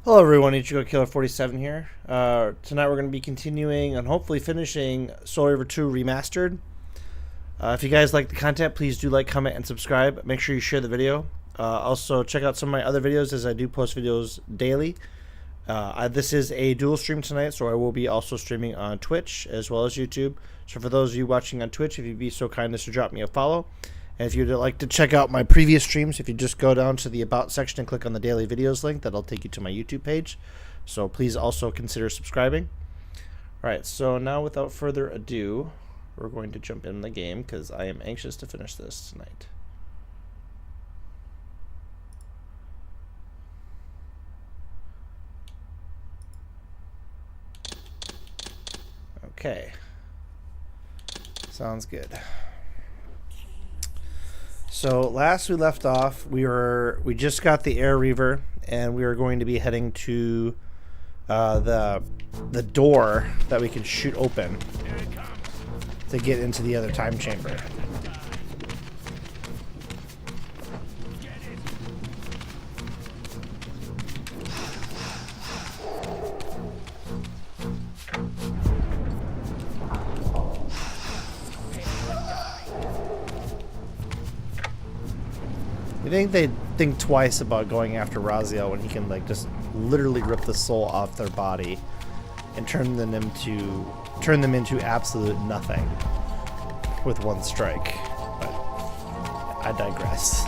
Hello everyone, Ichigo Killer 47 here. Tonight we're going to be continuing and hopefully finishing Soul Reaver 2 Remastered. If you guys like the content, please do like, comment, and subscribe. Make sure you share the video. Also, check out some of my other videos as I do post videos daily. This is a dual stream tonight, so I will be also streaming on Twitch as well as YouTube. So for those of you watching on Twitch, if you'd be so kind as to drop me a follow. And if you'd like to check out my previous streams, if you just go down to the About section and click on the Daily Videos link, that'll take you to my YouTube page. So please also consider subscribing. Alright, so now without further ado, we're going to jump in the game because I am anxious to finish this tonight. Okay. Sounds good. So last we left off, we just got the Air Reaver, and we were going to be heading to the door that we can shoot open to get into the other time chamber. You think they'd think twice about going after Raziel when he can like just literally rip the soul off their body and turn them into absolute nothing with one strike. But I digress.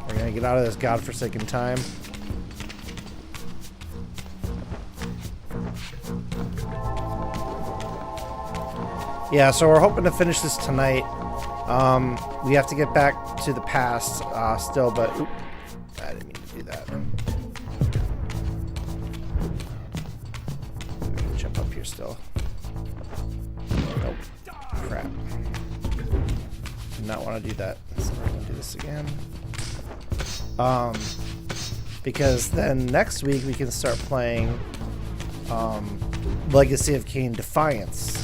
We're gonna get out of this godforsaken time. Yeah, so we're hoping to finish this tonight. We have to get back to the past still, but oop, I didn't mean to do that. Jump up here still. Nope. Crap. Do not want to do that. So we're gonna do this again. Because then next week we can start playing Legacy of Kain Defiance.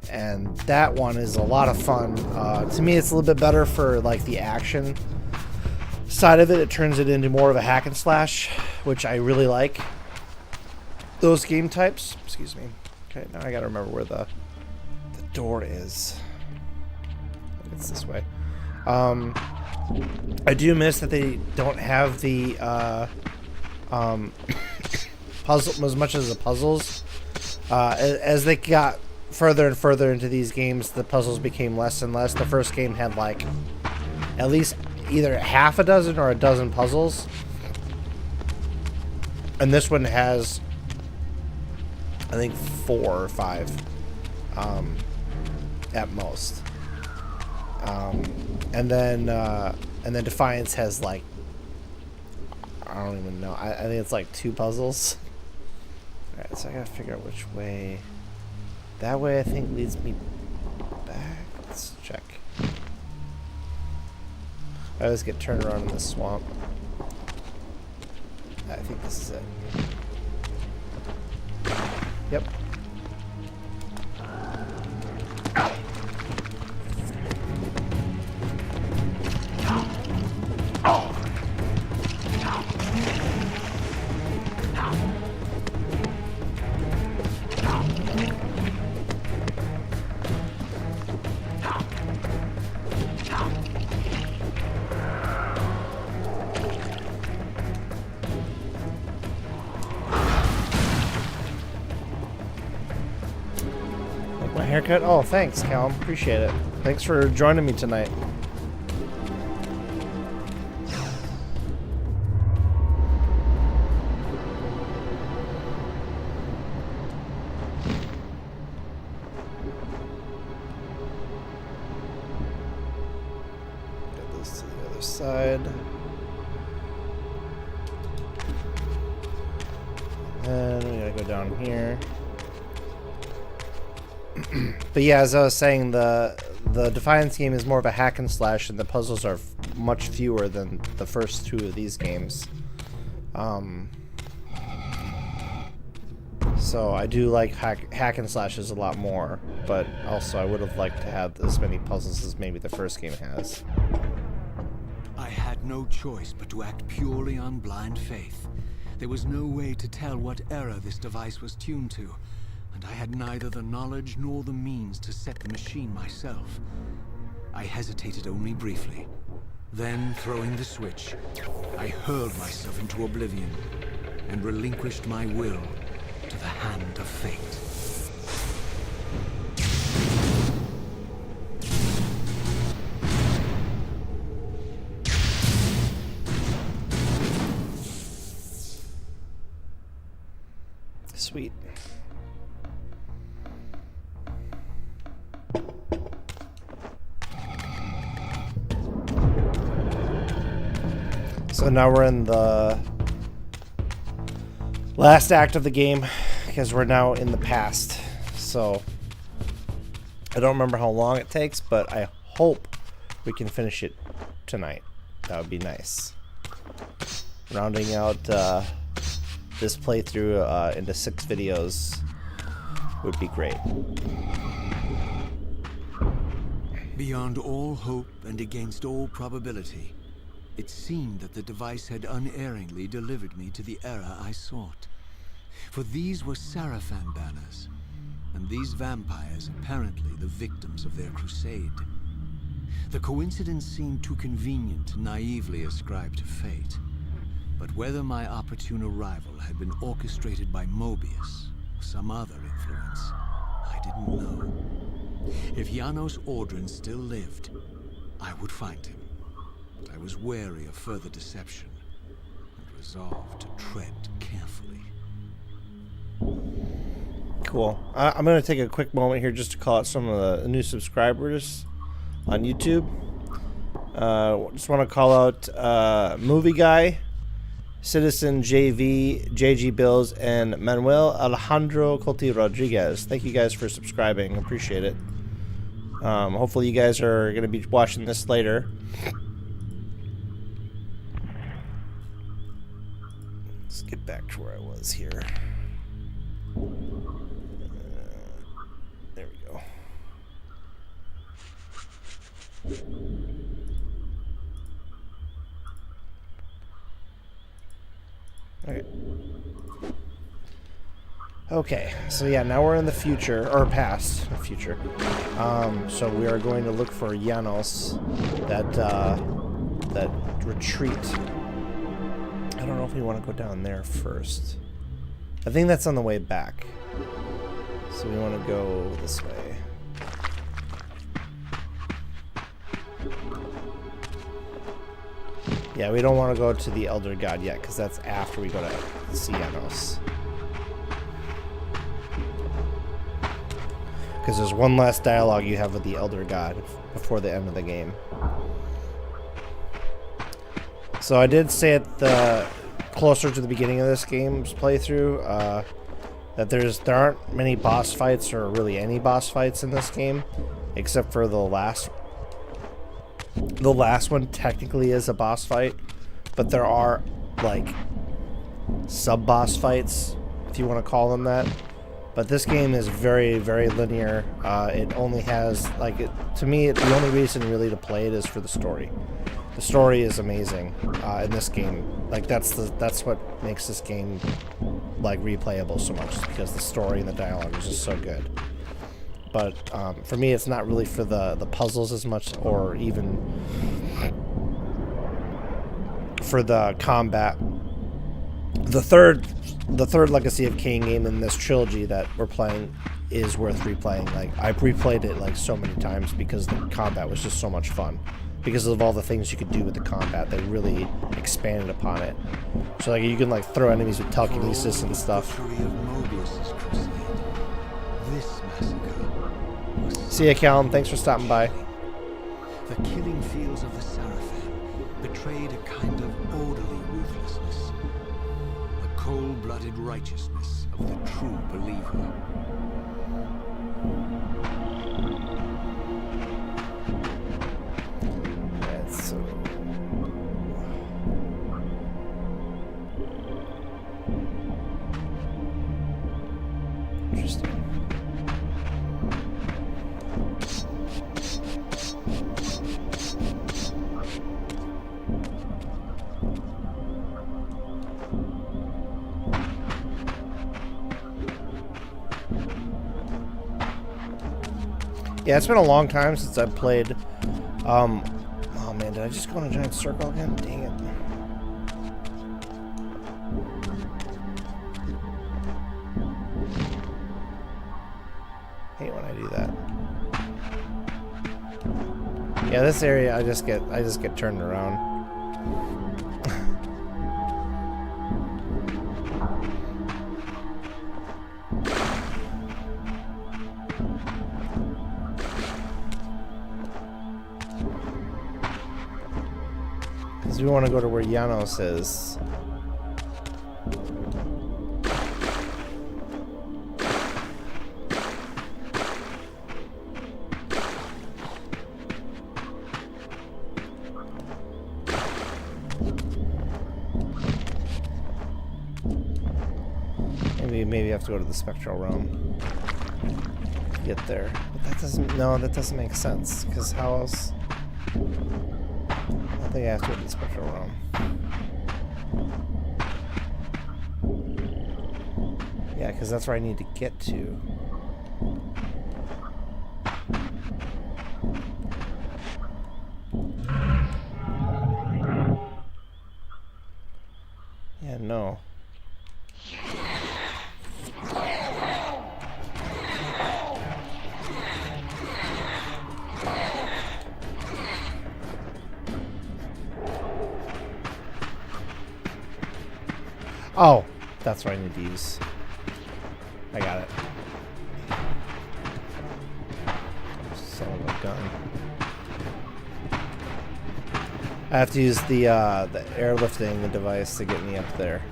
And that one is a lot of fun. To me, it's a little bit better for like the action side of it. It turns it into more of a hack and slash, which I really like. Those game types. Excuse me. Okay, now I gotta remember where the door is. It's this way. I do miss that they don't have the puzzle as much as the puzzles. As they got further and further into these games, the puzzles became less and less. The first game had like at least either half a dozen or a dozen puzzles, and this one has I think 4 or 5 at most. And then Defiance has like, I don't even know, I think it's like 2 puzzles. Alright, so I gotta figure out which way. That way I think leads me back. Let's check. I always get turned around in the swamp. I think this is it. Yep. Haircut? Oh, thanks, Callum. Appreciate it. Thanks for joining me tonight. Get this to the other side. And we gotta go down here. But yeah, as I was saying, the Defiance game is more of a hack and slash, and the puzzles are much fewer than the first 2 of these games. So I do like hack and slashes a lot more, but also I would have liked to have as many puzzles as maybe the first game has. no choice but to act purely on blind faith. There was no way to tell what error this device was tuned to, and I had neither the knowledge nor the means to set the machine myself. I hesitated only briefly. Then, throwing the switch, I hurled myself into oblivion and relinquished my will to the hand of fate. Sweet. So now we're in the last act of the game because we're now in the past. So I don't remember how long it takes, but I hope we can finish it tonight. That would be nice. Rounding out this playthrough into 6 videos would be great. Beyond all hope and against all probability, it seemed that the device had unerringly delivered me to the era I sought. For these were Seraphim banners, and these vampires apparently the victims of their crusade. The coincidence seemed too convenient to naively ascribe to fate. But whether my opportune arrival had been orchestrated by Moebius or some other influence, I didn't know. If Janos Ordrin still lived, I would find him. But I was wary of further deception and resolved to tread carefully. Cool. I'm going to take a quick moment here just to call out some of the new subscribers on YouTube. Just want to call out Movie Guy, Citizen JV, JG Bills, and Manuel Alejandro Colti Rodriguez. Thank you guys for subscribing. Appreciate it. Hopefully you guys are going to be watching this later. Let's get back to where I was here. There we go. Okay, so yeah, now we're in the future, or past, future. So we are going to look for Janos, that retreat. I don't know if we want to go down there first. I think that's on the way back. So we want to go this way. Yeah, we don't want to go to the Elder God yet, because that's after we go to see Janos. Because there's one last dialogue you have with the Elder God before the end of the game. So I did say at the closer to the beginning of this game's playthrough that there aren't many boss fights, or really any boss fights in this game, except for the last. The last one technically is a boss fight, but there are like sub-boss fights, if you want to call them that. But this game is very, very linear. It only has, like, to me, the only reason really to play it is for the story. The story is amazing in this game. Like, that's what makes this game like replayable so much, because the story and the dialogue is just so good. But for me, it's not really for the puzzles as much, or even for the combat. The third Legacy of Kain game in this trilogy that we're playing is worth replaying. Like, I've replayed it like so many times because the combat was just so much fun. Because of all the things you could do with the combat, they really expanded upon it. So like, you can like throw enemies with telekinesis and stuff. See ya, Callum. Thanks for stopping by. The killing fields of the Seraphim betrayed a kind of orderly ruthlessness. The cold-blooded righteousness of the true believer. That's so... interesting. Yeah, it's been a long time since I've played. Oh man, did I just go in a giant circle again? Dang it. Hate when I do that. Yeah, this area I just get turned around. Because we want to go to where Janos is. Maybe I have to go to the spectral realm to get there. But that doesn't make sense, because how else? I think I have to go to the spectral realm. Yeah, because that's where I need to get to. Yeah, no. Oh, that's what I need to use. I got it. Son of a gun. I have to use the airlifting device to get me up there.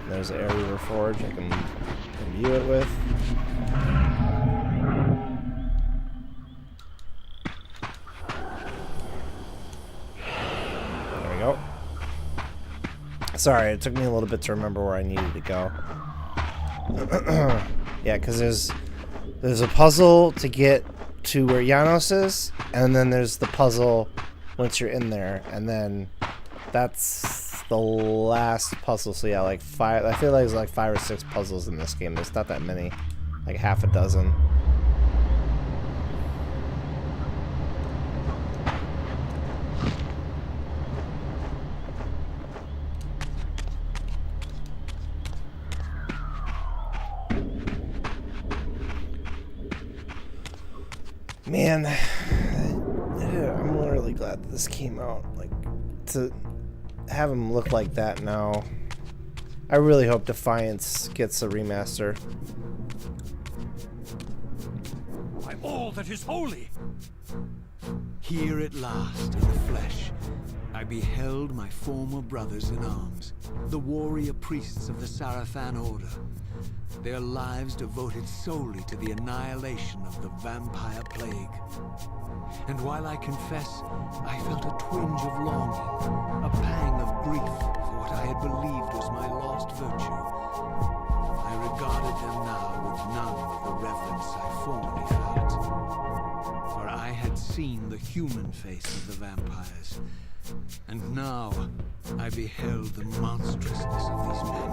There's an Air Reaver Forge I can imbue it with. There we go. Sorry, it took me a little bit to remember where I needed to go. Yeah, because there's a puzzle to get to where Janos is, and then there's the puzzle once you're in there, and then that's the last puzzle. So yeah, like five. I feel like there's like 5 or 6 puzzles in this game. There's not that many, like half a dozen. Man, I'm literally glad that this came out. Like, to have him look like that now. I really hope Defiance gets a remaster. By all that is holy! Here at last, in the flesh, I beheld my former brothers in arms, the warrior priests of the Sarafan Order. Their lives devoted solely to the annihilation of the vampire plague. And while I confess, I felt a twinge of longing, a pang of grief for what I had believed was my lost virtue, I regarded them now with none of the reverence I formerly felt. For I had seen the human face of the vampires, and now I beheld the monstrousness of these men.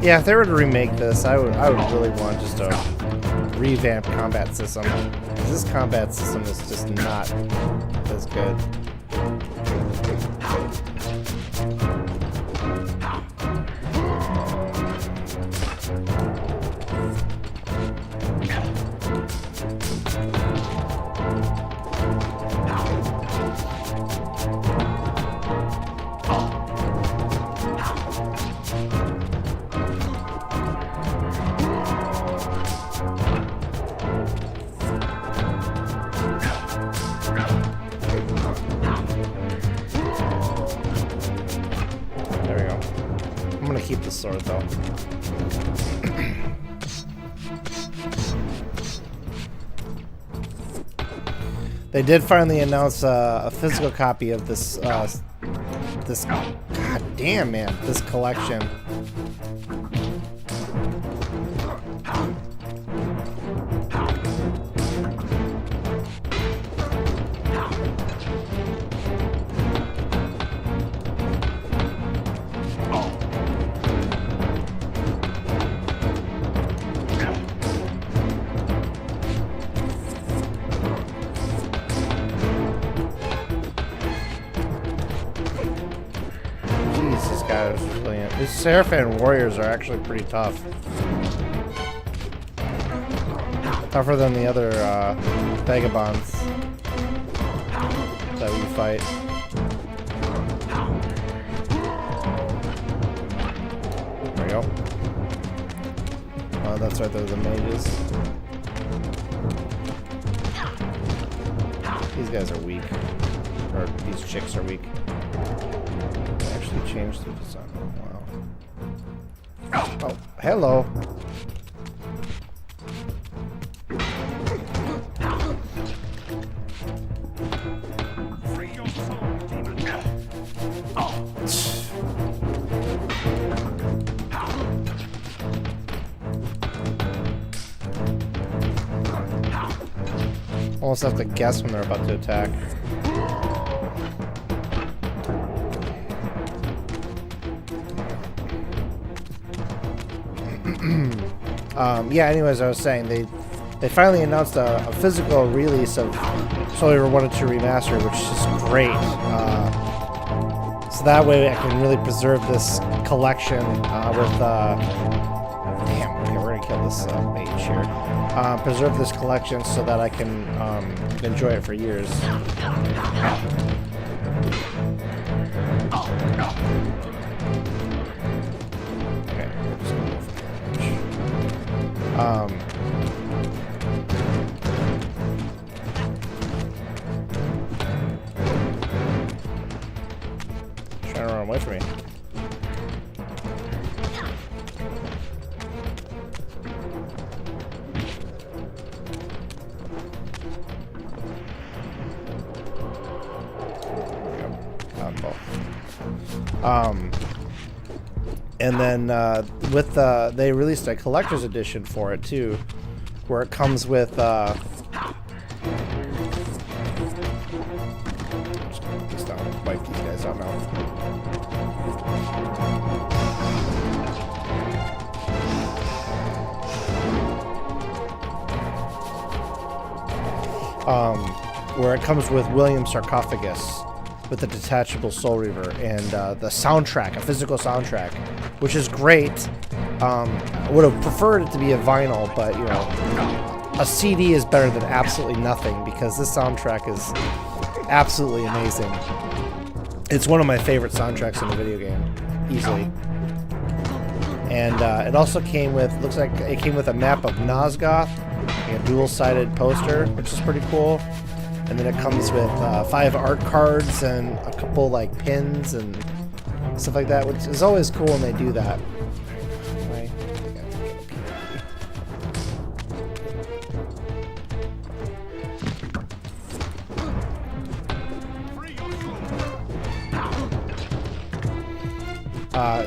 Yeah, if they were to remake this, I would really want just a revamped combat system. This combat system is just not as good. sword though. They did finally announce a physical copy of this. This, god damn man, this collection. These Seraphim warriors are actually pretty tough. Tougher than the other vagabonds that we fight. There we go. Oh, that's right, they're the mages. These guys are weak. Or these chicks are weak. They actually changed the design. Oh, hello. Free your soul, demon. Almost have to guess when they're about to attack. Yeah, anyways, I was saying they finally announced a physical release of Soul Reaver 1 and 2 Remastered, which is great. So that way I can really preserve this collection with... damn, okay, we're going to kill this mage here. Preserve this collection so that I can enjoy it for years. Okay, we're just gonna go for damage. Trying to run away from me. And then with they released a collector's edition for it too, where it comes with just gonna put this down and wipe these guys out now. Where it comes with William's sarcophagus with the detachable Soul Reaver and the soundtrack, a physical soundtrack, which is great. I would have preferred it to be a vinyl, but you know, a CD is better than absolutely nothing because this soundtrack is absolutely amazing. It's one of my favorite soundtracks in the video game, easily. And it also came with, looks like it came with a map of Nosgoth, a dual-sided poster, which is pretty cool. And then it comes with 5 art cards and a couple like pins and stuff like that, which is always cool when they do that. Right.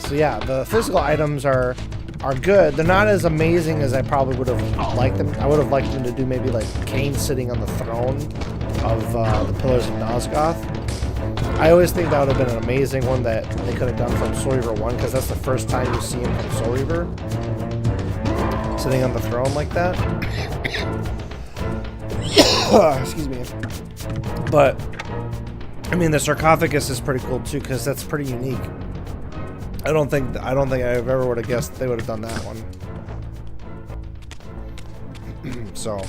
So yeah, the physical items are good. They're not as amazing as I probably would have liked them. I would have liked them to do maybe like Kain sitting on the throne of the Pillars of Nosgoth. I always think that would have been an amazing one that they could have done from Soul Reaver 1, because that's the first time you see him from Soul Reaver sitting on the throne like that. Excuse me. But I mean, the sarcophagus is pretty cool too, because that's pretty unique. I don't think I ever would have guessed they would have done that one. So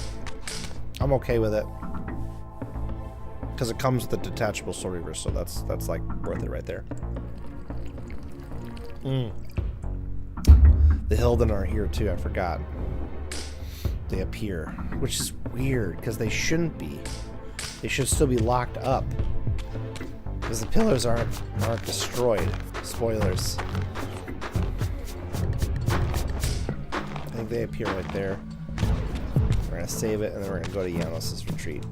I'm okay with it, because it comes with the detachable Soul Reaver, so that's like worth it right there. The Hilden are here too. I forgot. They appear, which is weird because they shouldn't be. They should still be locked up because the pillars aren't destroyed. Spoilers. think they appear right there. We're gonna save it, and then we're gonna go to Janos' Retreat.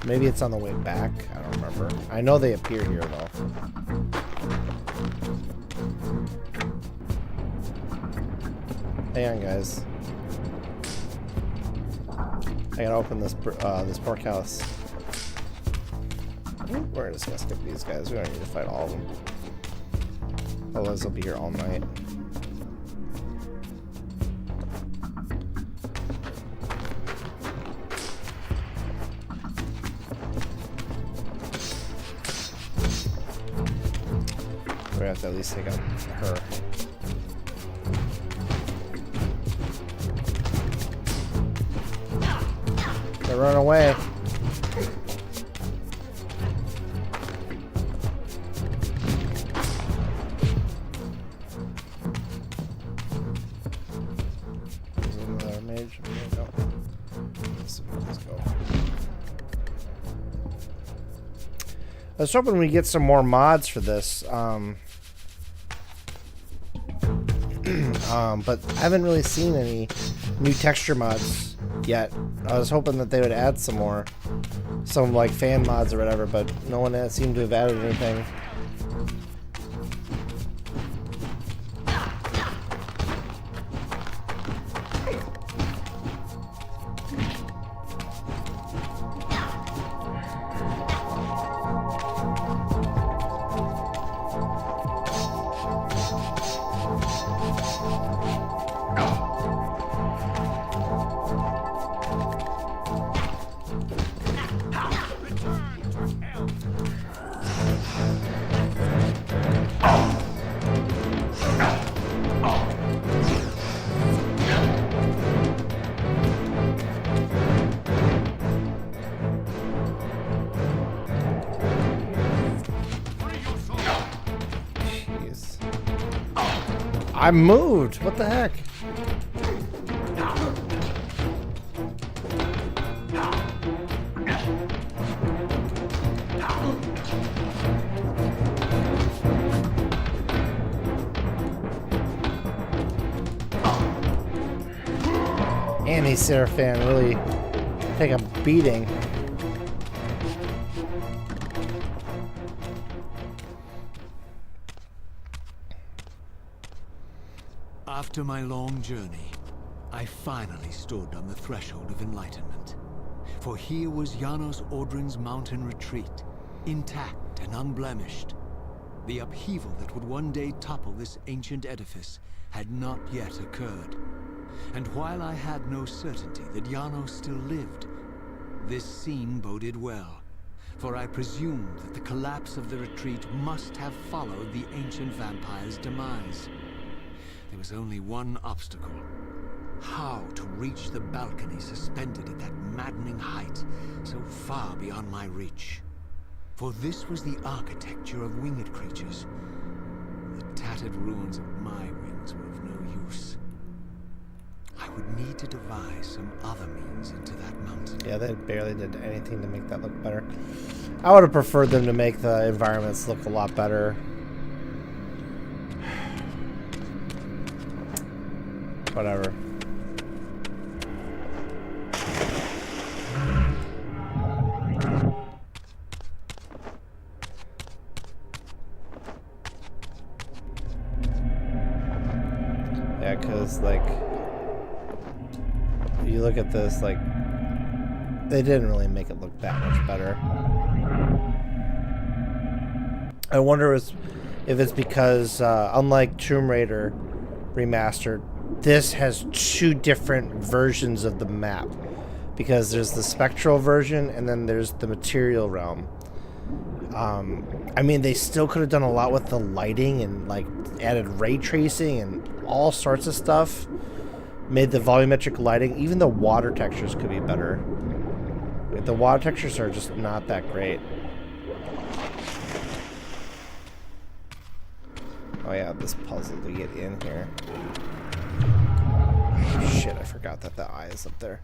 Maybe it's on the way back. I don't remember. I know they appear here, though. Hang on, guys. I gotta open this this porkhouse. We're just gonna skip these guys. We don't need to fight all of them. Otherwise, they'll be here all night. We have to at least take out her. They run away. Is there another mage? No. Let's go. I was hoping we get some more mods for this. But I haven't really seen any new texture mods yet. I was hoping that they would add some more, some like fan mods or whatever, but no one has seemed to have added anything. I moved. What the heck? Anti-Seraphan really take a beating. After my long journey, I finally stood on the threshold of enlightenment. For here was Janos Ordrin's mountain retreat, intact and unblemished. The upheaval that would one day topple this ancient edifice had not yet occurred. And while I had no certainty that Janos still lived, this scene boded well. For I presumed that the collapse of the retreat must have followed the ancient vampire's demise. There was only one obstacle. How to reach the balcony suspended at that maddening height, so far beyond my reach. For this was the architecture of winged creatures. The tattered ruins of my wings were of no use. I would need to devise some other means into that mountain. Yeah, they barely did anything to make that look better. I would have preferred them to make the environments look a lot better. Whatever. Yeah, because, like, you look at this, like, they didn't really make it look that much better. I wonder if it's because, unlike Tomb Raider Remastered, this has two different versions of the map, because there's the spectral version and then there's the material realm. I mean, they still could have done a lot with the lighting and like added ray tracing and all sorts of stuff. Made the volumetric lighting, even the water textures could be better. The water textures are just not that great. Oh yeah, this puzzle to get in here. Shit, I forgot that the eye is up there.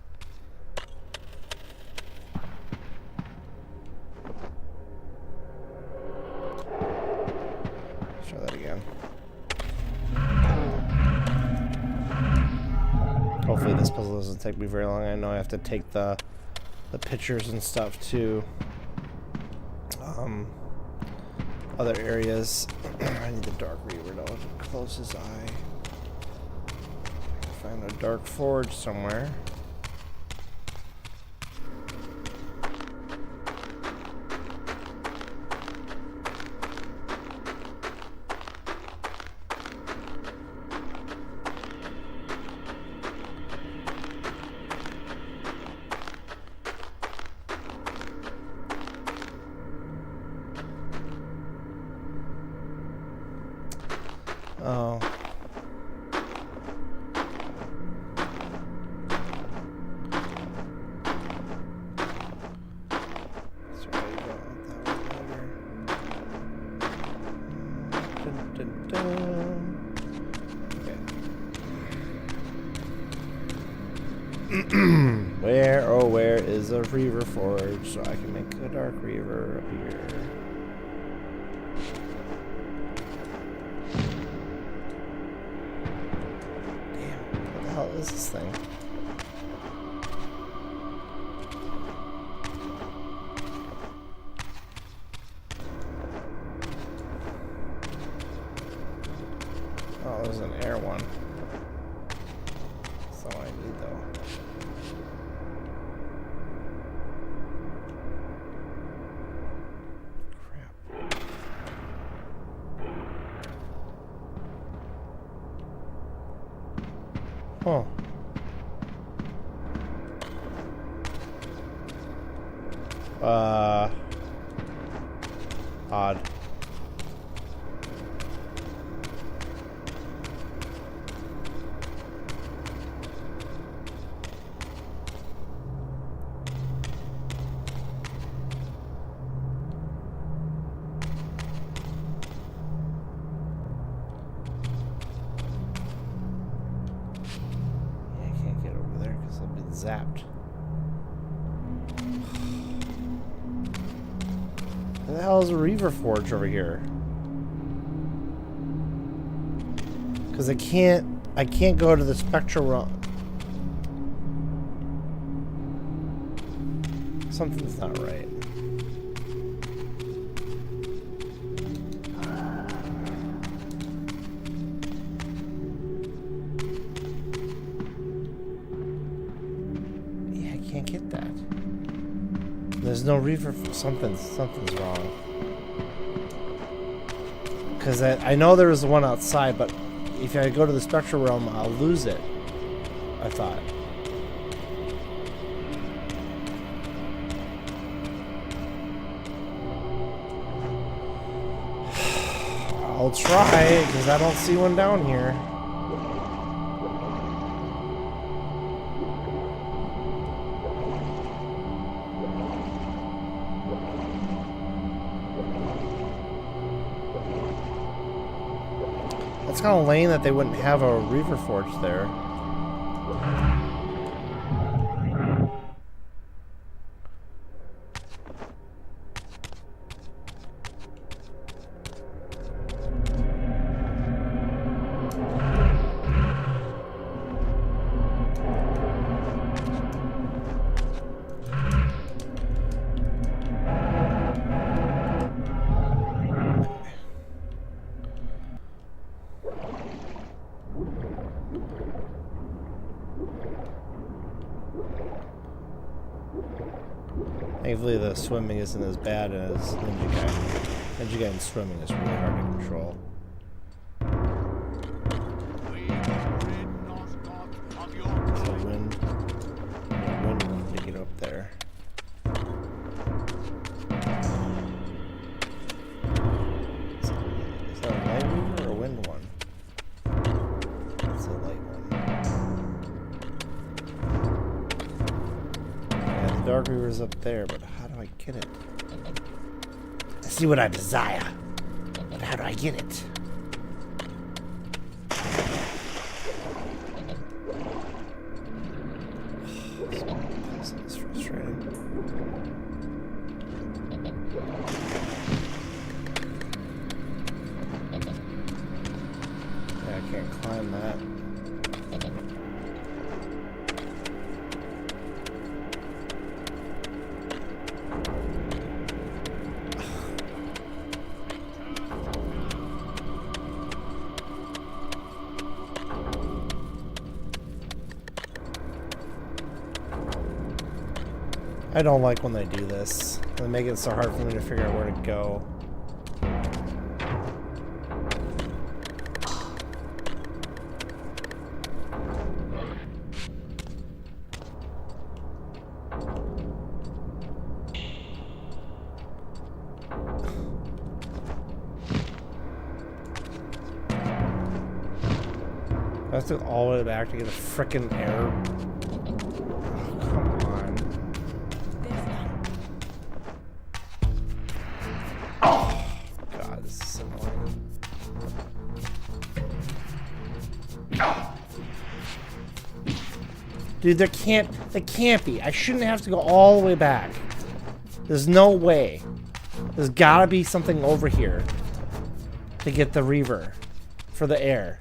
Try that again. Hopefully this puzzle doesn't take me very long. I know I have to take the pictures and stuff to other areas. I need the Dark Reaver to close his eye. Find a dark forge somewhere. Oh. Where is a Reaver Forge so I can make a Dark Reaver up here? Damn, what the hell is this thing? Oh, there's an air one. That's all I need though. Oh. Odd. Zapped. What the hell is a Reaver Forge over here? Because I can't go to the spectral realm. Something's not right. There's no Reaver. Something's wrong. Because I know there was the one outside, but if I go to the spectral realm, I'll lose it. I thought. I'll try, because I don't see one down here. It's kind of lame that they wouldn't have a Reaver Forge there. Thankfully, the swimming isn't as bad as Ninja Guy. Ninja Guy and swimming is really hard to control. So wind wanted to get up there. Is that a light Reaver or a wind one? That's a light one. Yeah, the Dark Reaver's up there, but how do I get it? I see what I desire, but how do I get it? It's frustrating. Yeah, I can't climb that. I don't like when they do this. They make it so hard for me to figure out where to go. I have to go all the way back to get a frickin' error. Oh, come on. Oh, God, this is annoying. Dude, there can't be. I shouldn't have to go all the way back. There's no way. There's gotta be something over here to get the Reaver for the air.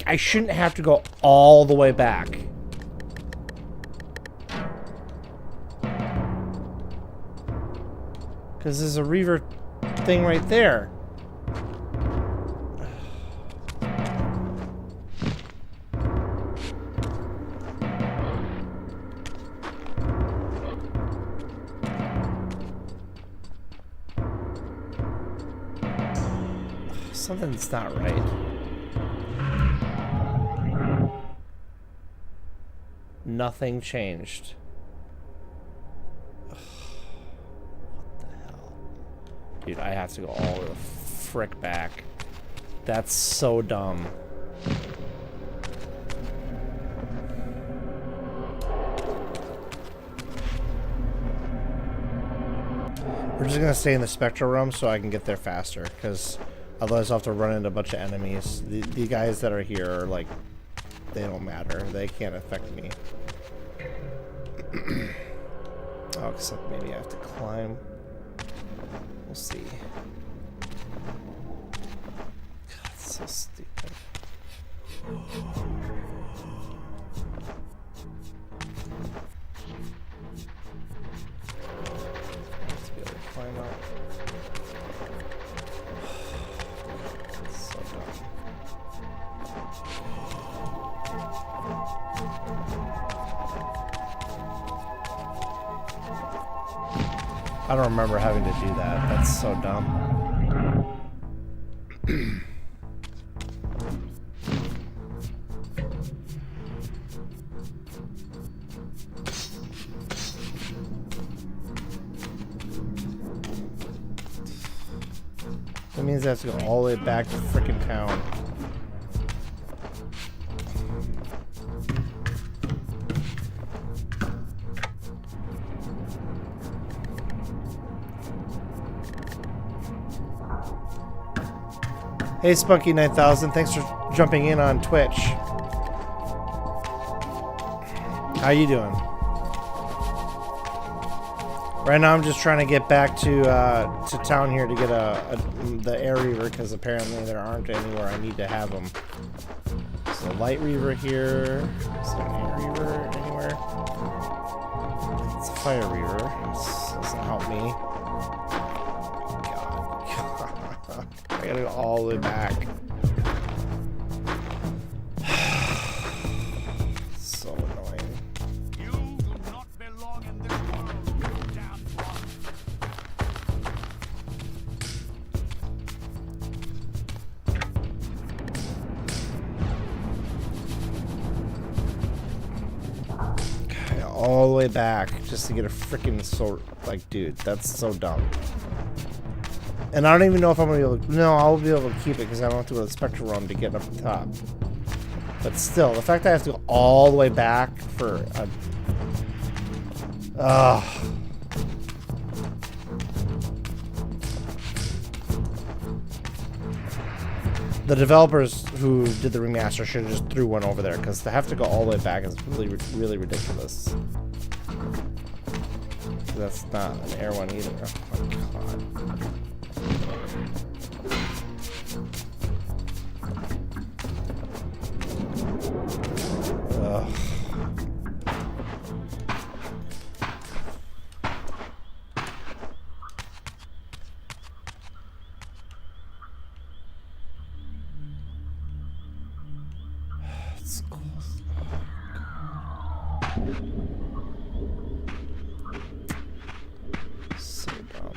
I shouldn't have to go all the way back. Because there's a Reaver thing right there. Something's not right. Nothing changed. Ugh. What the hell? Dude, I have to go all the frick back. That's so dumb. We're just gonna stay in the spectral room so I can get there faster, because otherwise I'll have to run into a bunch of enemies. The guys that are here are like, they don't matter. They can't affect me. Oh, except maybe I have to climb. We'll see. God, it's so stupid. Let's be able to climb up. It's so dumb. I don't remember having to do that. That's so dumb. That means I have to go all the way back to frickin' town. Hey Spunky 9000, thanks for jumping in on Twitch. How you doing? Right now I'm just trying to get back to town here to get the air reaver, because apparently there aren't anywhere I need to have them. So light reaver here. Is there an air reaver anywhere? It's a fire reaver. This doesn't help me. I gotta go all the way back. So annoying. You do not belong in this world, you damn one. Okay, all the way back just to get a freaking sword. Like, dude, that's so dumb. And I don't even know if I'm gonna be able to. No, I'll be able to keep it because I don't have to go to the spectral room to get up the top. But still, the fact that I have to go all the way back for a. The developers who did the remaster should have just threw one over there, because to have to go all the way back is really ridiculous. That's not an air one either. Oh my god. Ugh. It's close. So dumb.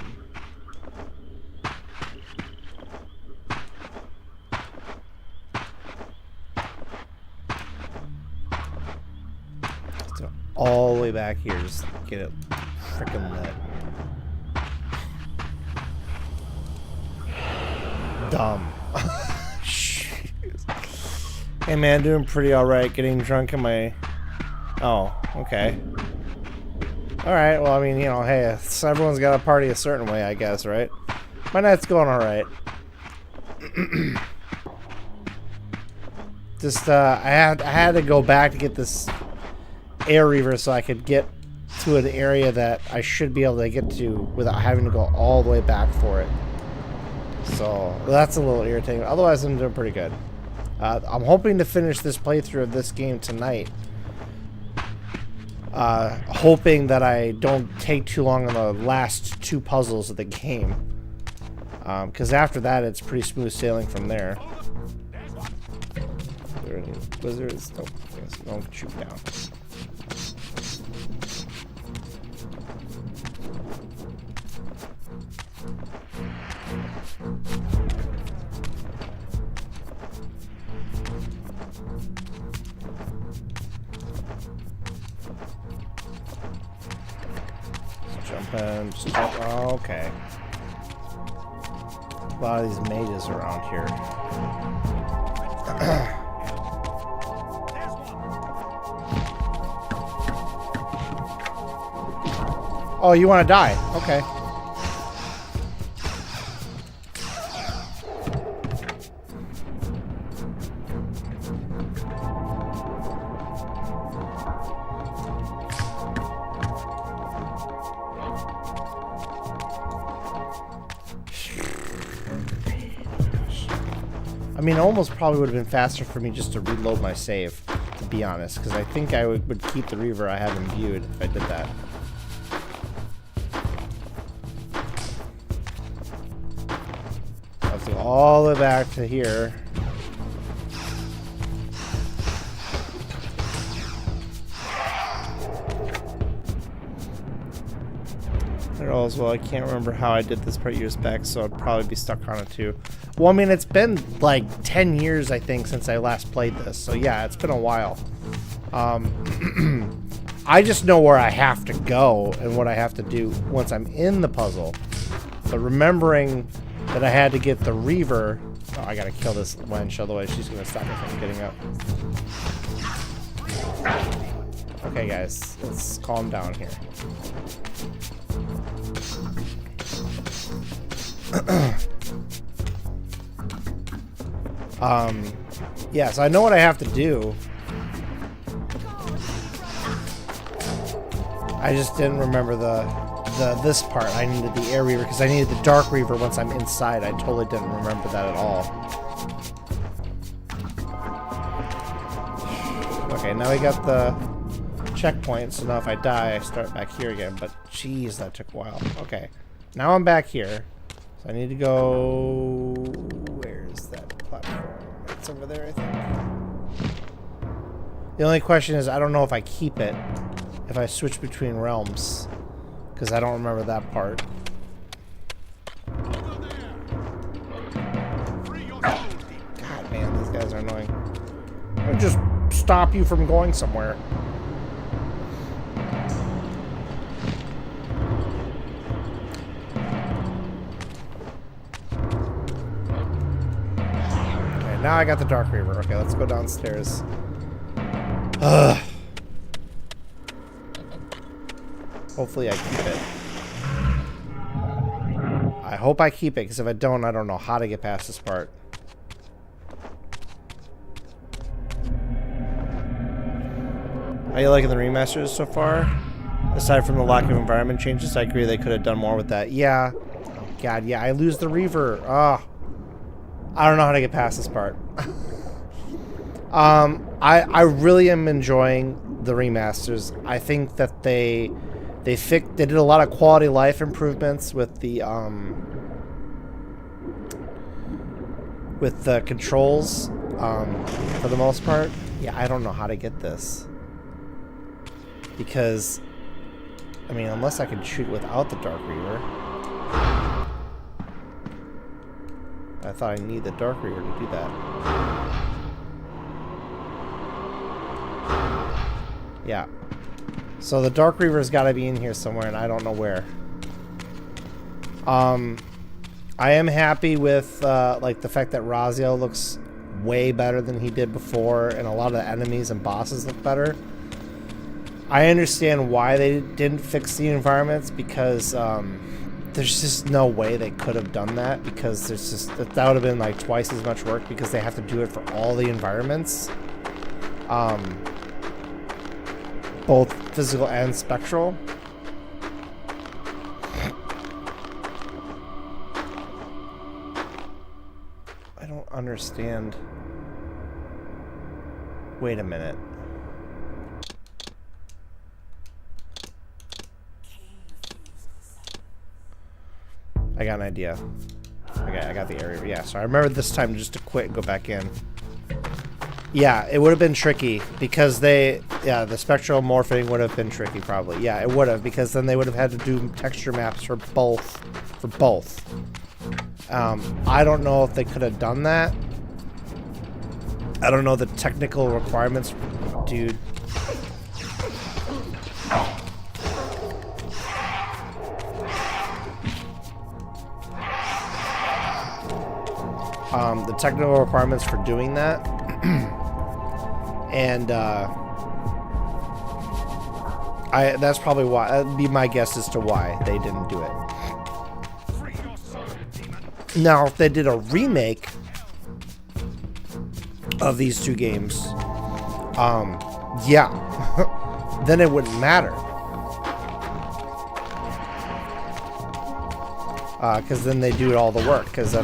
So all the way back here, just get it freaking lit. Dumb. Hey man, doing pretty alright. Getting drunk in my... Oh, okay. Alright, well I mean, you know, hey, everyone's got to party a certain way, I guess, right? My night's going alright. Just, I had to go back to get this Air Reaver so I could get to an area that I should be able to get to without having to go all the way back for it. So, that's a little irritating. Otherwise, I'm doing pretty good. I'm hoping to finish this playthrough of this game tonight. Hoping that I don't take too long on the last two puzzles of the game. Because after that, it's pretty smooth sailing from there. Are there any wizards? Nope. Don't shoot down. Just jump. Oh, okay. A lot of these mages around here. Oh, you want to die? Okay. I mean, it almost probably would have been faster for me just to reload my save, to be honest, because I think I would keep the Reaver I have imbued if I did that. I have to go all the way back to here. Well, I can't remember how I did this part years back, so I'd probably be stuck on it too. Well, I mean, it's been like 10 years, I think, since I last played this, so yeah, it's been a while. I just know where I have to go and what I have to do once I'm in the puzzle. But remembering that I had to get the Reaver... Oh, I gotta kill this wench, otherwise she's gonna stop me from getting up. Okay, guys, let's calm down here. Yeah, so I know what I have to do. I just didn't remember this part. I needed the Air Reaver because I needed the Dark Reaver once I'm inside. I totally didn't remember that at all. Okay, now we got the checkpoint, so now if I die, I start back here again. But jeez, that took a while. Okay, now I'm back here. So I need to go... Where's that platform? It's over there, I think. The only question is, I don't know if I keep it if I switch between realms, because I don't remember that part. God, man, these guys are annoying. I'll just stop you from going somewhere. Now I got the Dark Reaver. Okay, let's go downstairs. Ugh. Hopefully I keep it. I hope I keep it, because if I don't know how to get past this part. How you liking the remasters so far? Aside from the lack of environment changes, I agree they could have done more with that. Yeah. Oh, God, yeah, I lose the Reaver. Oh. I don't know how to get past this part. I really am enjoying the remasters. I think that they did a lot of quality of life improvements with the controls for the most part. Yeah, I don't know how to get this because I mean, unless I can shoot without the Dark Reaver. I thought I need the Dark Reaver to do that. Yeah. So the Dark Reaver's got to be in here somewhere, and I don't know where. I am happy with like the fact that Raziel looks way better than he did before, and a lot of the enemies and bosses look better. I understand why they didn't fix the environments because there's just no way they could have done that because there's just that would have been like twice as much work because they have to do it for all the environments, both physical and spectral. I don't understand. Wait a minute. I got an idea. Okay, I got the area. Yeah, so I remember this time just to quit and go back in. Yeah, it would have been tricky because the spectral morphing would have been tricky probably. Yeah, it would have because then they would have had to do texture maps for both. I don't know if they could have done that. I don't know the technical requirements, dude. The technical requirements for doing that. And that's probably why. That'd be my guess as to why they didn't do it. Now, if they did a remake of these two games, yeah, then it wouldn't matter. Because then they do all the work. Because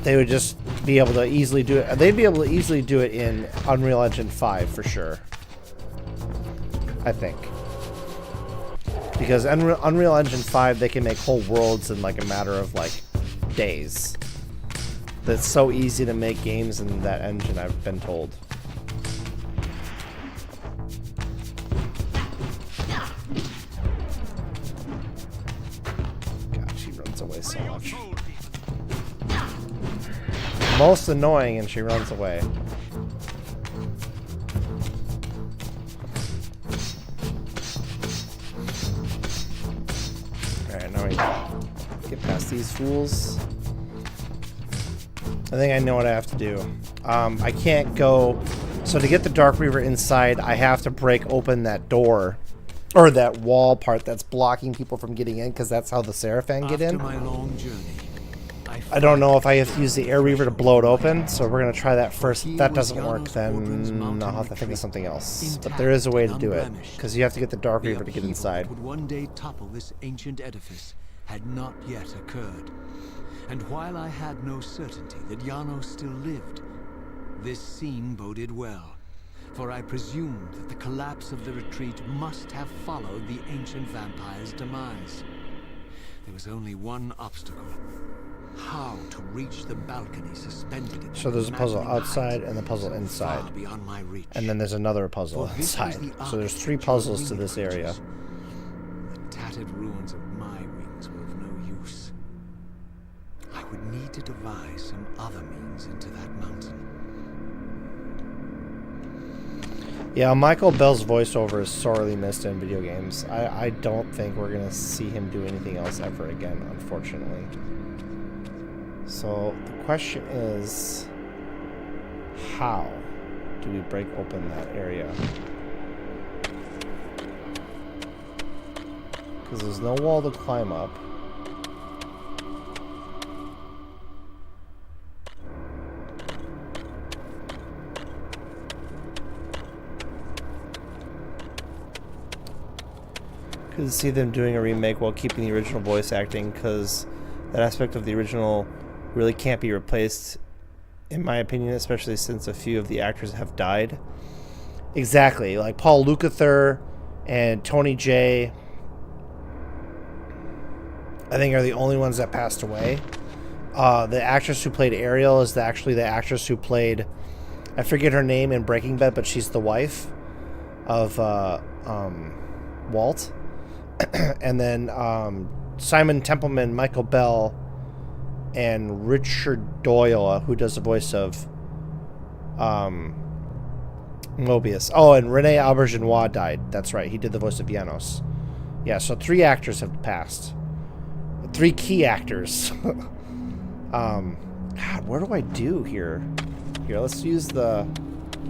they would just be able to easily do it. They'd be able to easily do it in Unreal Engine 5 for sure. I think. Because Unreal Engine 5, they can make whole worlds in like a matter of like days. That's so easy to make games in that engine, I've been told. God, she runs away so much. Most annoying, and she runs away. Alright, now we get past these fools. I think I know what I have to do. I can't go... So to get the Dark Reaver inside, I have to break open that door. Or that wall part that's blocking people from getting in, because that's how the Seraphim get in. After my long journey, I don't know if I have to use the Air Reaver to blow it open, so we're going to try that first. If that doesn't work, then I'll have to think of something else. But there is a way to do it, because you have to get the Dark Reaver to get inside. Would one day topple this ancient edifice had not yet occurred. And while I had no certainty that Janos still lived, this scene boded well, for I presumed that the collapse of the retreat must have followed the ancient vampire's demise. There was only one obstacle. How to reach the balcony suspended in So there's a puzzle outside and the puzzle inside. And then there's another puzzle inside. So there's 3 puzzles to this area. The tattered ruins of my wings were of no use. I would need to devise some other means into that mountain. Yeah, Michael Bell's voiceover is sorely missed in video games. I don't think we're going to see him do anything else ever again, unfortunately. So the question is, how do we break open that area? Because there's no wall to climb up. Could see them doing a remake while keeping the original voice acting, because that aspect of the original really can't be replaced, in my opinion, especially since a few of the actors have died. Exactly, like Paul Lukather and Tony J, I think, are the only ones that passed away. The actress who played Ariel is actually the actress who played, I forget her name in Breaking Bad, but she's the wife of Walt. And then Simon Templeman, Michael Bell, and Richard Doyle, who does the voice of Moebius. Oh, and Rene Aubergenois died. That's right. He did the voice of Janos. Yeah, so 3 actors have passed. 3 key actors. God, what do I do here? Here, let's use the...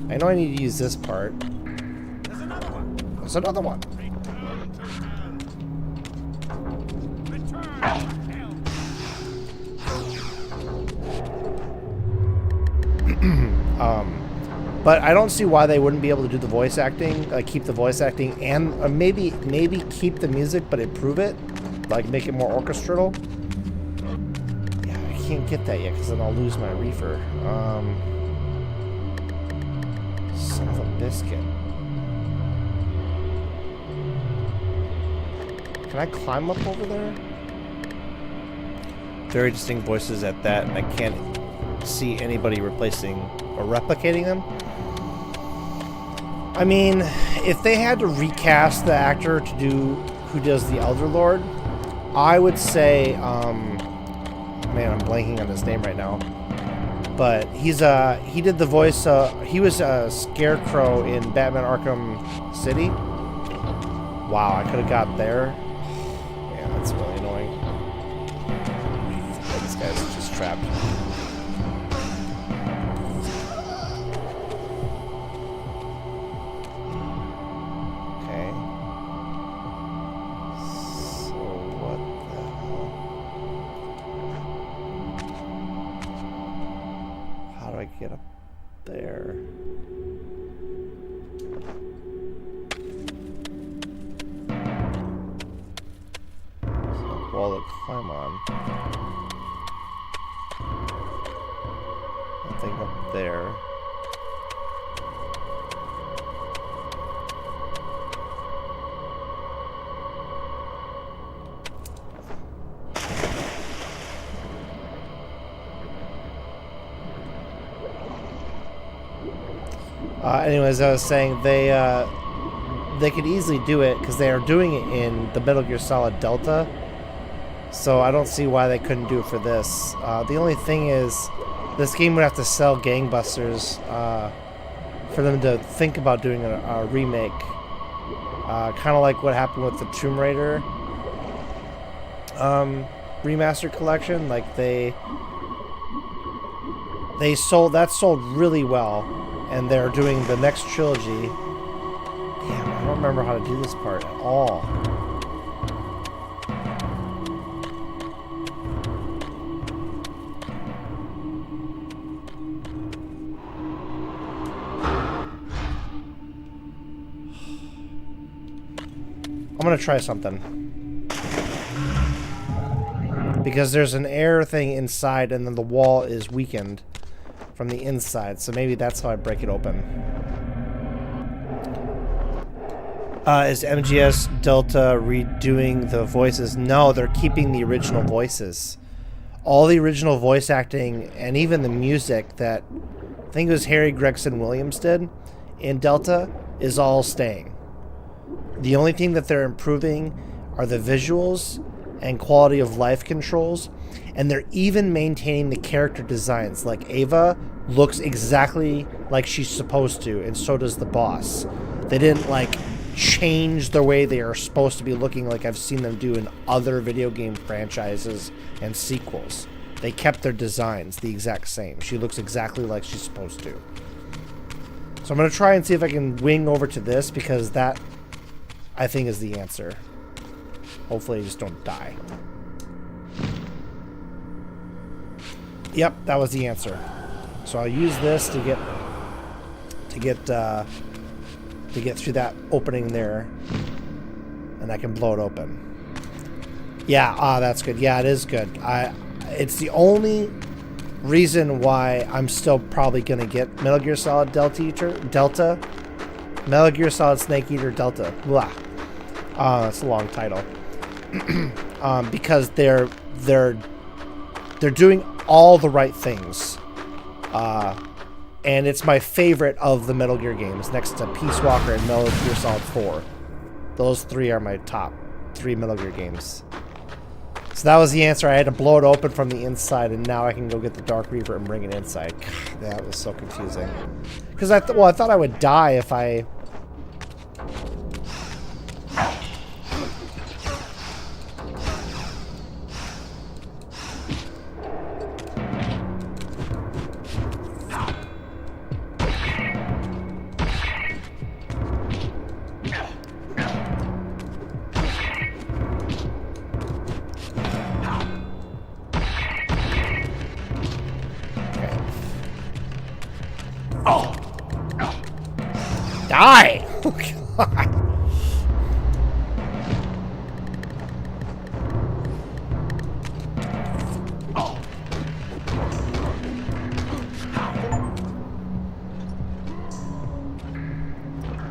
I know I need to use this part. There's another one. There's another one. Return to hell. But I don't see why they wouldn't be able to do the voice acting, like keep the voice acting, and maybe keep the music but improve it, like make it more orchestral. Yeah, I can't get that yet because then I'll lose my reefer. Son of a biscuit. Can I climb up over there? Very distinct voices at that, and I can't see anybody replacing or replicating them. I mean, if they had to recast the actor to do who does the Elder Lord, I would say, man, I'm blanking on his name right now. But he did the voice. He was a Scarecrow in Batman Arkham City. Wow, I could have got there. Yeah, that's really annoying. This guy's just trapped. Get up there. There's a wall to climb on. Nothing up there. Anyways, I was saying they could easily do it because they are doing it in the Metal Gear Solid Delta. So I don't see why they couldn't do it for this. The only thing is, this game would have to sell gangbusters for them to think about doing a remake. Kind of like what happened with the Tomb Raider Remastered collection. Like they sold really well. And they're doing the next trilogy. Damn, I don't remember how to do this part at all. I'm gonna try something. Because there's an air thing inside and then the wall is weakened from the inside, so maybe that's how I break it open. Is MGS Delta redoing the voices? No, they're keeping the original voices. All the original voice acting and even the music that I think it was Harry Gregson Williams did in Delta is all staying. The only thing that they're improving are the visuals and quality of life controls. And they're even maintaining the character designs. Like Ava looks exactly like she's supposed to, and so does the boss. They didn't like change the way they are supposed to be looking like I've seen them do in other video game franchises and sequels. They kept their designs the exact same. She looks exactly like she's supposed to. So I'm going to try and see if I can wing over to this, because that, I think, is the answer. Hopefully I just don't die. Yep, that was the answer. So I'll use this to get through that opening there, and and I can blow it open. Yeah, that's good. Yeah, it is good. It's the only reason why I'm still probably gonna get Metal Gear Solid Delta. Metal Gear Solid Snake Eater Delta. Blah. That's a long title. Because they're doing all the right things. And it's my favorite of the Metal Gear games, next to Peace Walker and Metal Gear Solid 4. Those three are my top 3 Metal Gear games. So that was the answer. I had to blow it open from the inside, and now I can go get the Dark Reaver and bring it inside. God, that was so confusing. Because I thought I would die if I... Die! Oh, God.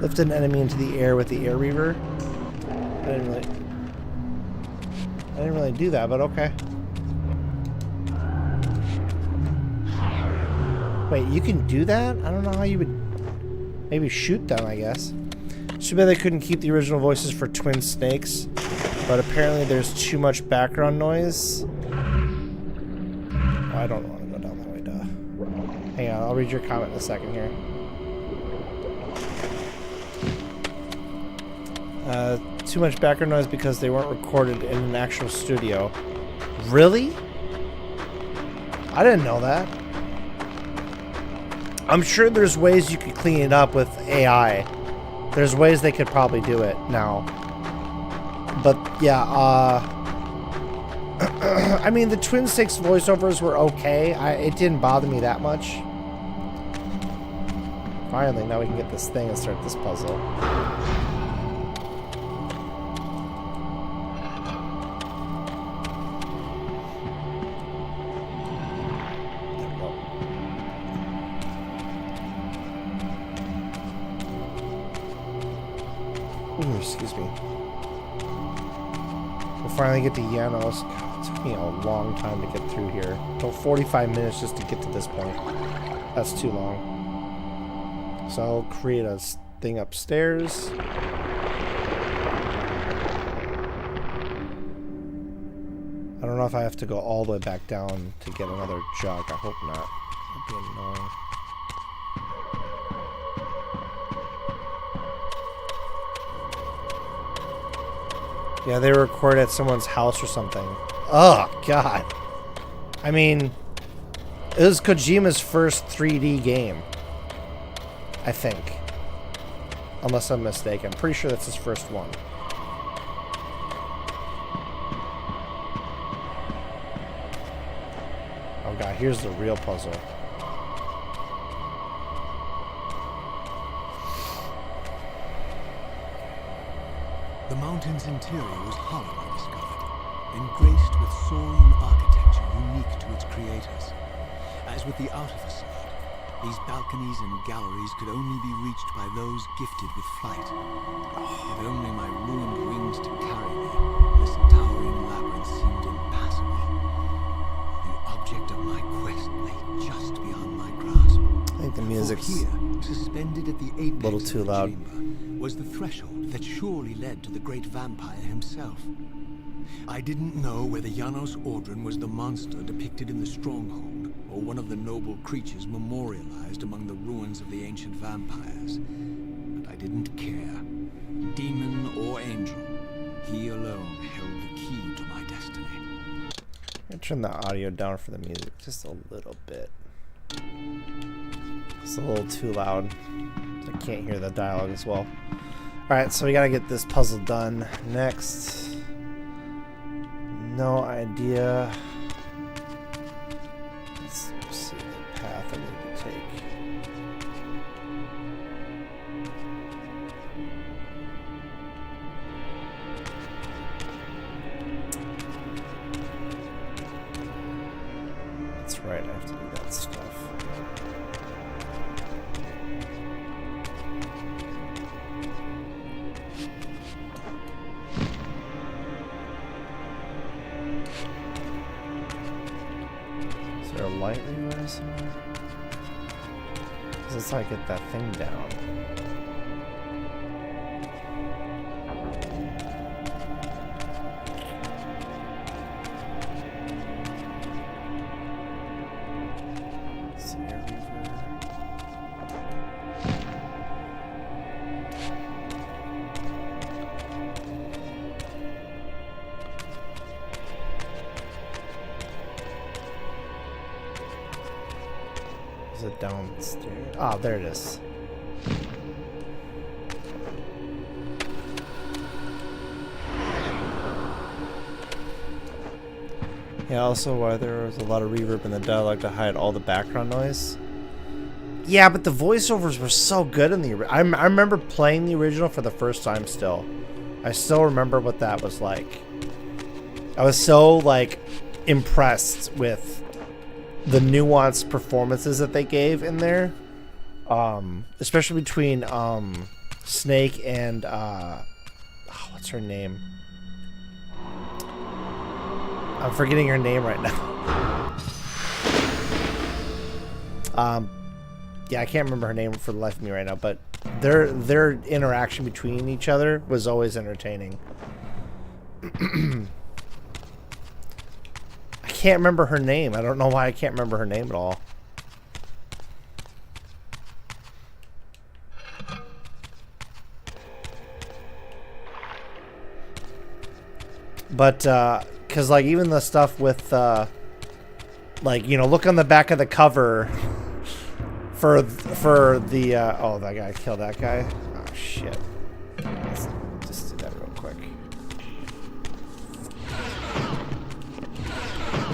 Lift an enemy into the air with the Air Reaver. I didn't really do that, but okay. Wait, you can do that? I don't know how you would... Maybe shoot them, I guess. Too bad they couldn't keep the original voices for Twin Snakes, but apparently there's too much background noise. Oh, I don't want to go down that way, duh. Hang on, I'll read your comment in a second here. Too much background noise because they weren't recorded in an actual studio. Really? I didn't know that. I'm sure there's ways you could clean it up with AI. There's ways they could probably do it now. But yeah, I mean, the Twin Snakes voiceovers were okay. It didn't bother me that much. Finally, now we can get this thing and start this puzzle. Ooh, excuse me. We'll finally get to Janos. God, it took me a long time to get through here. Until 45 minutes just to get to this point. That's too long. So I'll create a thing upstairs. I don't know if I have to go all the way back down to get another jug. I hope not. That'd be annoying. Yeah, they were recorded at someone's house or something. Oh, God. I mean, it was Kojima's first 3D game. I think. Unless I'm mistaken. I'm pretty sure that's his first one. Oh, God, here's the real puzzle. The mountain's interior was hollow, I discovered, engraced with soaring architecture unique to its creators. As with the outer facade, these balconies and galleries could only be reached by those gifted with flight. With only my ruined wings to carry me, this towering labyrinth seemed impassable. The object of my quest lay just beyond my grasp. I think the music's here, suspended at the apex a little too of the loud. chamber, was the threshold that surely led to the great vampire himself. I didn't know whether Janos Ordran was the monster depicted in the stronghold, or one of the noble creatures memorialized among the ruins of the ancient vampires. But I didn't care. Demon or angel, he alone held the key to my destiny. I'm gonna turn the audio down for the music just a little bit. It's a little too loud. I can't hear the dialogue as well. Alright, so we gotta get this puzzle done next. No idea. Let's see the path I need to take. light anywhere somewhere? Because it's like get that thing down. Is it downstairs? Oh, there it is. Yeah, also why there was a lot of reverb in the dialogue to hide all the background noise. Yeah, but the voiceovers were so good in the... I remember playing the original for the first time still. I still remember what that was like. I was so, like, impressed with the nuanced performances that they gave in there. Especially between Snake and... what's her name? I'm forgetting her name right now. Yeah, I can't remember her name for the life of me right now, but their interaction between each other was always entertaining. I can't remember her name. I don't know why I can't remember her name at all. But because like even the stuff with like, you know, look on the back of the cover for the oh, that guy killed that guy. Oh shit. Let's just do that real quick.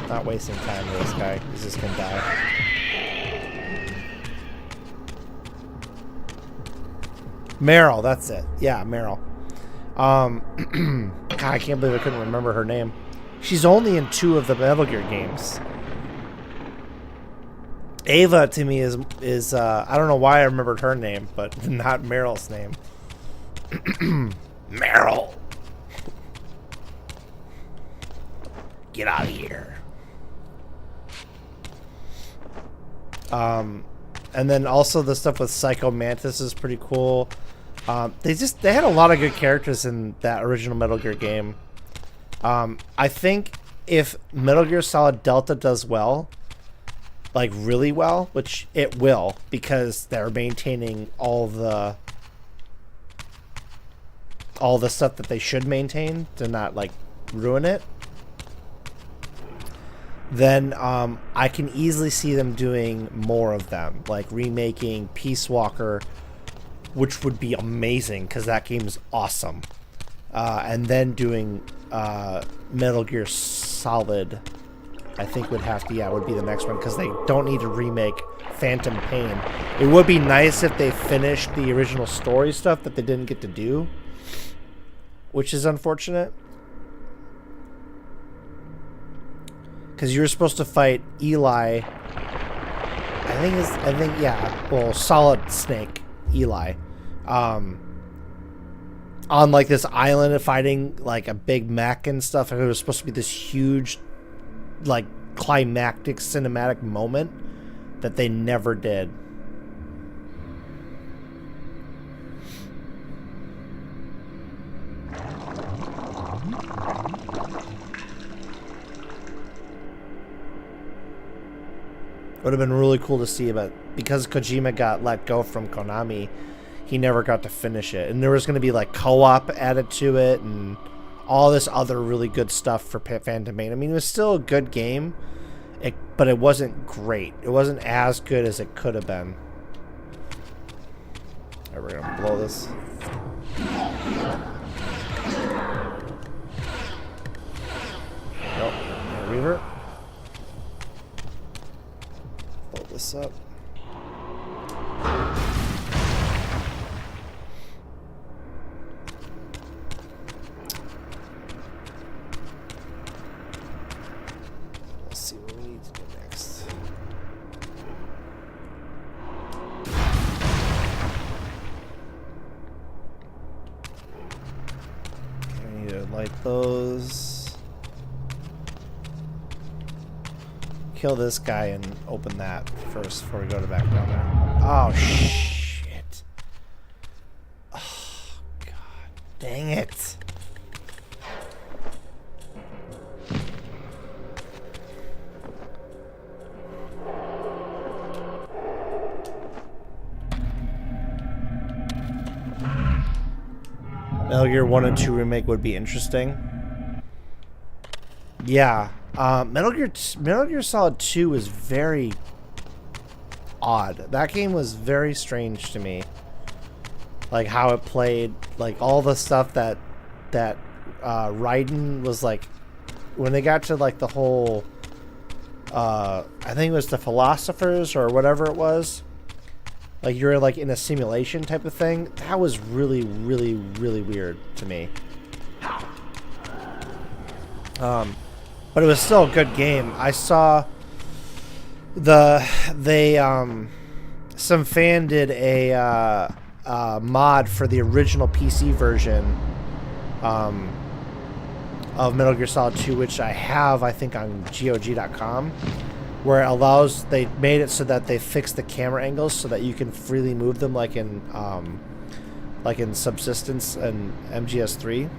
Not wasting time with this guy. He's just gonna die. Meryl, that's it. Yeah, Meryl. God, I can't believe I couldn't remember her name. She's only in 2 of the Metal Gear games. Ava to me is I don't know why I remembered her name, but not Meryl's name. Meryl, get out of here. And then also the stuff with Psycho Mantis is pretty cool. They had a lot of good characters in that original Metal Gear game. I think if Metal Gear Solid Delta does well, like really well, which it will, because they're maintaining all the stuff that they should maintain to not like ruin it, then I can easily see them doing more of them, like remaking Peace Walker, which would be amazing because that game's awesome. And then doing Metal Gear Solid, I think would be the next one, because they don't need to remake Phantom Pain. It would be nice if they finished the original story stuff that they didn't get to do, which is unfortunate. Because you were supposed to fight Eli. Solid Snake Eli. On like this island and fighting like a big mech and stuff. And it was supposed to be this huge, like, climactic cinematic moment that they never did. Would have been really cool to see, but because Kojima got let go from Konami, he never got to finish it. And there was going to be like co-op added to it and all this other really good stuff for Phantom Pain. I mean, it was still a good game, but it wasn't great. It wasn't as good as it could have been. Alright, we're going to blow this. Nope. Reaver. Blow this up. Let's see what we need to do next. Okay, we need to light those. kill this guy and open that first before we go back down there. Oh, shit. Oh, God. Dang it. Metal Gear 1 and 2 remake would be interesting. Yeah. Metal Gear Solid 2 was very odd. That game was very strange to me. Like how it played, like all the stuff that Raiden was like, when they got to like the whole I think it was the philosophers or whatever it was. Like you're like in a simulation type of thing. That was really, really, really weird to me. But it was still a good game. I saw some fan did a mod for the original PC version of Metal Gear Solid 2, which I have, I think, on GOG.com, where it allows, they made it so that they fix the camera angles so that you can freely move them like in Subsistence and MGS3.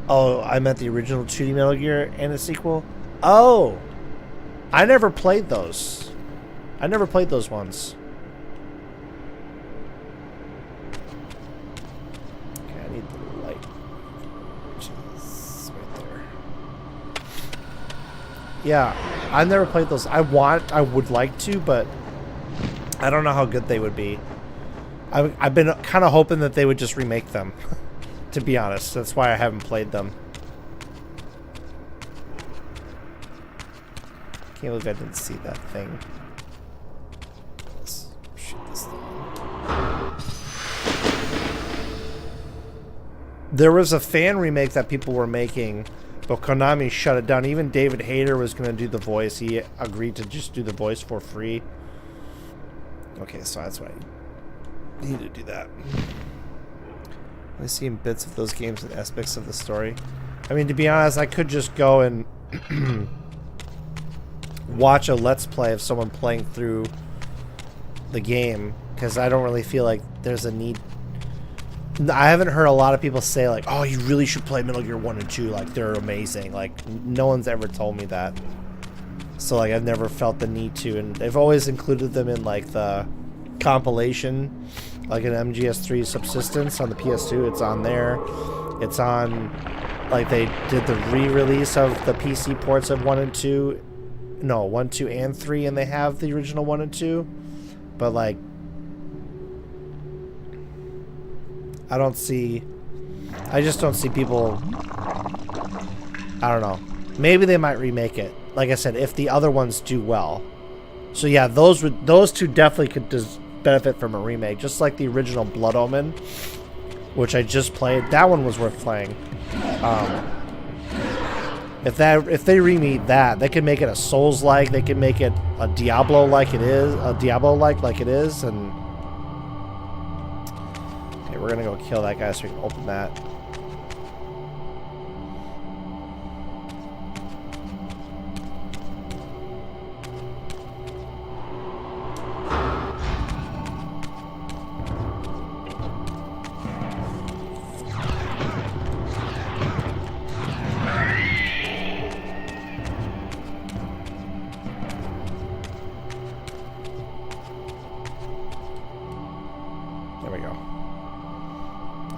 Oh, I meant the original 2D Metal Gear and a sequel? Oh! I never played those. I never played those ones. Okay, I need the light. Which is right there. Yeah, I never played those. I would like to, but I don't know how good they would be. I've been kind of hoping that they would just remake them. To be honest, that's why I haven't played them. Can't believe I didn't see that thing. Let's shoot this thing. There was a fan remake that people were making, but Konami shut it down. Even David Hayter was going to do the voice. He agreed to just do the voice for free. Okay, so that's why I need to do that. I see bits of those games and aspects of the story. I mean, to be honest, I could just go and watch a Let's Play of someone playing through the game, because I don't really feel like there's a need. I haven't heard a lot of people say, like, oh, you really should play Metal Gear 1 and 2, like, they're amazing. Like, no one's ever told me that. So, like, I've never felt the need to, and they've always included them in, like, the compilation, like an MGS3 Subsistence on the PS2. It's on there. It's on, like, they did the re-release of the PC ports of 1 and 2. No, 1, 2, and 3, and they have the original 1 and 2. But, like, I just don't see people, I don't know. Maybe they might remake it. Like I said, if the other ones do well. So yeah, those two definitely could benefit from a remake, just like the original Blood Omen, which I just played. That one was worth playing. If they remake that, they could make it a Souls-like. They could make it a Diablo-like it is, like it is, and okay, we're gonna go kill that guy so we can open that.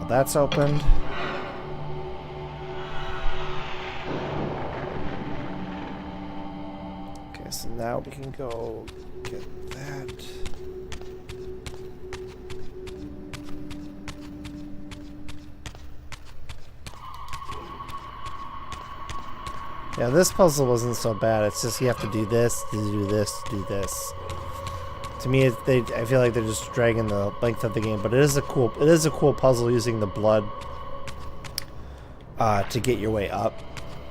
That's opened. Okay, so now we can go get that. Yeah, this puzzle wasn't so bad. It's just you have to do this, to do this, to do this. To me, I feel like they're just dragging the length of the game, but it is a cool puzzle using the blood to get your way up.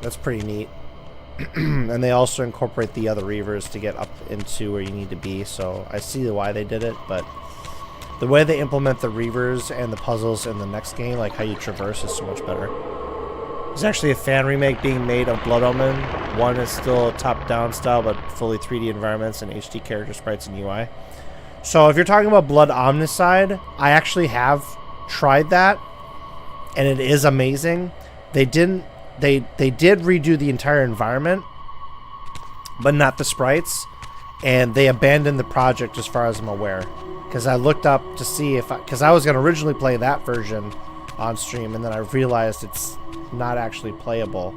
That's pretty neat. And they also incorporate the other Reavers to get up into where you need to be, so I see why they did it, but the way they implement the Reavers and the puzzles in the next game, like how you traverse, is so much better. There's actually a fan remake being made of Blood Omen. One is still top-down style, but fully 3D environments and HD character sprites and UI. So if you're talking about Blood Omnicide, I actually have tried that, and it is amazing. They did redo the entire environment, but not the sprites, and they abandoned the project as far as I'm aware. Because I looked up to see if because I was going to originally play that version on stream, and then I realized it's not actually playable,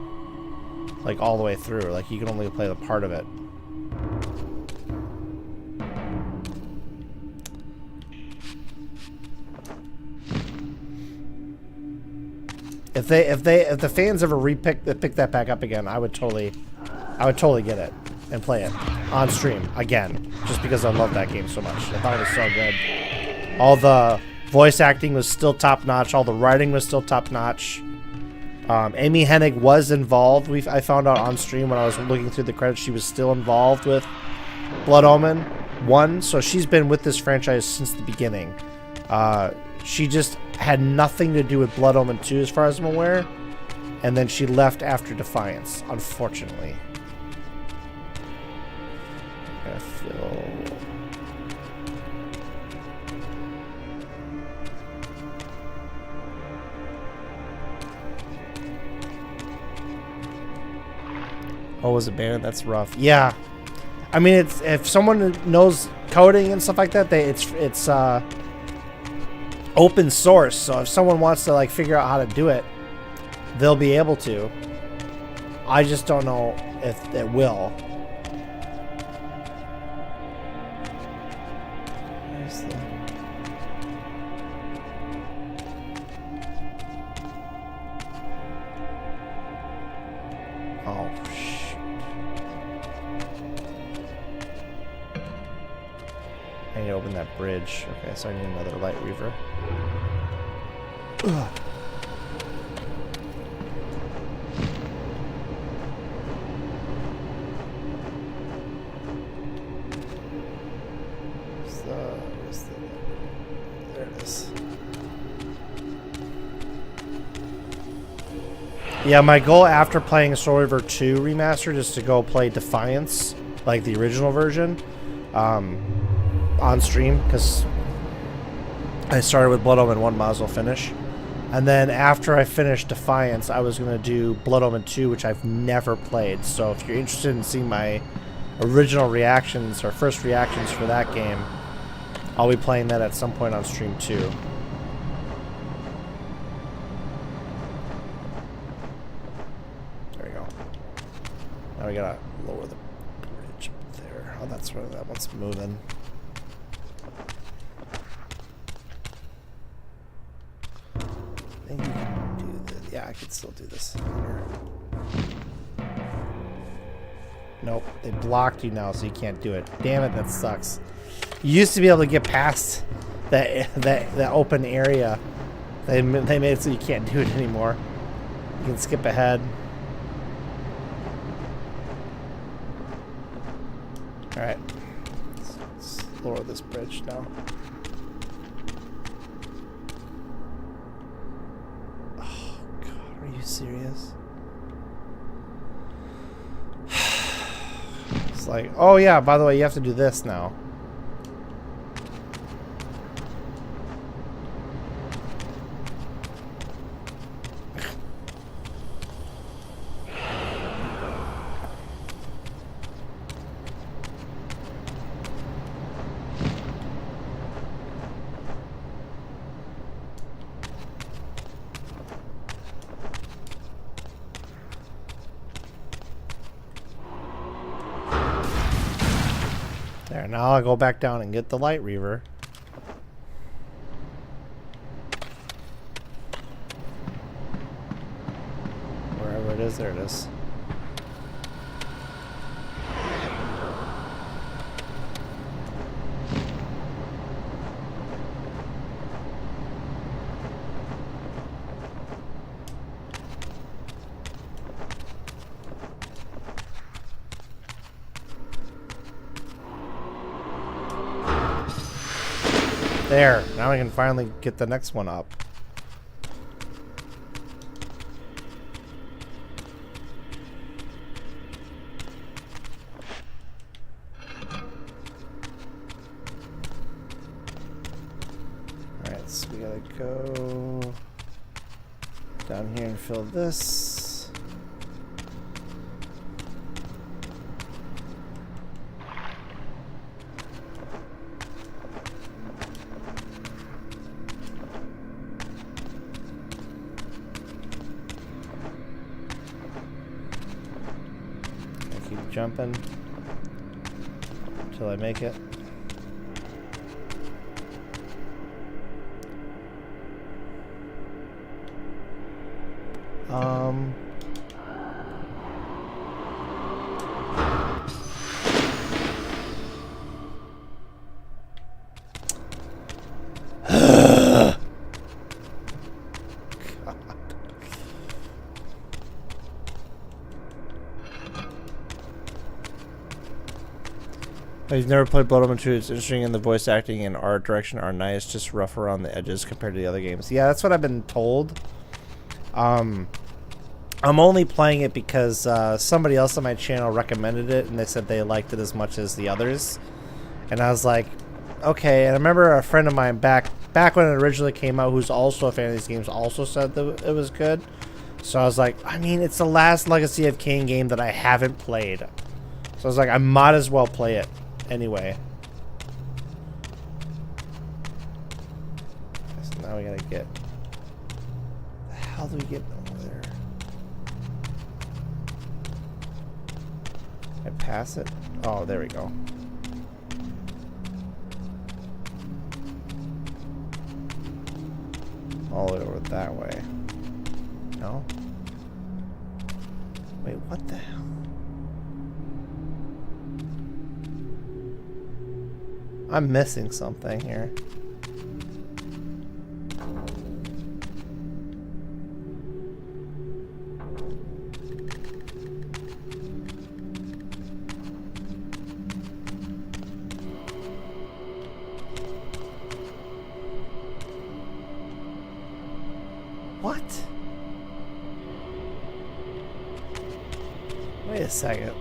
like all the way through. Like you can only play the part of it. If the fans ever pick that back up again, I would totally get it and play it on stream again, just because I love that game so much. I thought it was so good. All the voice acting was still top notch. All the writing was still top notch. Amy Hennig was involved. I found out on stream when I was looking through the credits, she was still involved with Blood Omen 1, so she's been with this franchise since the beginning. She just had nothing to do with Blood Omen 2 as far as I'm aware, and then she left after Defiance, unfortunately. I feel... Oh, was it banned? That's rough. Yeah, I mean, it's if someone knows coding and stuff like that, it's open source. So if someone wants to like figure out how to do it, they'll be able to. I just don't know if it will. Where's the... Oh, shoot. I need to open that bridge. Okay, so I need another light reaver. Ugh. There it is. Yeah, my goal after playing Soul Reaver 2 Remastered is to go play Defiance, like the original version, on stream, because I started with Blood Omen 1, might as well finish. And then after I finished Defiance, I was going to do Blood Omen 2, which I've never played. So if you're interested in seeing my original reactions, or first reactions for that game, I'll be playing that at some point on stream too. There we go. Now we gotta lower the bridge there. Oh, that's where that one's moving. I think we can do this. Yeah, I could still do this. Nope, they blocked you now, so you can't do it. Damn it, that sucks. You used to be able to get past that open area. They made it so you can't do it anymore. You can skip ahead. All right, let's lower this bridge now. Oh God, are you serious? It's like, oh yeah, by the way, you have to do this now. There, now I'll go back down and get the light reaver. Wherever it is, there it is. There, now I can finally get the next one up. So we gotta go down here and fill this. I keep jumping until I make it. If you've never played Blood Omen 2, it's interesting, and the voice acting and art direction are nice, just rough around the edges compared to the other games. Yeah, that's what I've been told. I'm only playing it because somebody else on my channel recommended it, and they said they liked it as much as the others. And I was like, okay. And I remember a friend of mine back when it originally came out, who's also a fan of these games, also said that it was good. So I was like, I mean, it's the last Legacy of Kain game that I haven't played. So I was like, I might as well play it anyway. So now we gotta get... The hell do we get over there? Can I pass it? Oh, there we go. All the way over that way. No? Wait, what the hell? I'm missing something here. What? Wait a second.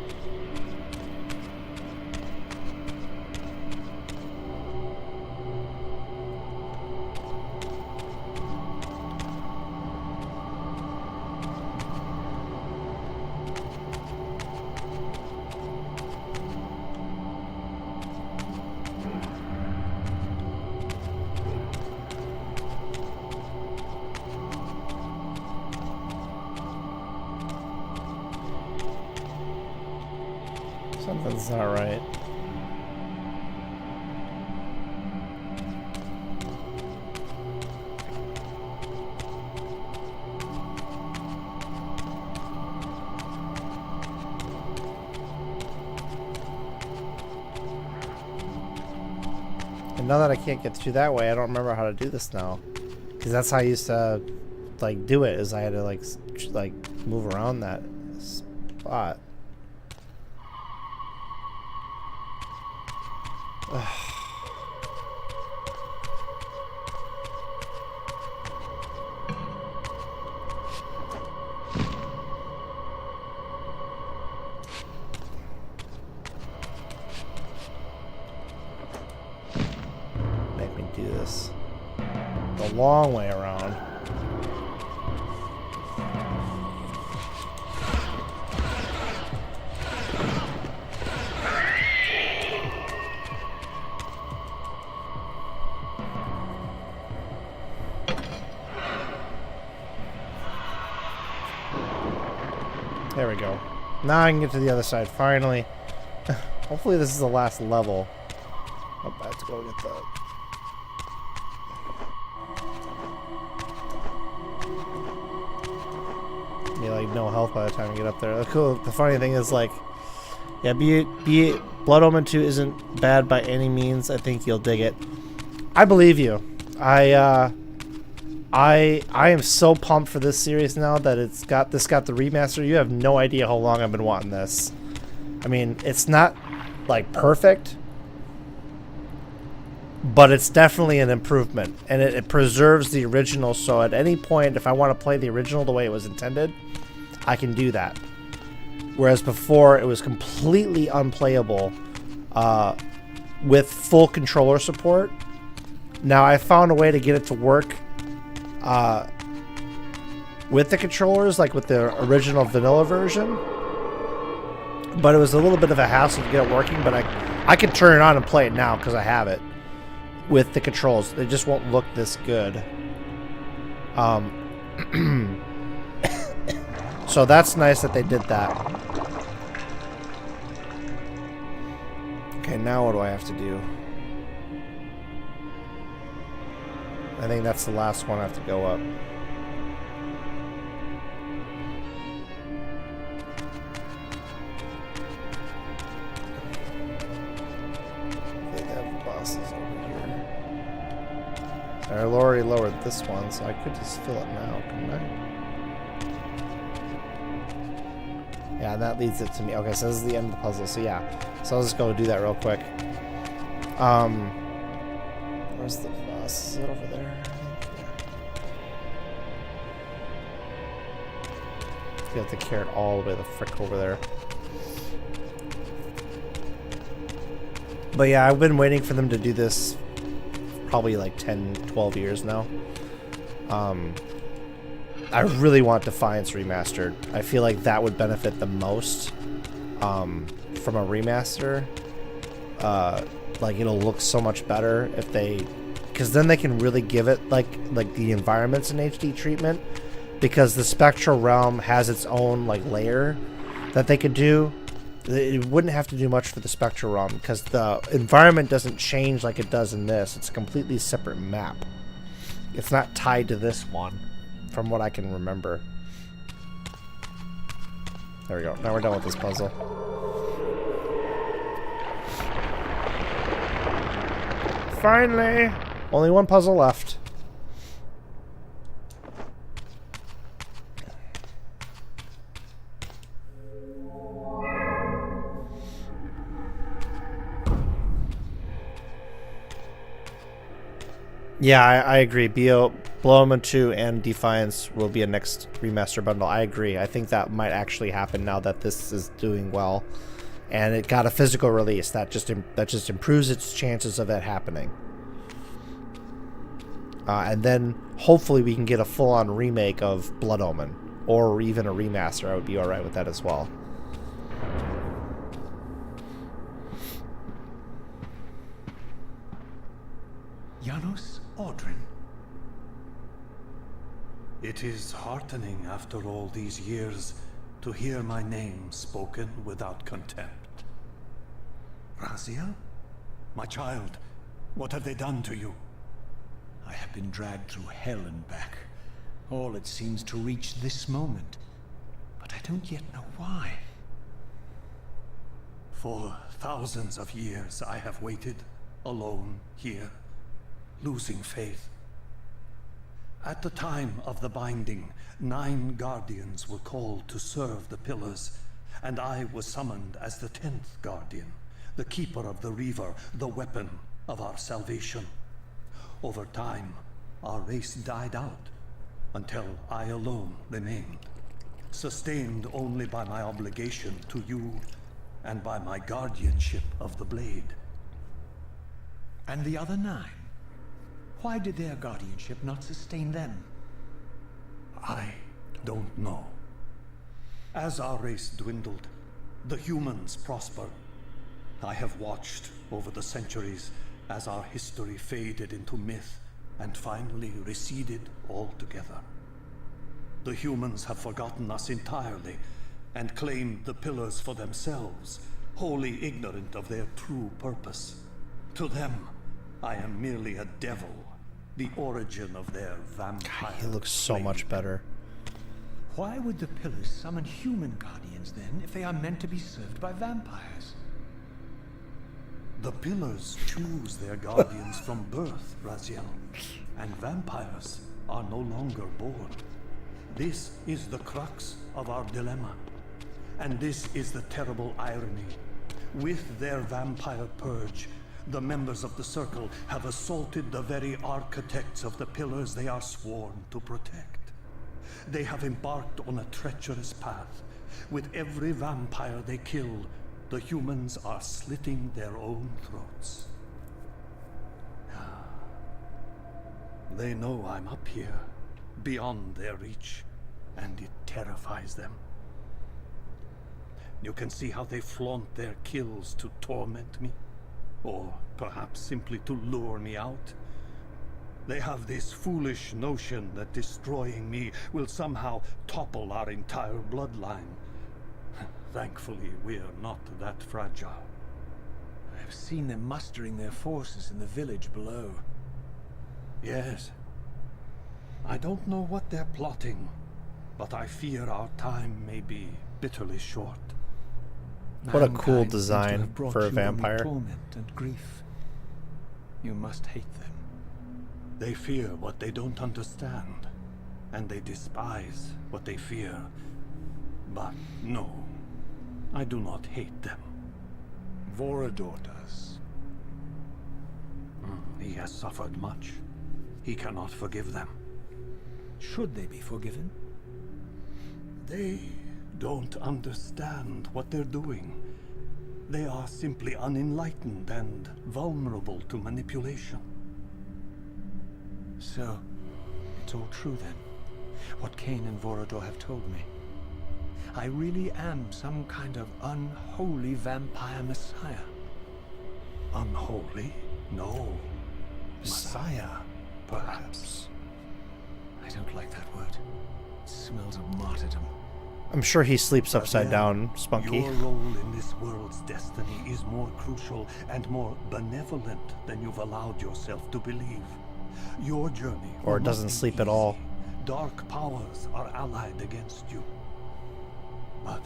Something's not right. And now that I can't get through that way, I don't remember how to do this now. Because that's how I used to, like, do it, is I had to, like move around that spot. Make me do this the long way around. There we go. Now I can get to the other side, finally. Hopefully this is the last level. Oh, I have to go get the... Yeah, like no health by the time you get up there. Cool. The funny thing is, like, yeah, be it Blood Omen 2 isn't bad by any means. I think you'll dig it. I believe you. I am so pumped for this series now that it's got the remaster. You have no idea how long I've been wanting this. I mean, it's not like perfect, but it's definitely an improvement, and it preserves the original. So at any point, if I want to play the original the way it was intended, I can do that. Whereas before, it was completely unplayable with full controller support. Now I found a way to get it to work with the controllers, like with the original vanilla version. But it was a little bit of a hassle to get it working, but I can turn it on and play it now because I have it with the controls. They just won't look this good. So that's nice that they did that. Okay, now what do I have to do? I think that's the last one I have to go up. They have bosses over here. I already lowered this one, so I could just fill it now, couldn't I? Yeah, that leads it to me. Okay, so this is the end of the puzzle, so yeah. So I'll just go do that real quick. Where's the boss? Is it over there? You have to carry it all the way the frick over there. But yeah, I've been waiting for them to do this probably like 10, 12 years now. I really want Defiance Remastered. I feel like that would benefit the most from a remaster. Like it'll look so much better if they, because then they can really give it like the environments in HD treatment, because the spectral realm has its own like layer that they could do. It wouldn't have to do much for the spectral realm because the environment doesn't change like it does in this. It's a completely separate map. It's not tied to this one, from what I can remember. There we go. Now we're done with this puzzle. Finally! Only one puzzle left. Yeah, I agree. Blow Omen 2 and Defiance will be a next remaster bundle. I agree. I think that might actually happen now that this is doing well. And it got a physical release. That just improves its chances of it happening. And then hopefully we can get a full-on remake of Blood Omen. Or even a remaster. I would be alright with that as well. Janos Audrin. It is heartening after all these years to hear my name spoken without contempt. Raziel? My child, what have they done to you? I have been dragged through hell and back. All it seems to reach this moment. But I don't yet know why. For thousands of years I have waited, alone here, losing faith. At the time of the binding, 9 guardians were called to serve the pillars, and I was summoned as the 10th guardian, the keeper of the Reaver, the weapon of our salvation. Over time, our race died out, until I alone remained, sustained only by my obligation to you and by my guardianship of the blade. And the other 9? Why did their guardianship not sustain them? I don't know. As our race dwindled, the humans prospered. I have watched over the centuries as our history faded into myth and finally receded altogether. The humans have forgotten us entirely and claimed the pillars for themselves, wholly ignorant of their true purpose. To them, I am merely a devil, the origin of their vampire. He looks so much better. Why would the pillars summon human guardians then, if they are meant to be served by vampires? The pillars choose their guardians from birth, Raziel, and vampires are no longer born. This is the crux of our dilemma, and this is the terrible irony. With their vampire purge, the members of the Circle have assaulted the very architects of the pillars they are sworn to protect. They have embarked on a treacherous path. With every vampire they kill, the humans are slitting their own throats. They know I'm up here, beyond their reach, and it terrifies them. You can see how they flaunt their kills to torment me, or perhaps simply to lure me out. They have this foolish notion that destroying me will somehow topple our entire bloodline. Thankfully, we're not that fragile. I've seen them mustering their forces in the village below. Yes. I don't know what they're plotting, but I fear our time may be bitterly short. What a cool Mankind seems to design have brought for a you only vampire. torment and grief. You must hate them. They fear what they don't understand, and they despise what they fear. But no, I do not hate them. Vorador does. He has suffered much. He cannot forgive them. Should they be forgiven? They don't understand what they're doing. They are simply unenlightened and vulnerable to manipulation. So, it's all true then. What Kain and Vorador have told me. I really am some kind of unholy vampire messiah. Unholy? No. Messiah, perhaps. I don't like that word. It smells of martyrdom. I'm sure he sleeps upside Raziel, down, Spunky. Your role in this world's destiny is more crucial and more benevolent than you've allowed yourself to believe. Your journey Or will not doesn't be sleep at easy. all. Dark powers are allied against you. But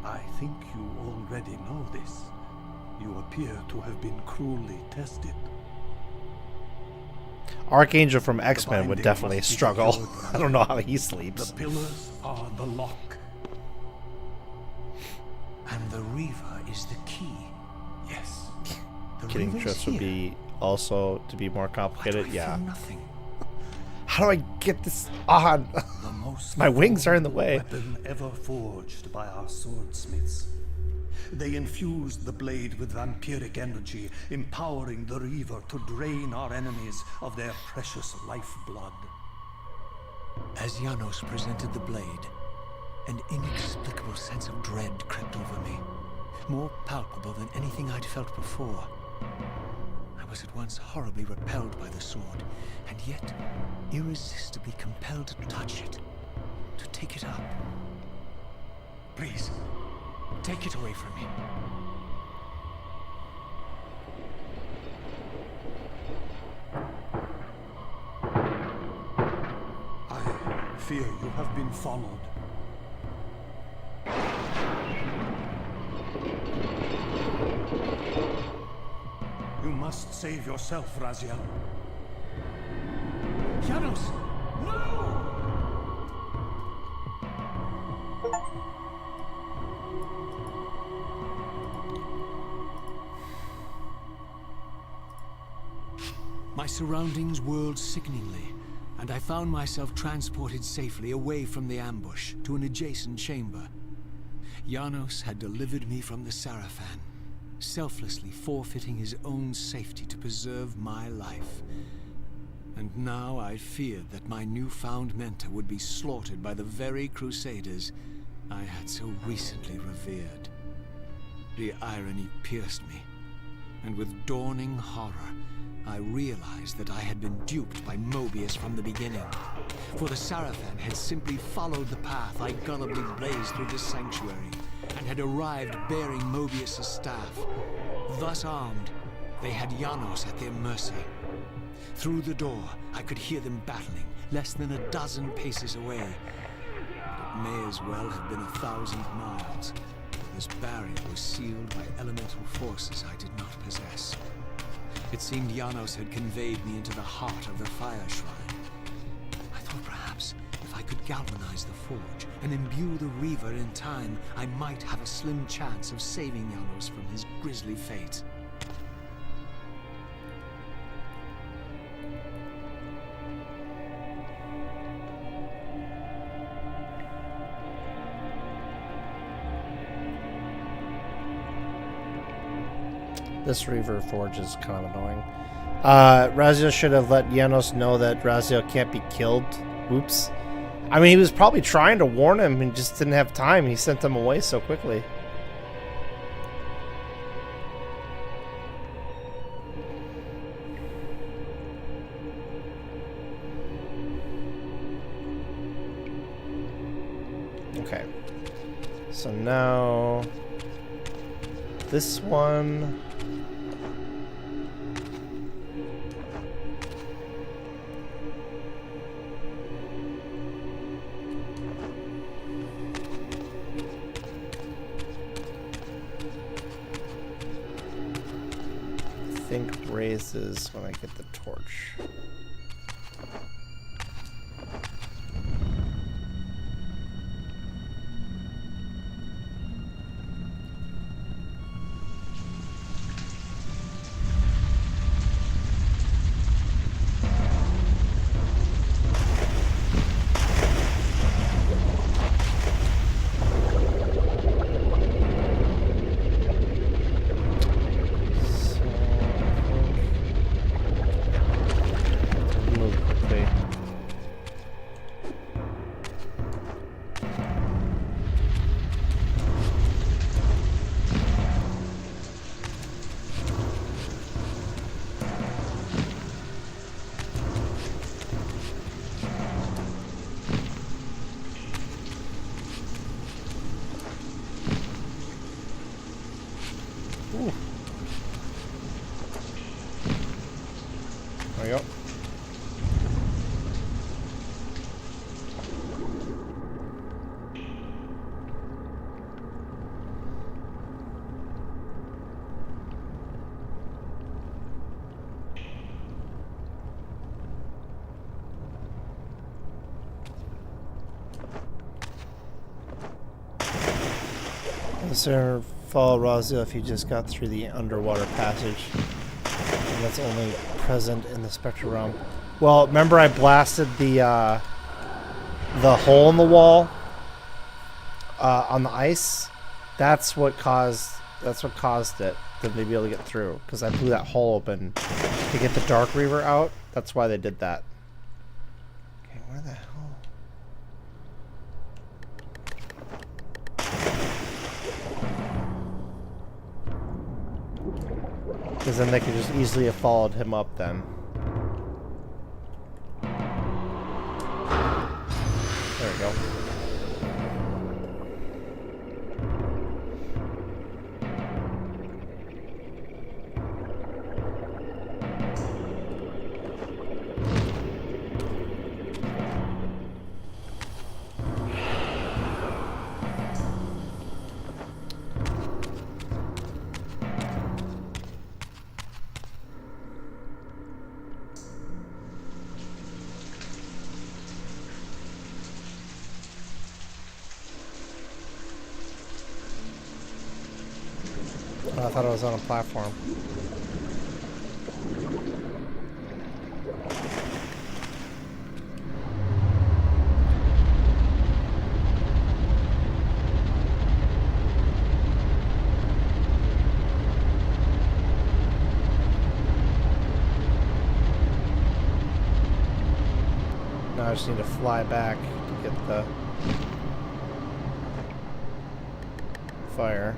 I think you already know this. You appear to have been cruelly tested. Archangel from X-Men would binding definitely must be struggle. secured, I don't know how he The sleeps. pillars are the lock. And the Reaver is the key. Yes. The Getting Reaver's trips would here. be also to be more Why do complicated. I feel Yeah. nothing? How do I get this on? The most My wings are in the way. weapon ever forged by our swordsmiths. They infused the blade with vampiric energy, empowering the Reaver to drain our enemies of their precious lifeblood. As Janos presented the blade, an inexplicable sense of dread crept over me, more palpable than anything I'd felt before. I was at once horribly repelled by the sword, and yet irresistibly compelled to touch it, to take it up. Please, take it away from me. I fear you have been followed. You must save yourself, Raziel. Janos! No! My surroundings whirled sickeningly, and I found myself transported safely away from the ambush to an adjacent chamber. Janos had delivered me from the Sarafan, selflessly forfeiting his own safety to preserve my life. And now I feared that my newfound mentor would be slaughtered by the very crusaders I had so recently revered. The irony pierced me, and with dawning horror, I realized that I had been duped by Moebius from the beginning. For the Sarafan had simply followed the path I gullibly blazed through this sanctuary, and had arrived bearing Moebius' staff. Thus armed, they had Janos at their mercy. Through the door, I could hear them battling, less than a dozen paces away. But it may as well have been 1,000 miles. This barrier was sealed by elemental forces I did not possess. It seemed Janos had conveyed me into the heart of the fire shrine. I thought perhaps if I could galvanize the forge and imbue the Reaver in time, I might have a slim chance of saving Janos from his grisly fate. This Reaver Forge is kind of annoying. Raziel should have let Janos know that Raziel can't be killed. Oops. I mean, he was probably trying to warn him and just didn't have time. He sent them away so quickly. Okay. So now this one. I think raises when I get the torch. Ooh. There we go. Sir, follow Raziel if you just got through the underwater passage. And that's only present in the spectral realm. Well, remember I blasted the hole in the wall on the ice? That's what caused it to be able to get through. Because I blew that hole open to get the Dark Reaver out. That's why they did that. Okay, where the hell? Because then they could just easily have followed him up then. There we go. I thought it was on a platform. Now I just need to fly back to get the fire.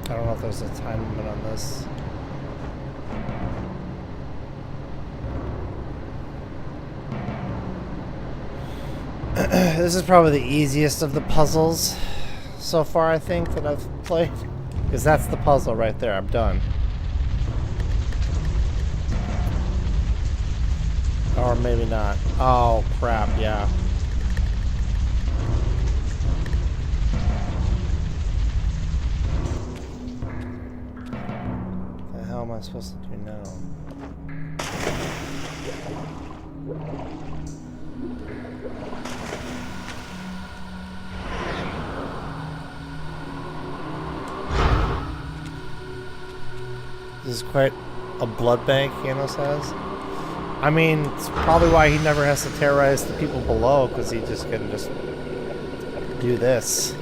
I don't know if there's a time limit on this. This is probably the easiest of the puzzles so far, I think, that I've played. Because that's the puzzle right there. I'm done. Or maybe not. Oh, crap, yeah. What the hell am I supposed to do now? This is quite a blood bank Janos has. I mean, it's probably why he never has to terrorize the people below, because he just can just do this.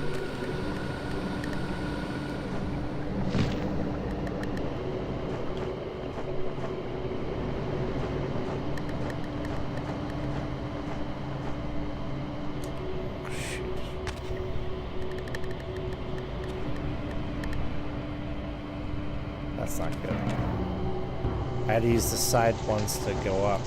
That's not good. I had to use the side ones to go up.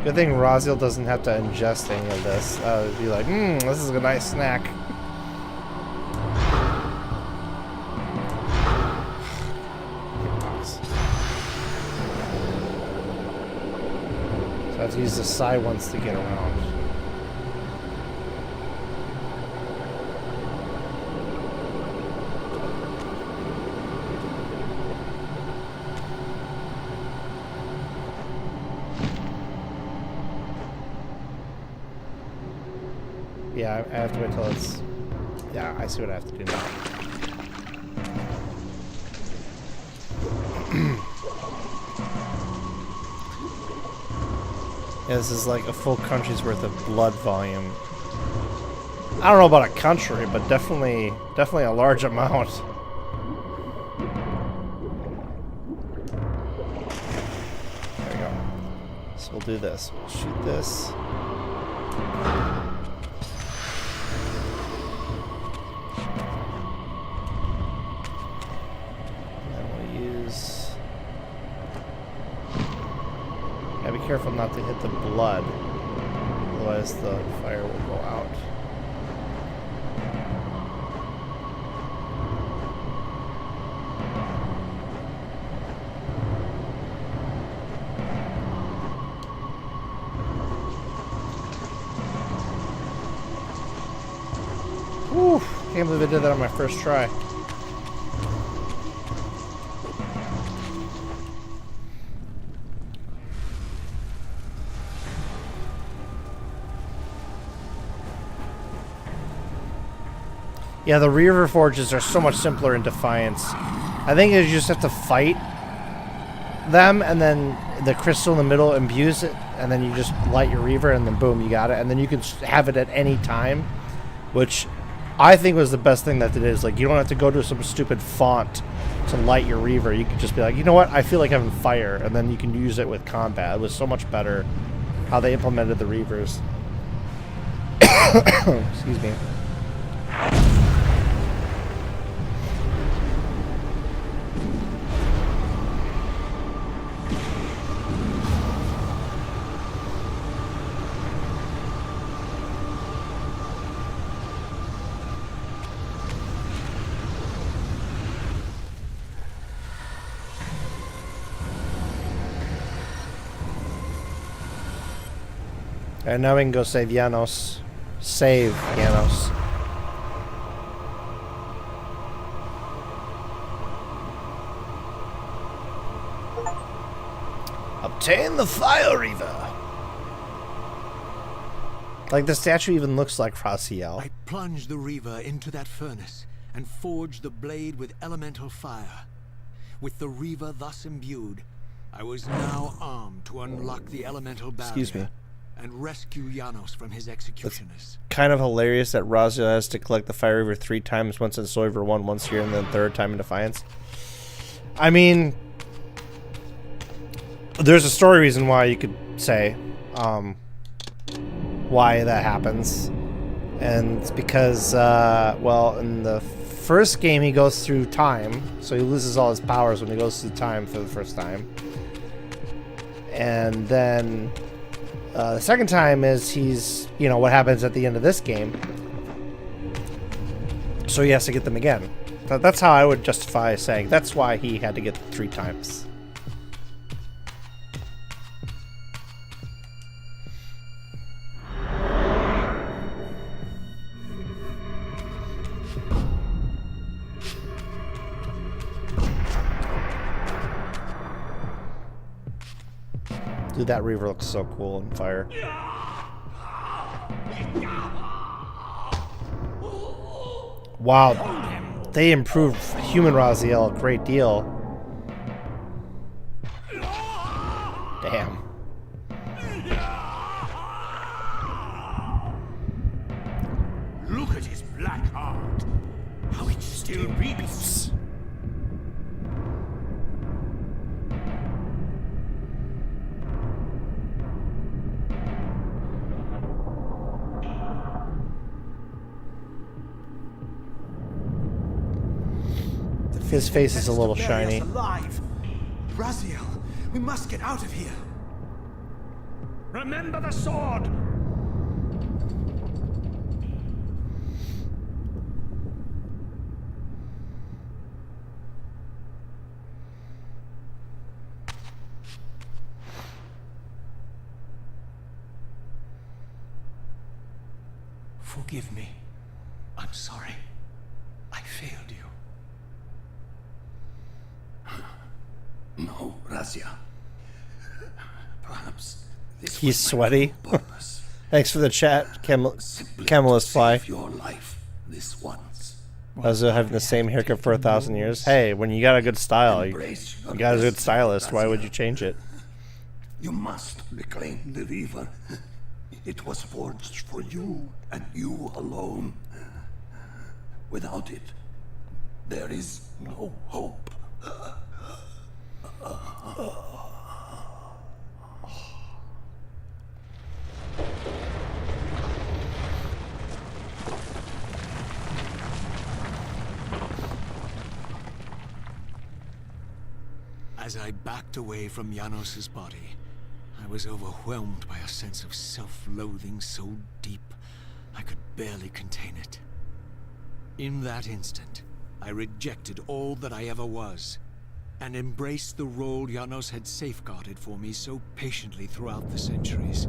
Good thing Raziel doesn't have to ingest any of this. Be like, this is a nice snack. So I have to use the side ones to get around. Yeah, I have to wait till it's... Yeah, I see what I have to do now. Yeah, this is like a full country's worth of blood volume. I don't know about a country, but definitely a large amount. There we go. So we'll do this. We'll shoot this. Careful not to hit the blood, otherwise the fire will go out. Whew, can't believe I did that on my first try. Yeah, the Reaver forges are so much simpler in Defiance. I think you just have to fight them, and then the crystal in the middle imbues it, and then you just light your Reaver, and then boom, you got it. And then you can have it at any time, which I think was the best thing that it is. Like, you don't have to go to some stupid font to light your Reaver. You can just be like, you know what, I feel like having fire, and then you can use it with combat. It was so much better how they implemented the Reavers. Excuse me. And now we can go save Janos. Save Janos. Obtain the Fire Reaver. Like, the statue even looks like Raziel. I plunged the Reaver into that furnace and forged the blade with elemental fire. With the Reaver thus imbued, I was now armed to unlock the elemental barrier. Excuse me. And rescue Janos from his executioners. It's kind of hilarious that Raziel has to collect the Fire Reaver 3 times, once in Soul Reaver 1, once here, and then third time in Defiance. I mean, there's a story reason why you could say why that happens. And it's because, well, in the first game he goes through time, so he loses all his powers when he goes through time for the first time. And then... the second time is he's, you know, what happens at the end of this game. So he has to get them again. That's how I would justify saying that's why he had to get them 3 times. Dude, that Reaver looks so cool on fire. Wow, they improved human Raziel a great deal. Damn. Look at his black heart. How it still beats. His face is a little shiny. Alive. Raziel, we must get out of here. Remember the sword. Forgive me. I'm sorry. I failed you. No, Raziel. Perhaps this He's was my sweaty. true purpose. Thanks for the chat, Simply Camelist to Fly. save your life this once. Also having the same haircut for 1,000 years. Hey, when you got a good style, you Embrace your got a good destiny, stylist, why would Raziel. you change it? You must reclaim the Reaver. It was forged for you and you alone. Without it, there is no hope. As I backed away from Janos' body, I was overwhelmed by a sense of self-loathing so deep I could barely contain it. In that instant, I rejected all that I ever was, and embraced the role Janos had safeguarded for me so patiently throughout the centuries.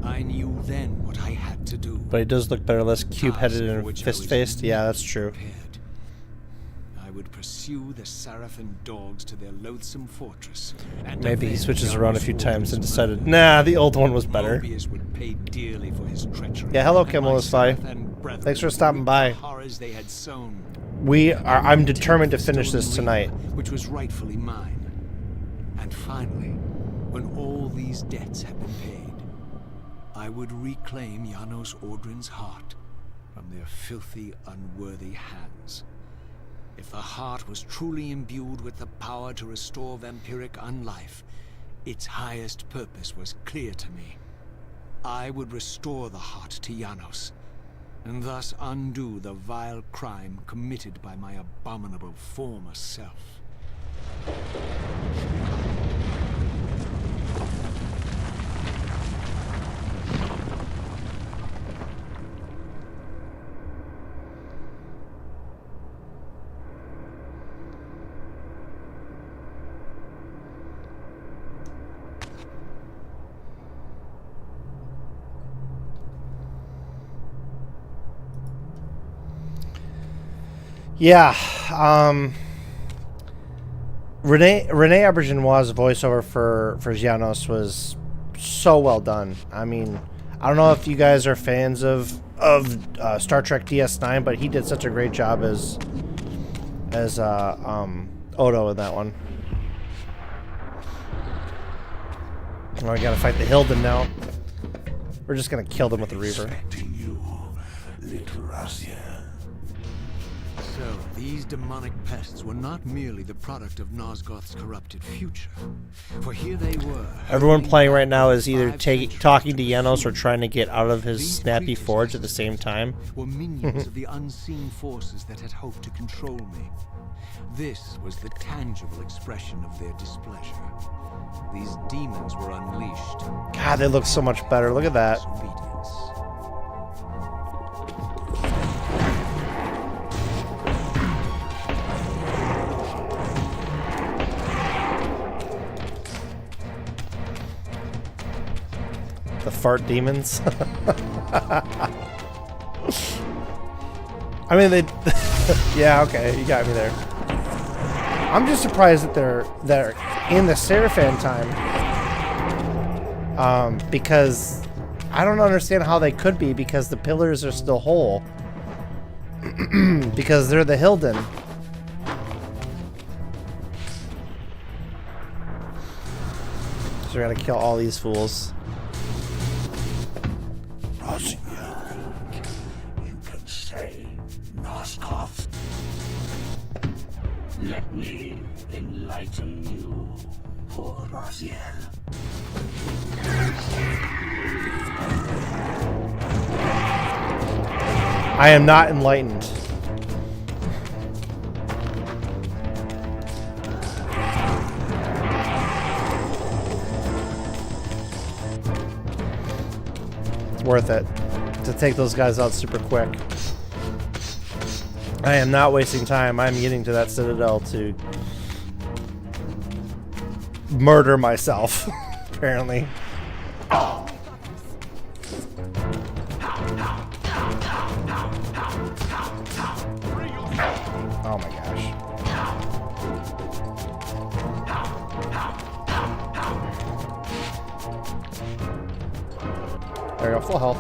I knew then what I had to do. But he does look better, less cube-headed and fist-faced. Yeah, that's true. Prepared. I would pursue the Saracen dogs to their loathsome fortress. And Maybe he avenge switches around a Janos' few times and orders decided, murder. nah, the old one was better. Moebius would pay dearly for his treachery. Yeah, hello, and Camelist my Fly. Saracen brethren Thanks for would stopping reap by. the horrors they had sown. I'm determined to Take finish the this stolen tonight. Reaver, which was rightfully mine. And finally, when all these debts had been paid, I would reclaim Janos Ordrin's heart from their filthy, unworthy hands. If the heart was truly imbued with the power to restore vampiric unlife, its highest purpose was clear to me. I would restore the heart to Janos, and thus undo the vile crime committed by my abominable former self. Yeah, Renee Auberginois' voiceover for Janos was so well done. I mean, I don't know if you guys are fans of Star Trek DS9, but he did such a great job as Odo in that one. Oh, we gotta fight the Hilden now. We're just gonna kill them with the Reaver. Expecting you, little Raziel. So, these demonic pests were not merely the product of Nosgoth's corrupted future. For here they were. Everyone playing right now is either 5 centuries talking to into Janos or the trying to get out of his These snappy creatures, forge I at the same suspect, time. were minions of the unseen forces that had hoped to control me. This was the tangible expression of their displeasure. These demons were unleashed. God, they look so much better. Look at that. Obedience. The fart demons. I mean, they. Yeah, okay, you got me there. I'm just surprised that they're in the Seraphim time. Because I don't understand how they could be, because the pillars are still whole. Because they're the Hilden. So we're gonna kill all these fools. Raziel, you can say Nosgoth. Let me enlighten you, poor Raziel. I am not enlightened. It's worth it to take those guys out super quick. I am not wasting time. I'm getting to that citadel to murder myself, apparently. Oh my gosh. There we go, full health.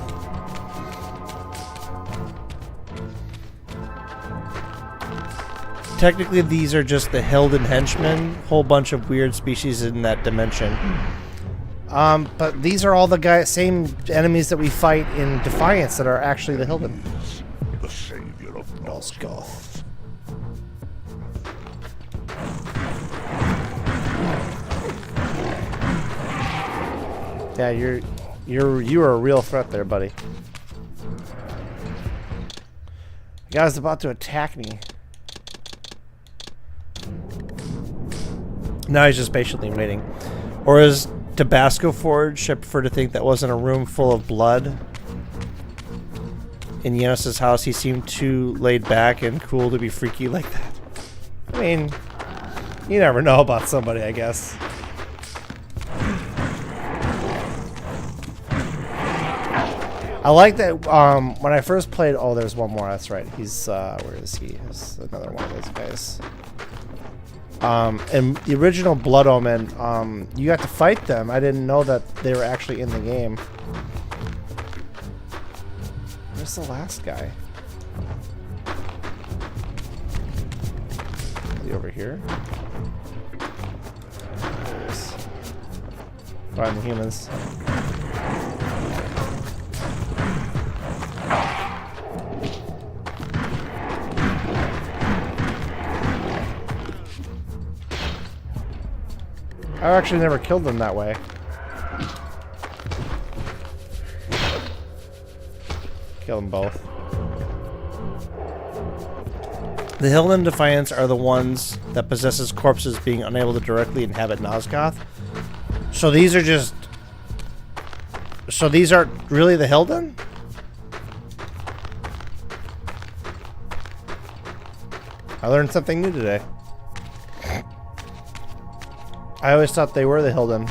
Technically, these are just the Hilden henchmen. Whole bunch of weird species in that dimension. But these are all the same enemies that we fight in Defiance that are actually the Hilden. The savior of Nosgoth. Yeah, you are a real threat there, buddy. The guy's about to attack me. Now he's just patiently waiting. Or is Tabasco Forge? I prefer to think that wasn't a room full of blood. In Janos' house, he seemed too laid back and cool to be freaky like that. I mean, you never know about somebody, I guess. I like that when I first played... Oh, there's one more. That's right. He's... where is he? He's another one of those guys. In the original Blood Omen, you got to fight them. I didn't know that they were actually in the game. Where's the last guy? Is he over here? There he is. Find the humans. I actually never killed them that way. Kill them both. The Hilden and Defiance are the ones that possesses corpses being unable to directly inhabit Nosgoth. So these are just... So these aren't really the Hilden? I learned something new today. I always thought they were the Hilden.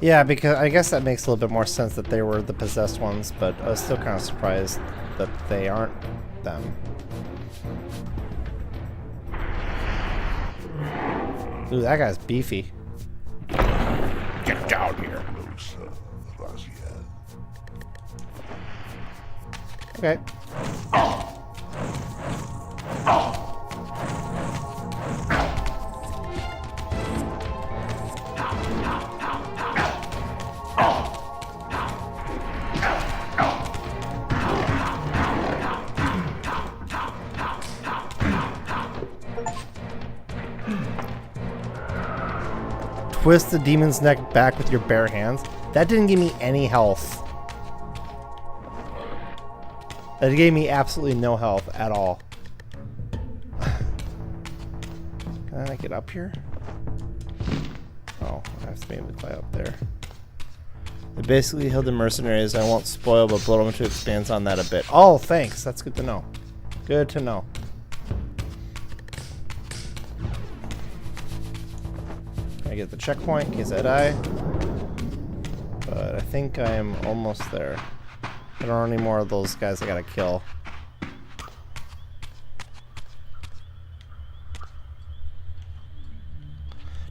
Yeah, because I guess that makes a little bit more sense that they were the possessed ones, but I was still kind of surprised that they aren't them. Ooh, that guy's beefy. Get down here, closer, Raziel. Okay. Twist the demon's neck back with your bare hands. That didn't give me any health. It gave me absolutely no health at all. Can I get up here? Oh, I have to maybe climb up there. They basically healed the mercenaries. I won't spoil, but Blood Omen 2 expands on that a bit. Oh, thanks. That's good to know. Good to know. I get the checkpoint in case I die. But I think I am almost there. I don't know any more of those guys I gotta kill.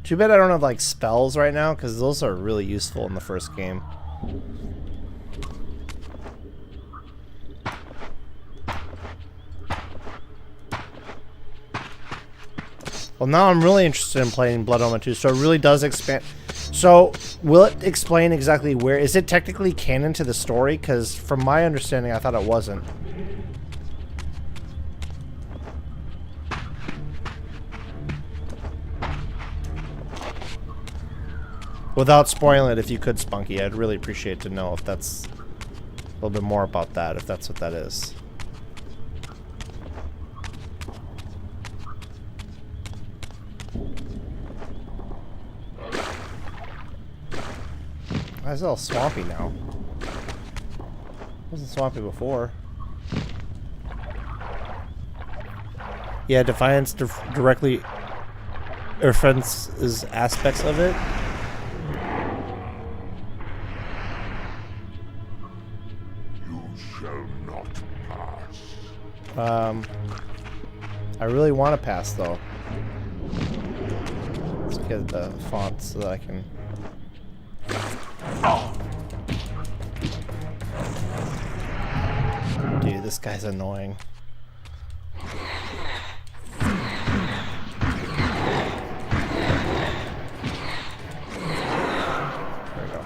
Too bad I don't have like spells right now, because those are really useful in the first game. Well, now I'm really interested in playing Blood Omen 2, so it really does expand. So, will it explain exactly where? Is it technically canon to the story? Because from my understanding, I thought it wasn't. Without spoiling it, if you could, Spunky, I'd really appreciate to know if that's a little bit more about that, if that's what that is. Why is it all swampy now? It wasn't swampy before. Yeah, Defiance directly references aspects of it. You shall not pass. I really want to pass though. Let's get the font so that I can. Dude, this guy's annoying. There we go.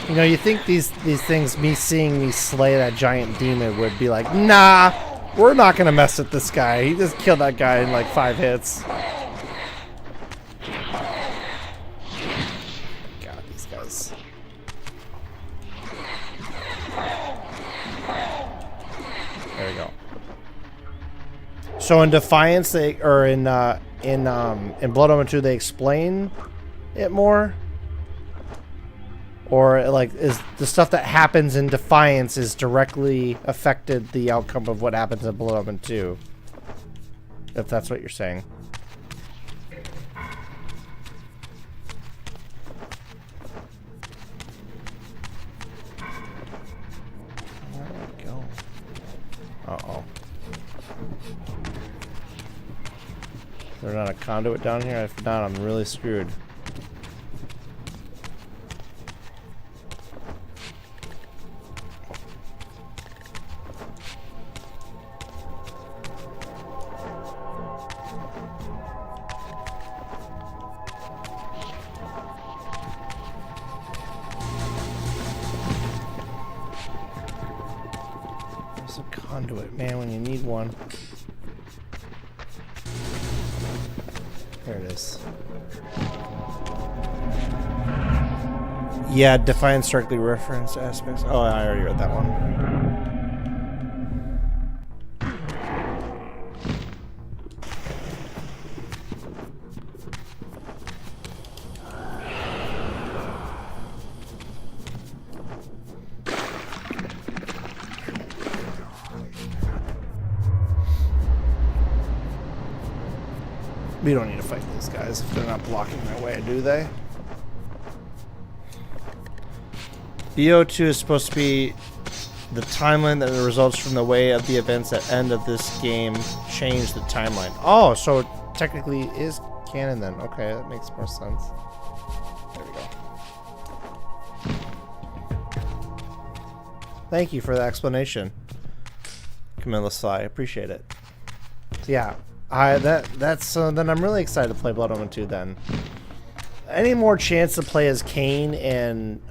You know, you think these things, me seeing me slay that giant demon would be like, nah, we're not gonna mess with this guy. He just killed that guy in like 5 hits. God, these guys. There we go. So in Defiance, they or in Blood Omen 2, they explain it more. Or, like, is the stuff that happens in Defiance is directly affected the outcome of what happens in Blood Omen 2? If that's what you're saying. Where do I go? Uh-oh. Is there not a conduit down here? If not, I'm really screwed. Man, when you need one. There it is. Yeah, Defiance directly reference aspects. Oh, I already read that one. We don't need to fight these guys if they're not blocking my way, do they? BO2 is supposed to be the timeline that results from the way of the events at end of this game change the timeline. Oh, so it technically is canon then. Okay, that makes more sense. There we go. Thank you for the explanation, Camilla Sly. I appreciate it. So yeah. Then I'm really excited to play Blood Omen 2 then. any more chance to play as Kain and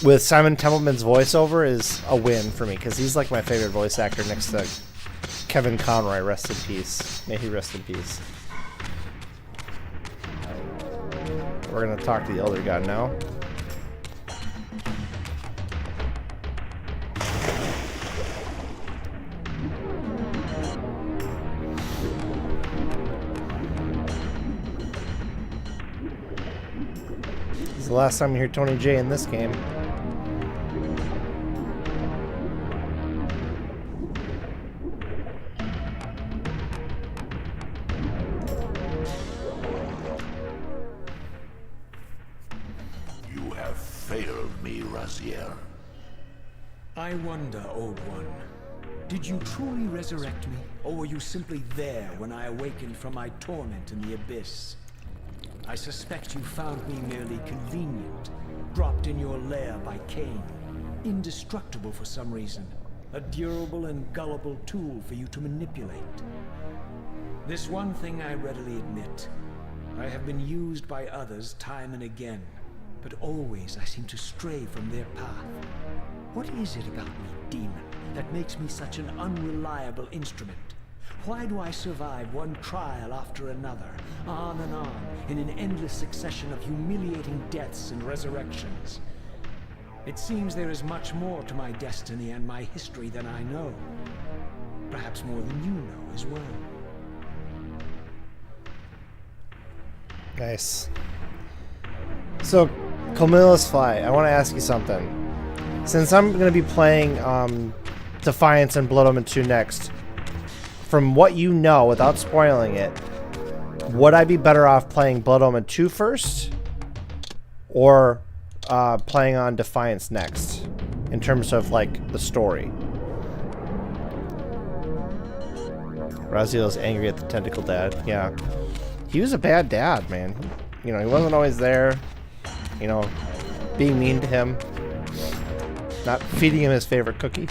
with Simon Templeman's voiceover is a win for me, because he's like my favorite voice actor next to Kevin Conroy. Rest in peace. May he rest in peace. We're gonna talk to the Elder God now. This is the last time you hear Tony J in this game. Raziel. I wonder, Old One, did you truly resurrect me, or were you simply there when I awakened from my torment in the abyss? I suspect you found me merely convenient, dropped in your lair by Kain, indestructible for some reason, a durable and gullible tool for you to manipulate. This one thing I readily admit. I have been used by others time and again, but always I seem to stray from their path. What is it about me, demon, that makes me such an unreliable instrument? Why do I survive one trial after another, on and on, in an endless succession of humiliating deaths and resurrections? It seems there is much more to my destiny and my history than I know. Perhaps more than you know as well. Nice. So, Camillus Fly, I want to ask you something. Since I'm going to be playing Defiance and Blood Omen 2 next, from what you know, without spoiling it, would I be better off playing Blood Omen 2 first, or playing on Defiance next, in terms of, like, the story? Raziel's angry at the tentacle dad. Yeah. He was a bad dad, man. You know, he wasn't always there. You know, being mean to him. Not feeding him his favorite cookie.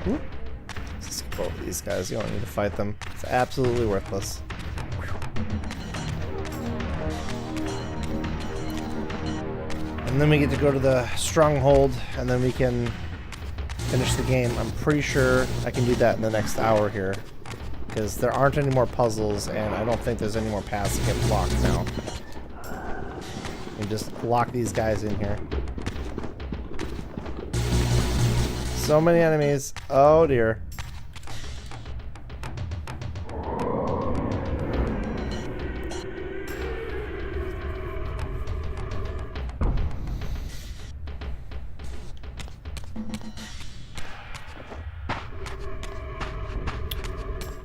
Ooh. Skip over these guys. You don't need to fight them. It's absolutely worthless. And then we get to go to the stronghold, and then we can finish the game. I'm pretty sure I can do that in the next hour here, because there aren't any more puzzles, and I don't think there's any more paths to get blocked now. We just lock these guys in here. So many enemies. Oh dear.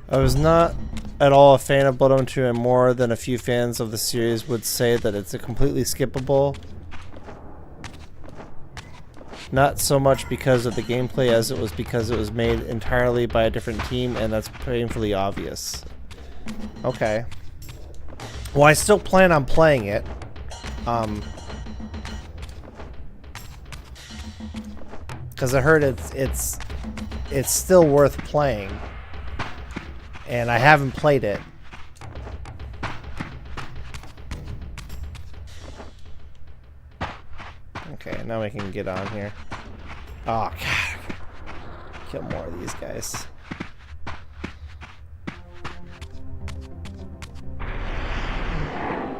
I was not at all a fan of Blood Omen 2, and more than a few fans of the series would say that it's a completely skippable. Not so much because of the gameplay as it was because it was made entirely by a different team, and that's painfully obvious. Okay. Well, I still plan on playing it. Because I heard it's still worth playing. And I haven't played it. Okay, now we can get on here. Oh, God. Kill more of these guys.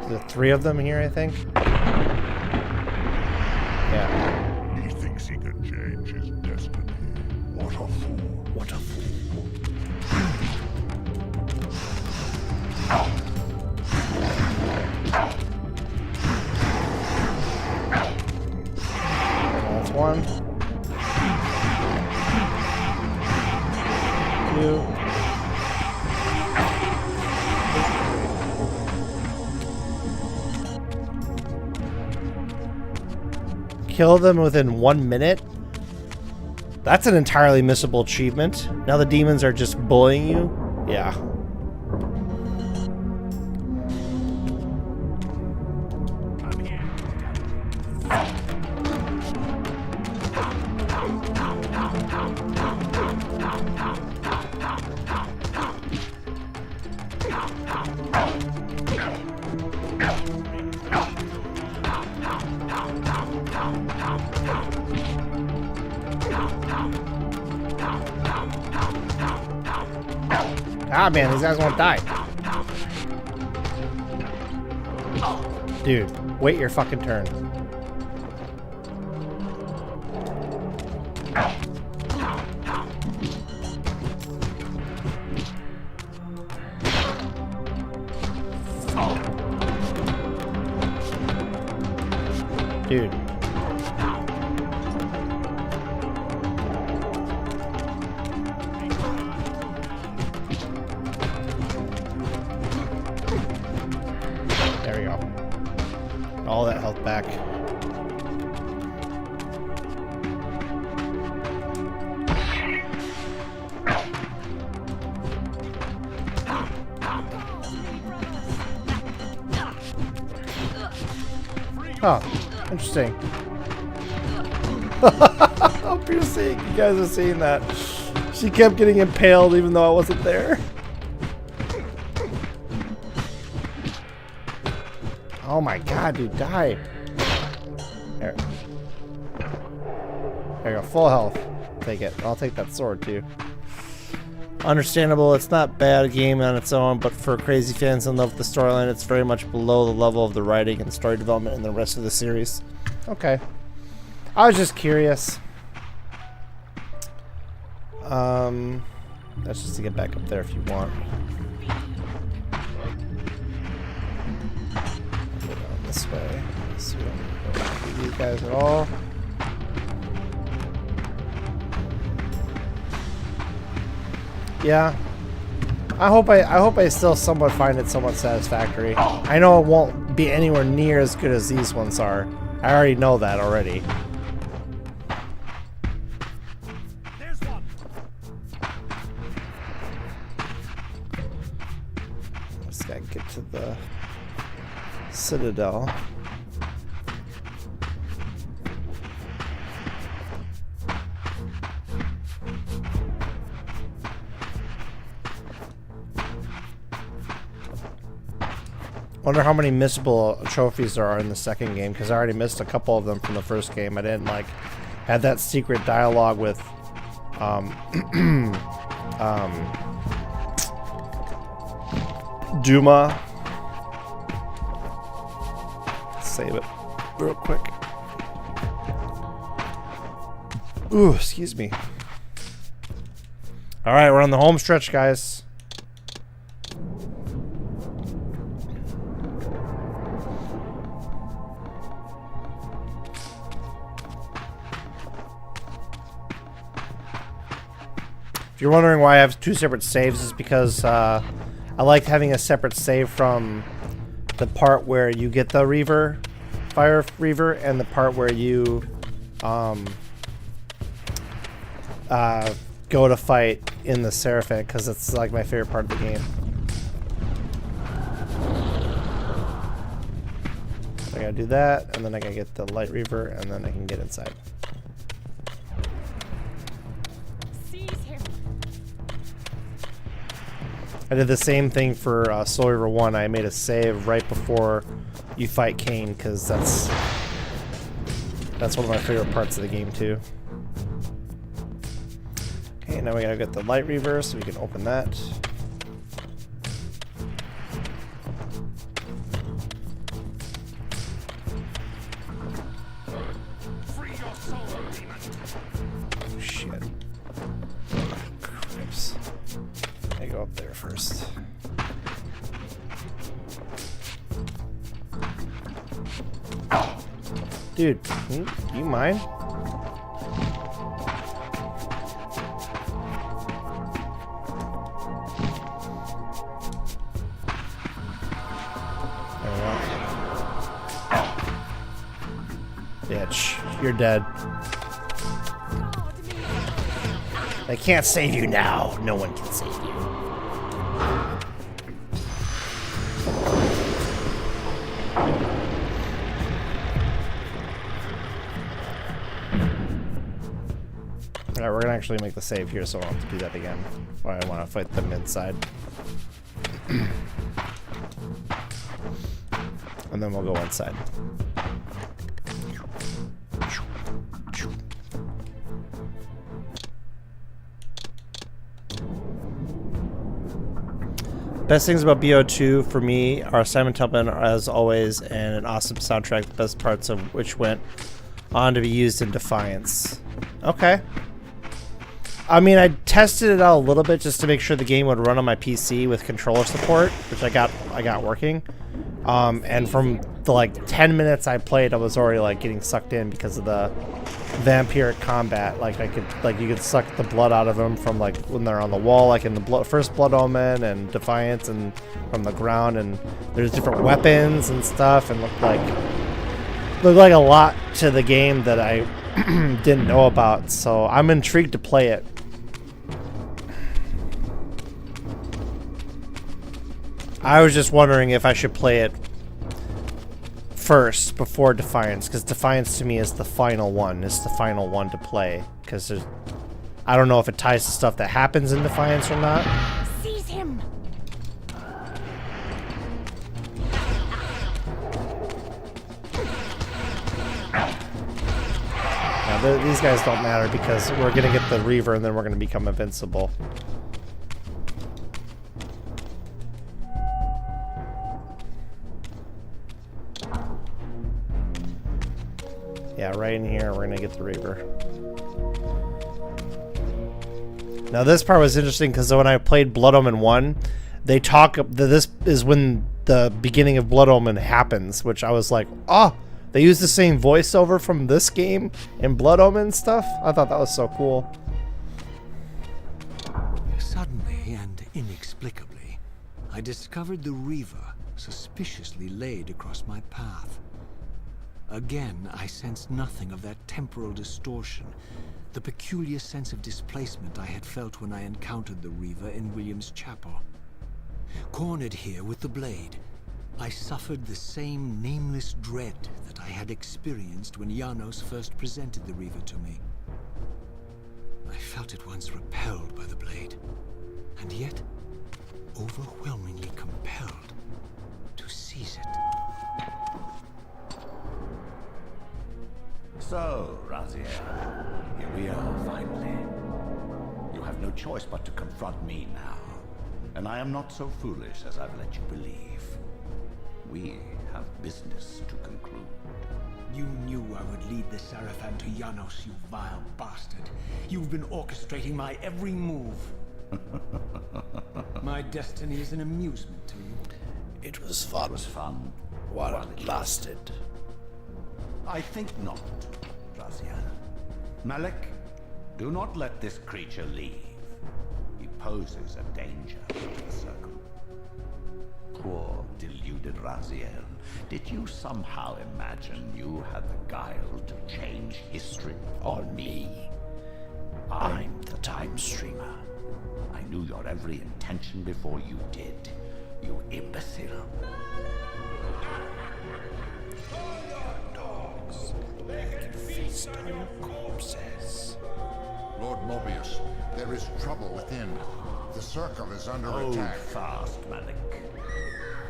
There's 3 of them here, I think. Yeah. He thinks he can change his destiny. What a fool. What a fool. That's 1. 2. Kill them within 1 minute? That's an entirely missable achievement. Now the demons are just bullying you? Yeah. Ah, man, these guys won't die. Dude, wait your fucking turn. Dude. There we go. All that health back. Oh, interesting. Hope you're seeing, you guys are seeing that. She kept getting impaled even though I wasn't there. Oh my god, dude, die. There. There you go, full health. Take it. I'll take that sword too. Understandable, it's not bad game on its own, but for crazy fans in love with the storyline, it's very much below the level of the writing and story development in the rest of the series. Okay. I was just curious. That's just to get back up there if you want. Go down this way. So we don't go back to these guys at all. Yeah. I hope I still somewhat find it somewhat satisfactory. I know it won't be anywhere near as good as these ones are. I already know that already. There's one. Let's gotta get to the Citadel. Wonder how many missable trophies there are in the second game, because I already missed a couple of them from the first game. I didn't like have that secret dialogue with Duma. Save it real quick. Ooh, excuse me. All right, we're on the home stretch, guys. If you're wondering why I have two separate saves, it's because I like having a separate save from the part where you get the Reaver, Fire Reaver, and the part where you go to fight in the Seraphim, because it's like my favorite part of the game. I gotta do that, and then I gotta get the Light Reaver, and then I can get inside. I did the same thing for Soul Reaver 1. I made a save right before you fight Kain, because that's one of my favorite parts of the game too. Okay, now we gotta get the Light Reaver so we can open that. Free your soul, demon. Oh shit. Oh, crips. I go up there first. Dude, do you mind? There we go. Bitch, you're dead. I can't save you now. No one can save you. Alright, we're gonna actually make the save here, so I don't have to do that again. Why I want to fight them inside. And then we'll go inside. Best things about BO2 for me are Simon Tubman, as always, and an awesome soundtrack, the best parts of which went on to be used in Defiance. Okay. I mean, I tested it out a little bit just to make sure the game would run on my PC with controller support, which I got working. And from the like 10 minutes I played, I was already like getting sucked in because of the vampiric combat. Like you could suck the blood out of them from like when they're on the wall, like in the first Blood Omen and Defiance, and from the ground. And there's different weapons and stuff, and looked like a lot to the game that I didn't know about. So I'm intrigued to play it. I was just wondering if I should play it first before Defiance, because Defiance to me is the final one. It's the final one to play, because I don't know if it ties to stuff that happens in Defiance or not. Seize him. Now, these guys don't matter because we're gonna get the Reaver and then we're gonna become invincible. Yeah, right in here, we're gonna get the Reaver. Now this part was interesting because when I played Blood Omen 1, they talk, this is when the beginning of Blood Omen happens, which I was like, oh, they use the same voiceover from this game in Blood Omen stuff? I thought that was so cool. Suddenly and inexplicably, I discovered the Reaver suspiciously laid across my path. Again, I sensed nothing of that temporal distortion, the peculiar sense of displacement I had felt when I encountered the Reaver in William's chapel. Cornered here with the blade, I suffered the same nameless dread that I had experienced when Janos first presented the Reaver to me. I felt at once repelled by the blade, and yet overwhelmingly compelled to seize it. So, Raziel, here we are, finally. You have no choice but to confront me now. And I am not so foolish as I've let you believe. We have business to conclude. You knew I would lead the Seraphim to Janos, you vile bastard. You've been orchestrating my every move. My destiny is an amusement to you. It was fun. It was fun While it lasted. I think not, Raziel. Malik, do not let this creature leave. He poses a danger to the circle. Poor, deluded Raziel. Did you somehow imagine you had the guile to change history on me? I'm the time streamer. I knew your every intention before you did, you imbecile. Lord Moebius, there is trouble within. The circle is under Hold attack. fast, Malik.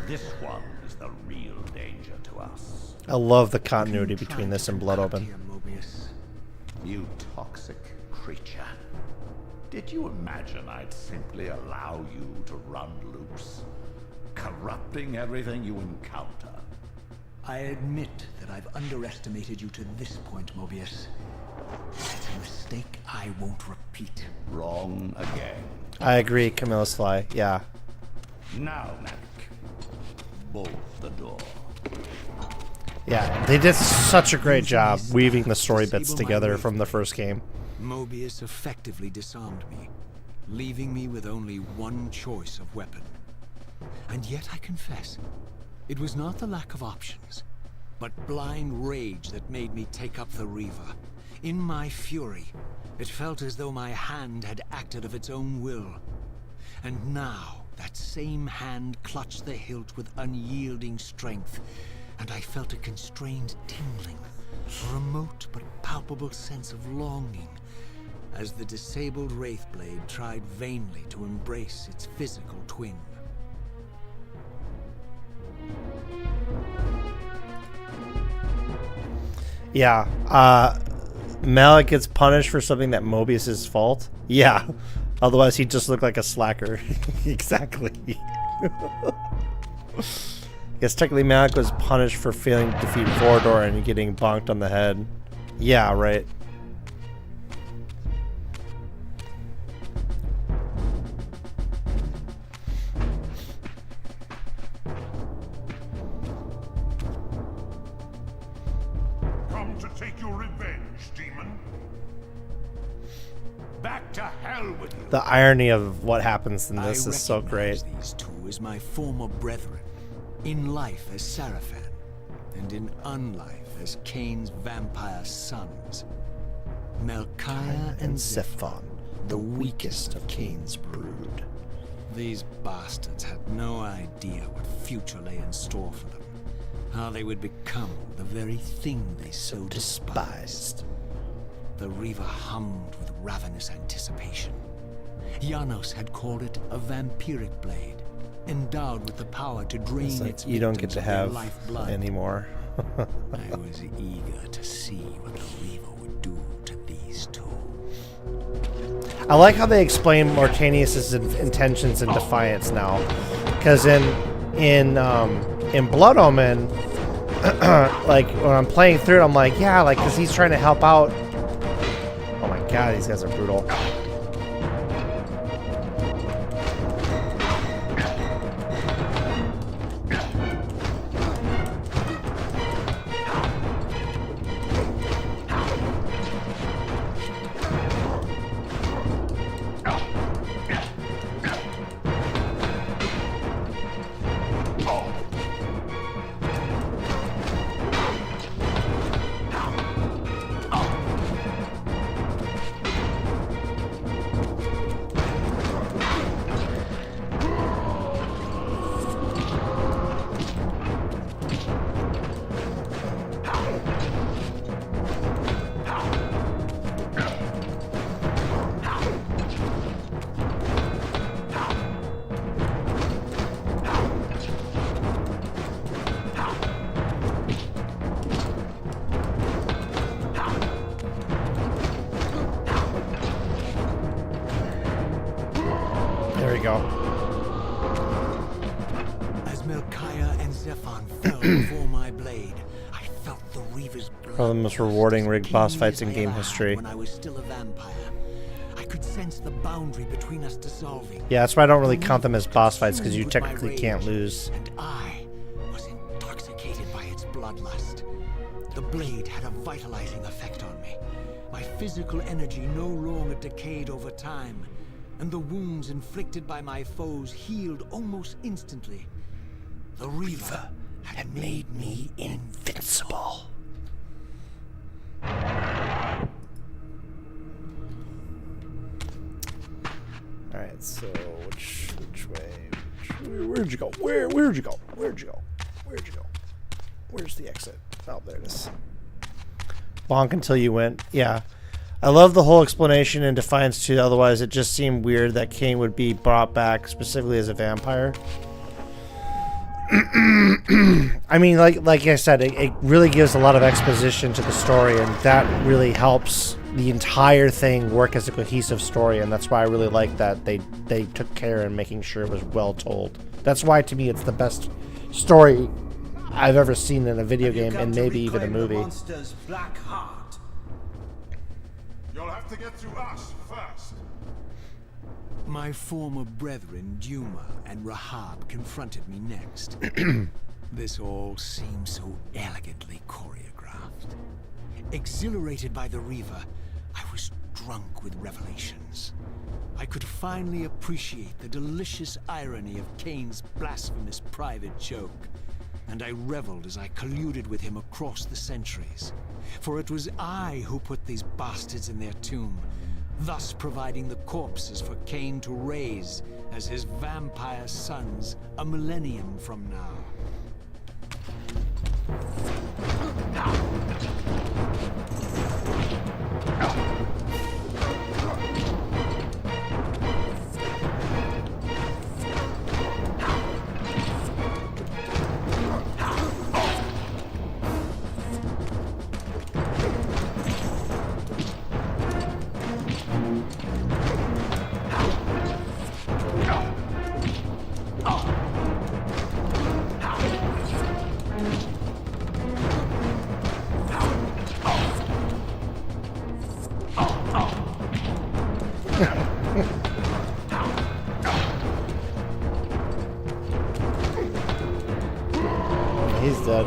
This one is the real danger to us. I love the continuity between this and Blood Omen. Here, Moebius. You toxic creature. Did you imagine I'd simply allow you to run loose, corrupting everything you encounter? I admit that I've underestimated you to this point, Moebius. It's a mistake I won't repeat. Wrong again. I agree, Camillus Fly. Yeah. Now, Malik, bolt the door. Yeah, they did such a great job weaving the story bits together from the first game. Moebius effectively disarmed me, leaving me with only one choice of weapon. And yet I confess, it was not the lack of options, but blind rage that made me take up the Reaver. In my fury, it felt as though my hand had acted of its own will. And now, that same hand clutched the hilt with unyielding strength, and I felt a constrained tingling, a remote but palpable sense of longing, as the disabled Wraithblade tried vainly to embrace its physical twin. Yeah, Malik gets punished for something that Moebius' fault. Yeah, otherwise he'd just look like a slacker. Exactly. Guess technically Malik was punished for failing to defeat Vorador and getting bonked on the head. Yeah, right. Come to take your revenge, demon. Back to hell with you. The irony of what happens in this is so great. These two as my former brethren, in life as Sarafan, and in unlife as Kain's vampire sons. Melchiah and Zephon, the weakest of Kain's brood. These bastards had no idea what future lay in store for them. How they would become the very thing they so despised. The Reaver hummed with ravenous anticipation. Janos had called it a vampiric blade, endowed with the power to drain It's like its you don't get victims to of their have lifeblood. anymore. I was eager to see what the Reaver would do to these two. I like how they explain Mortanius's intentions in Defiance now, because in Blood Omen, like when I'm playing through it, I'm like, yeah, like because he's trying to help out. Oh my god, these guys are brutal. There we go. As Melchiah and Zephon fell before my blade, I felt the Reaver's blood. One of the most rewarding rigged boss fights in game history. When I was still a vampire, I could sense the boundary between us dissolving. Yeah, that's why I don't really count them as boss fights, because you technically can't lose. And I was intoxicated by its bloodlust. The blade had a vitalizing effect on me. My physical energy no longer decayed over time, and the wounds inflicted by my foes healed almost instantly. The Reaver had made me invincible. Alright, so which way? Where'd you go? Where'd you go? Where'd you go? Where'd you go? Where's the exit? Oh, there it is. Bonk until you went. Yeah. I love the whole explanation in Defiance 2, otherwise it just seemed weird that Kain would be brought back specifically as a vampire. I mean, like I said, it really gives a lot of exposition to the story, and that really helps the entire thing work as a cohesive story, and that's why I really like that they took care in making sure it was well told. That's why, to me, it's the best story I've ever seen in a video game, and maybe even a movie. Black heart. You'll have to get through us first. My former brethren, Duma and Rahab, confronted me next. This all seemed so elegantly choreographed. Exhilarated by the Reaver, I was drunk with revelations. I could finally appreciate the delicious irony of Kain's blasphemous private joke, and I reveled as I colluded with him across the centuries. For it was I who put these bastards in their tomb, thus providing the corpses for Kain to raise as his vampire sons a millennium from now. He's dead.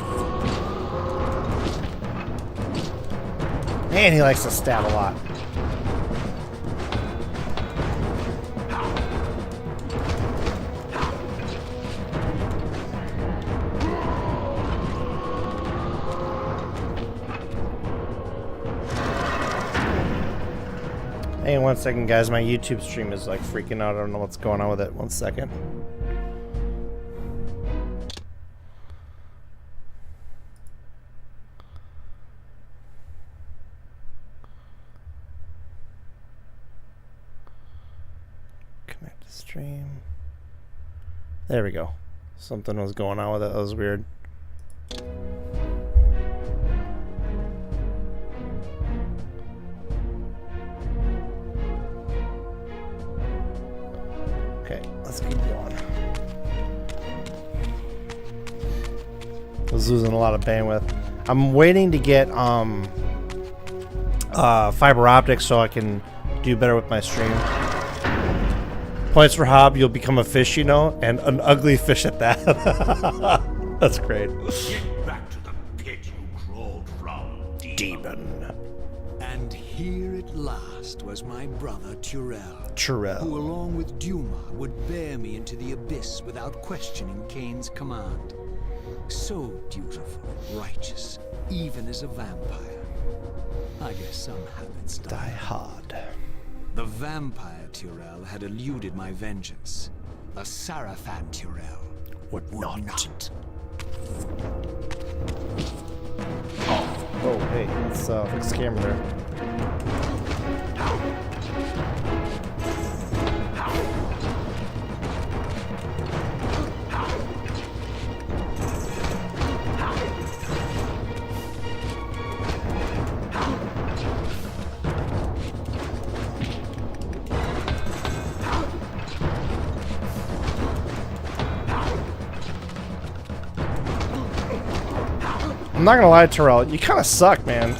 Man, he likes to stab a lot. Hey, 1 second, guys. My YouTube stream is like freaking out. I don't know what's going on with it. 1 second. Connect to stream. There we go. Something was going on with it. That was weird. Okay, let's keep going. I was losing a lot of bandwidth. I'm waiting to get fiber optics so I can do better with my stream. Points for Hob, you'll become a fish, you know, and an ugly fish at that. That's great. Get back to the pit you crawled from, Demon. And here at last was my brother Turel, Turel. who along with Duma would bear me into the abyss without questioning Kain's command. So dutiful, righteous, even as a vampire. I guess some habits Die hard. The vampire Turel had eluded my vengeance. The Sarafan Turel Would not. Oh, hey, let's fix the camera there. I'm not gonna lie, Terrell, you kind of suck, man.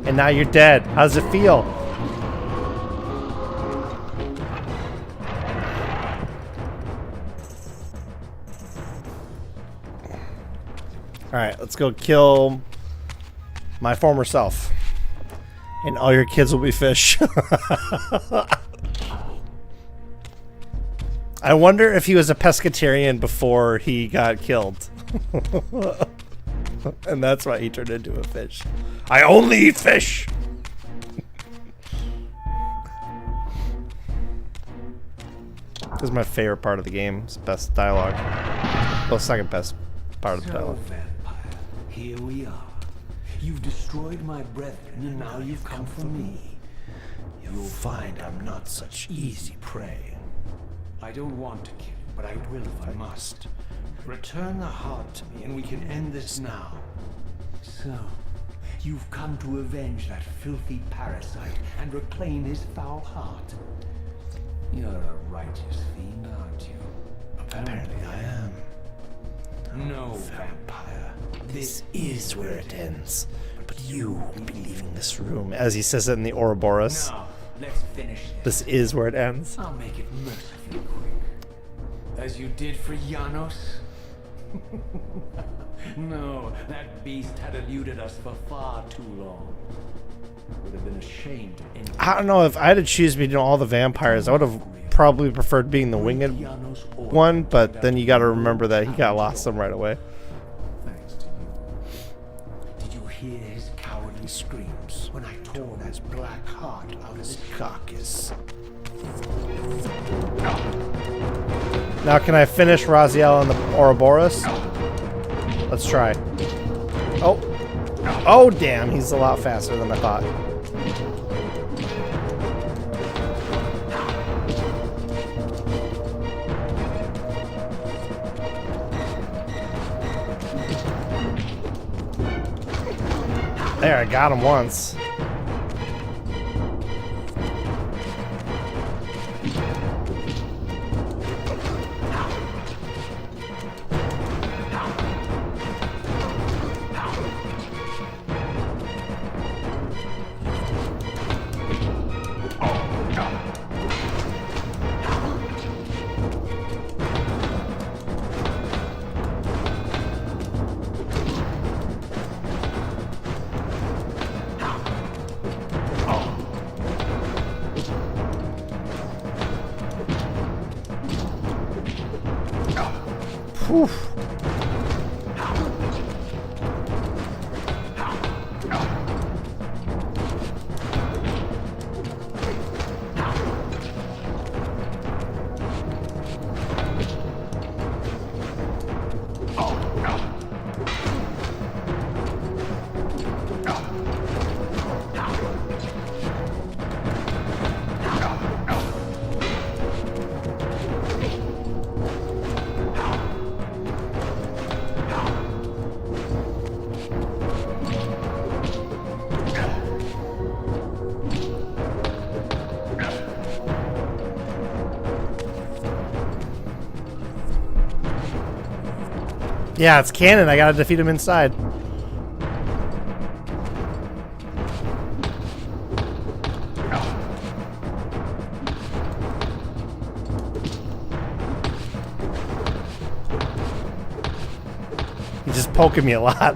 And now you're dead. How does it feel? Alright, let's go kill my former self. And all your kids will be fish. I wonder if he was a pescatarian before he got killed. And that's why he turned into a fish. I only eat fish! This is my favorite part of the game. It's the best dialogue. Well, second best part of the dialogue. Vampire, here we are. You've destroyed my brethren, and now you've come for me. You'll find I'm not such easy prey. I don't want to kill you, but I will if I must. Return the heart to me, and we can end this now. So, you've come to avenge that filthy parasite and reclaim his foul heart. You're a righteous fiend, aren't you? Apparently I am. No, vampire. This is where it ends. But you won't be leaving this room. As he says it in the Ouroboros. Now, let's finish this. This is where it ends. I'll make it mercifully quick. As you did for Janos? No, that beast had eluded us for far too long. Would have been ashamed to end. I don't know, if I had to choose between all the vampires, I would have probably preferred being the winged one, but then you gotta remember that he got lost them right away. Thanks to you. Did you hear his cowardly screams when I tore that black heart out of his carcass? Now can I finish Raziel on the Ouroboros? Let's try. Oh. Oh damn, he's a lot faster than I thought. There, I got him once. Whew. Yeah, it's canon. I gotta defeat him inside. He's just poking me a lot.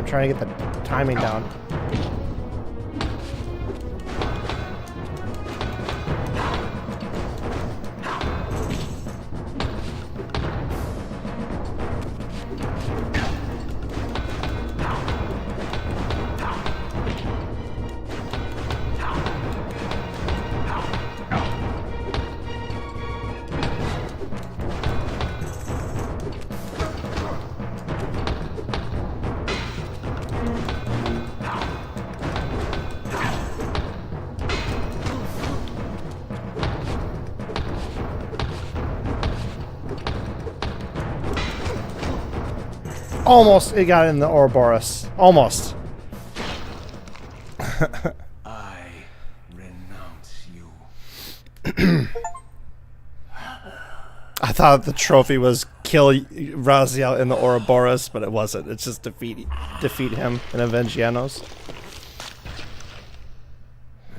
Trying to get the timing down. Almost, it got in the Ouroboros. Almost. I renounce you. I thought the trophy was kill Raziel in the Ouroboros, but it wasn't. It's just defeat him and avenge Janos.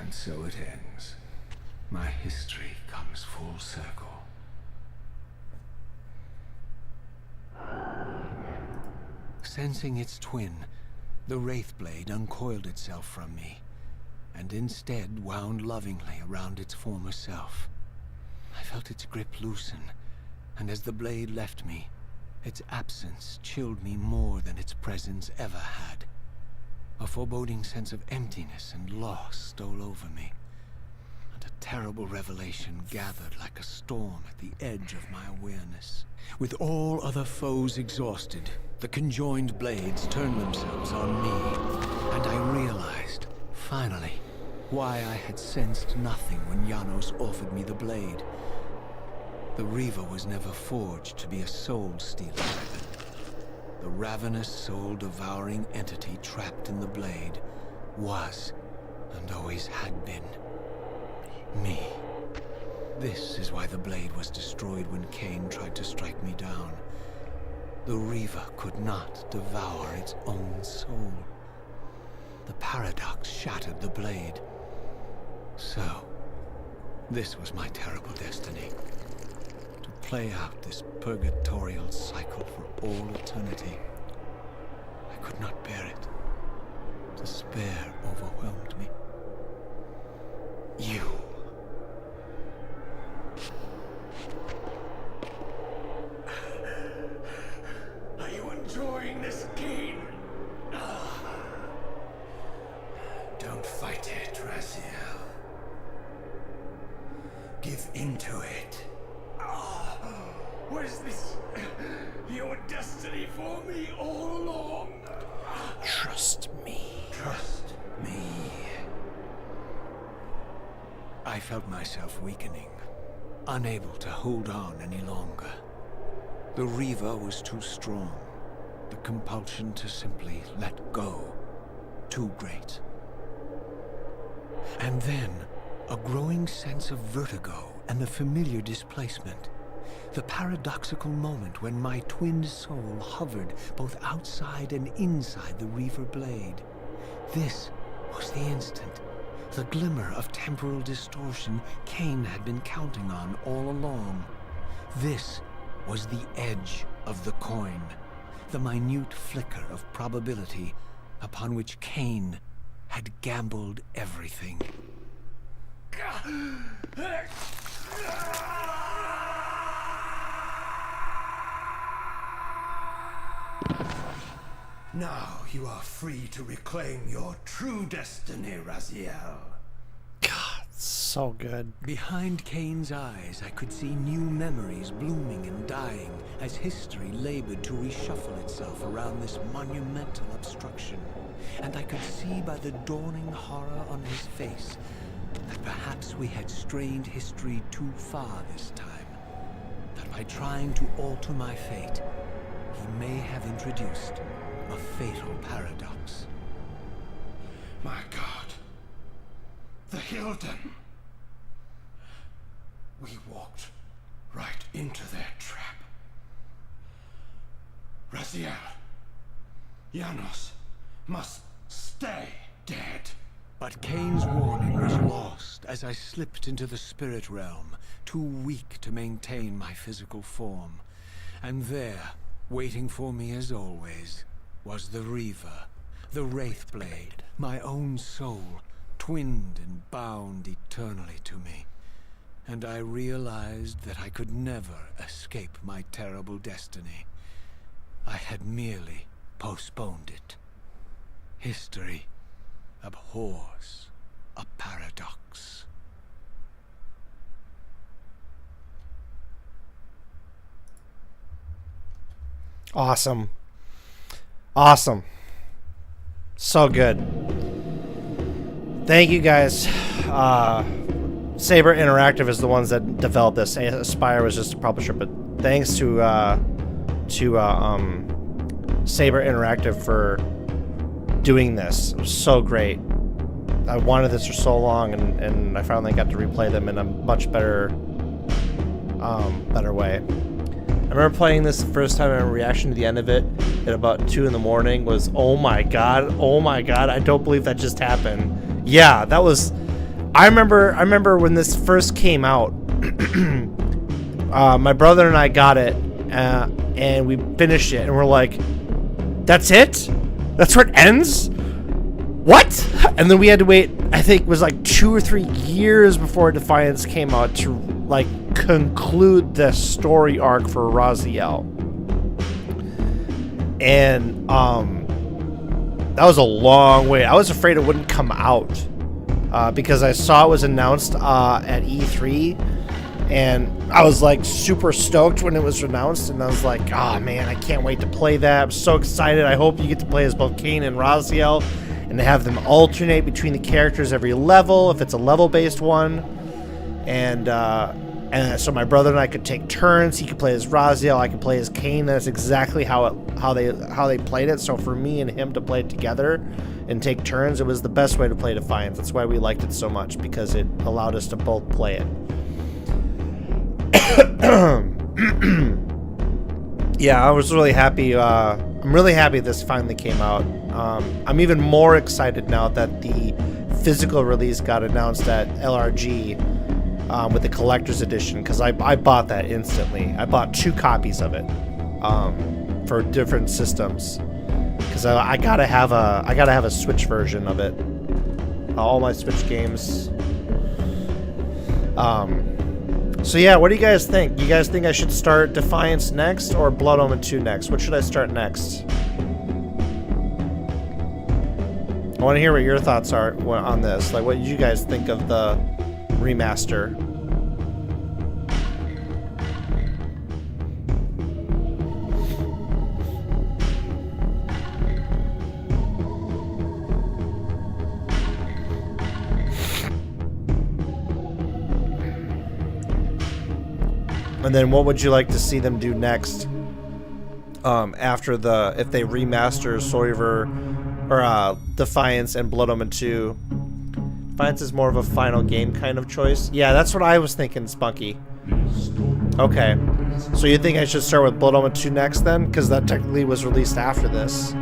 And so it ends. My history comes full circle. Sensing its twin, the Wraith Blade uncoiled itself from me, and instead wound lovingly around its former self. I felt its grip loosen, and as the blade left me, its absence chilled me more than its presence ever had. A foreboding sense of emptiness and loss stole over me, and a terrible revelation gathered like a storm at the edge of my awareness. With all other foes exhausted, the conjoined blades turned themselves on me, and I realized, finally, why I had sensed nothing when Janos offered me the blade. The Reaver was never forged to be a soul-stealing weapon. The ravenous, soul-devouring entity trapped in the blade was, and always had been, me. This is why the blade was destroyed when Kain tried to strike me down. The Reaver could not devour its own soul. The paradox shattered the blade. So, this was my terrible destiny. To play out this purgatorial cycle for all eternity. I could not bear it. Despair overwhelmed me. You. Are you enjoying this game? Don't fight it, Raziel. Give into it. Was this your destiny for me all along? Trust me. Trust me. I felt myself weakening, unable to hold on any longer. The Reaver was too strong. The compulsion to simply let go, too great. And then, a growing sense of vertigo and the familiar displacement. The paradoxical moment when my twin soul hovered both outside and inside the Reaver blade. This was the instant. the glimmer of temporal distortion Kain had been counting on all along. This was the edge of the coin, the minute flicker of probability upon which Kain had gambled everything. Now you are free to reclaim your true destiny, Raziel. God, so good. Behind Kain's eyes, I could see new memories blooming and dying as history labored to reshuffle itself around this monumental obstruction. And I could see by the dawning horror on his face that perhaps we had strained history too far this time. That by trying to alter my fate, he may have introduced a fatal paradox. My God. The Hilden. We walked right into their trap. Raziel. Janos must stay dead. But Kain's warning was lost as I slipped into the spirit realm, too weak to maintain my physical form. And there, waiting for me as always, was the Reaver, the Wraithblade, my own soul, twinned and bound eternally to me. And I realized that I could never escape my terrible destiny. I had merely postponed it. History abhors a paradox. Awesome. Awesome. So good. Thank you guys. Saber Interactive is the ones that developed this. Aspire was just a publisher, but thanks to Saber Interactive for doing this. It was so great. I wanted this for so long, and I finally got to replay them in a much better way. I remember playing this the first time, and my reaction to the end of it at about 2 in the morning was, oh my god, I don't believe that just happened. Yeah, that was... I remember when this first came out, my brother and I got it, and we finished it, and we're like, that's it? That's where it ends? What? And then we had to wait, I think it was like 2 or 3 years before Defiance came out to like conclude the story arc for Raziel. And that was a long wait. I was afraid it wouldn't come out because I saw it was announced at E3, and I was like super stoked when it was announced, and I was like, oh man, I can't wait to play that. I'm so excited. I hope you get to play as both Kain and Raziel, and to have them alternate between the characters every level if it's a level-based one. And so my brother and I could take turns. He could play as Raziel, I could play as Kain. That's exactly how they played it. So for me and him to play it together and take turns, it was the best way to play Defiance. That's why we liked it so much, because it allowed us to both play it. Yeah, I was really happy. I'm really happy this finally came out. I'm even more excited now that the physical release got announced at LRG with the collector's edition, because I bought that instantly. I bought 2 copies of it for different systems, because I gotta have a Switch version of it. All my Switch games. So yeah, what do you guys think? You guys think I should start Defiance next or Blood Omen 2 next? What should I start next? I want to hear what your thoughts are on this. Like, what did you guys think of the remaster? And then what would you like to see them do next? After if they remaster Soul Reaver or Defiance and Blood Omen 2. Defiance is more of a final game kind of choice. Yeah, that's what I was thinking, Spunky. Okay. So you think I should start with Blood Omen 2 next then? Because that technically was released after this.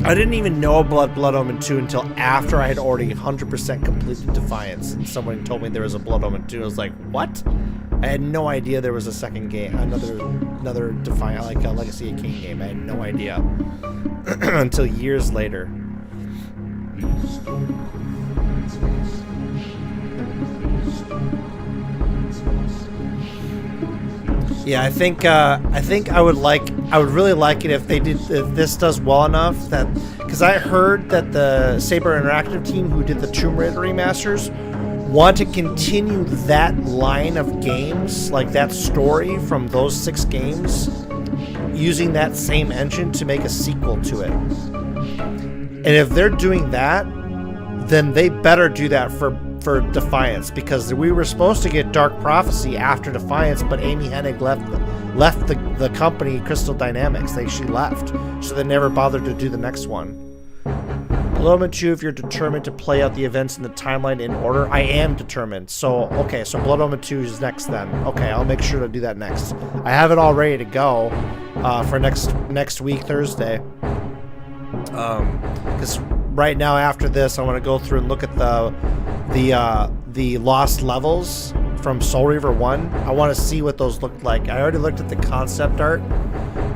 I didn't even know about Blood Omen 2 until after I had already 100% completed Defiance, and someone told me there was a Blood Omen 2. I was like, what? I had no idea there was a second game, another Defiance, like a Legacy of Kain game. I had no idea until years later. Yeah, I think I would really like it if this does well enough that, because I heard that the Saber Interactive team who did the Tomb Raider remasters want to continue that line of games, like that story from those 6 games, using that same engine to make a sequel to it. And if they're doing that, then they better do that for Defiance, because we were supposed to get Dark Prophecy after Defiance, but Amy Hennig left the company, Crystal Dynamics. She left, so they never bothered to do the next one. Blood Omen 2, if you're determined to play out the events in the timeline in order. I am determined. So, okay, so Blood Omen 2 is next then. Okay, I'll make sure to do that next. I have it all ready to go for next week, Thursday. Because right now, after this, I want to go through and look at the lost levels from Soul Reaver 1. I want to see what those looked like. I already looked at the concept art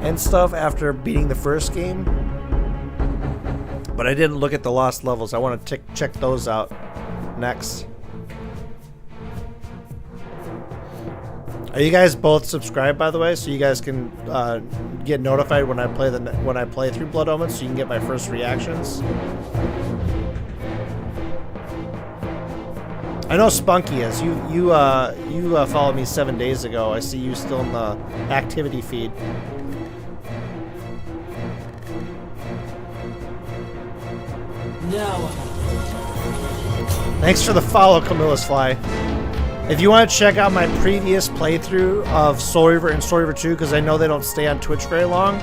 and stuff after beating the first game, but I didn't look at the lost levels. I want to check those out next. Are you guys both subscribed, by the way, so you guys can get notified when I play through Blood Omen, so you can get my first reactions? I know Spunky is. You followed me 7 days ago. I see you still in the activity feed. No. Thanks for the follow, Camilla's Fly. If you want to check out my previous playthrough of Soul Reaver and Soul Reaver 2, because I know they don't stay on Twitch very long,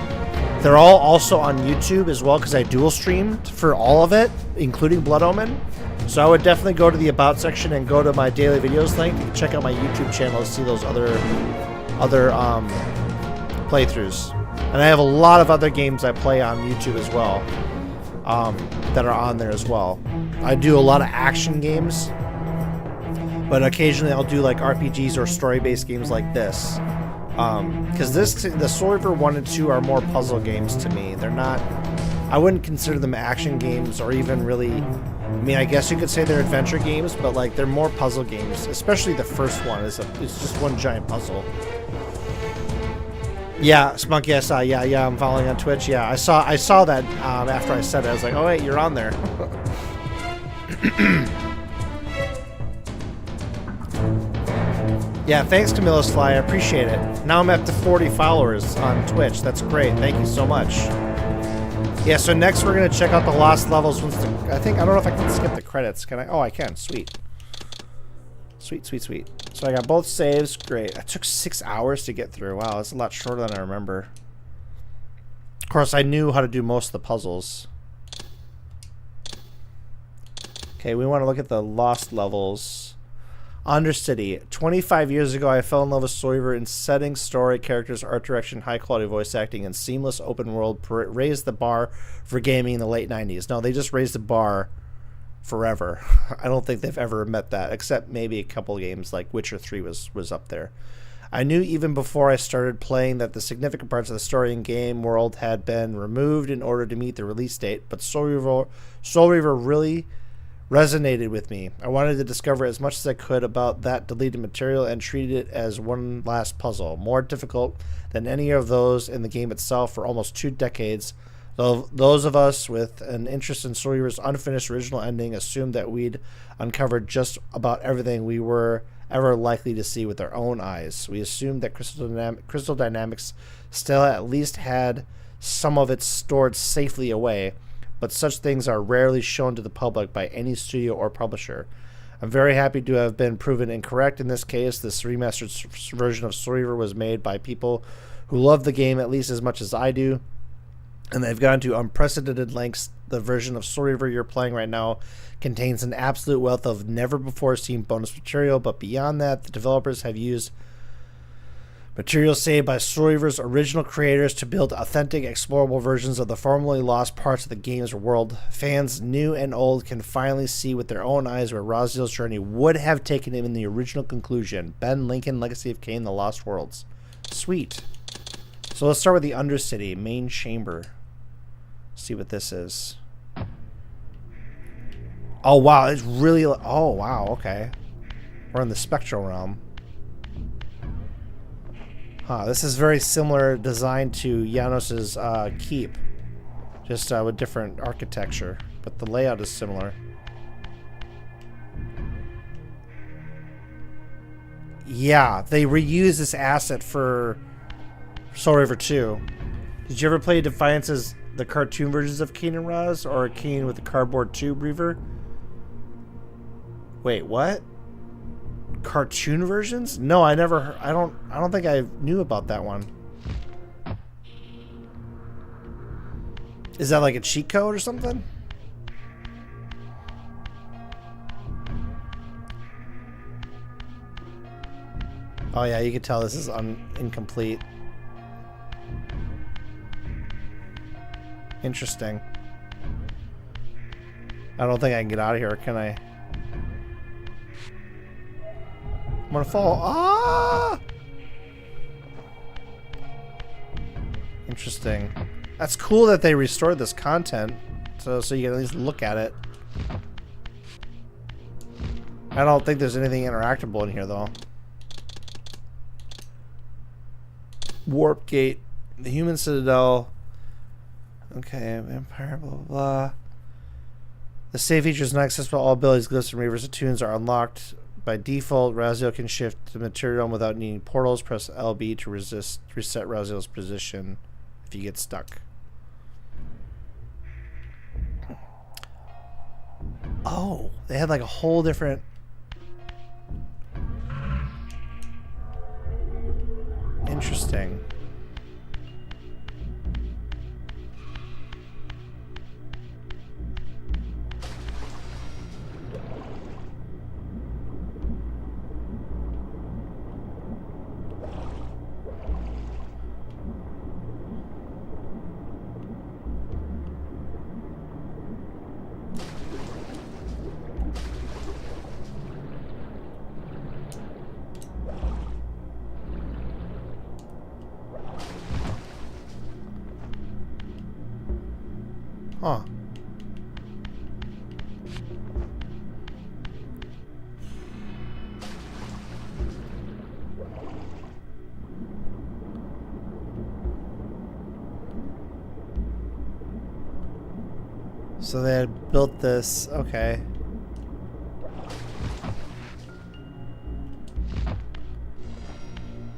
they're all also on YouTube as well, because I dual streamed for all of it, including Blood Omen. So I would definitely go to the About section and go to my daily videos link. You can check out my YouTube channel to see those other playthroughs. And I have a lot of other games I play on YouTube as well that are on there as well. I do a lot of action games, but occasionally I'll do like RPGs or story-based games like this. Because the Soul Reaver 1 and 2 are more puzzle games to me. They're not... I wouldn't consider them action games or even really... I mean, I guess you could say they're adventure games, but like they're more puzzle games. Especially the first one it's just one giant puzzle. Yeah, Spunky, I saw. Yeah, I'm following on Twitch. Yeah, I saw that after I said it. I was like, oh wait, you're on there. Yeah, thanks, Camilla's Fly. I appreciate it. Now I'm up to 40 followers on Twitch. That's great. Thank you so much. Yeah, so next we're going to check out the lost levels. Once I don't know if I can skip the credits. Can I? Oh, I can. Sweet. Sweet. So I got both saves. Great. That took 6 hours to get through. Wow, that's a lot shorter than I remember. Of course, I knew how to do most of the puzzles. Okay, we want to look at the lost levels. Undercity. 25 years ago, I fell in love with Soul Reaver in setting, story, characters, art direction, high-quality voice acting, and seamless open world raised the bar for gaming in the late 90s. No, they just raised the bar forever. I don't think they've ever met that, except maybe a couple games like Witcher 3 was up there. I knew even before I started playing that the significant parts of the story and game world had been removed in order to meet the release date, but Soul Reaver really resonated with me. I wanted to discover as much as I could about that deleted material and treated it as one last puzzle, more difficult than any of those in the game itself for almost 2 decades. Though those of us with an interest in Soul Reaver's unfinished original ending assumed that we'd uncovered just about everything we were ever likely to see with our own eyes. We assumed that Crystal Dynamics still at least had some of it stored safely away, but such things are rarely shown to the public by any studio or publisher. I'm very happy to have been proven incorrect in this case. This remastered version of Soul Reaver was made by people who love the game at least as much as I do, and they've gone to unprecedented lengths. The version of Soul Reaver you're playing right now contains an absolute wealth of never-before-seen bonus material, but beyond that, the developers have used Materials saved by Soul Reaver's original creators to build authentic, explorable versions of the formerly lost parts of the game's world. Fans new and old can finally see with their own eyes where Raziel's journey would have taken him in the original conclusion. Ben Lincoln, Legacy of Kain, The Lost Worlds. Sweet. So let's start with the Undercity, main chamber. See what this is. Oh, wow. It's really... Oh, wow. Okay. We're in the spectral realm. Huh, this is very similar design to Janos's keep, just with different architecture, but the layout is similar. Yeah, they reused this asset for Soul Reaver 2. Did you ever play Defiance's the cartoon versions of Kain and Raz, or Kain with the cardboard tube Reaver? Wait, what? Cartoon versions? No, I never. I don't think I knew about that one. Is that like a cheat code or something? Oh yeah, you can tell this is incomplete. Interesting. I don't think I can get out of here, can I? I'm gonna fall. Ah! Interesting. That's cool that they restored this content, so you can at least look at it. I don't think there's anything interactable in here though. Warp gate, the human citadel. Okay, vampire, blah blah blah. The save feature is not accessible. All abilities, glyphs, and reavers, attunes are unlocked. By default, Raziel can shift the material without needing portals. Press LB to reset Raziel's position if you get stuck. Oh, they had like a whole different... Interesting. Huh. So they had built this, okay.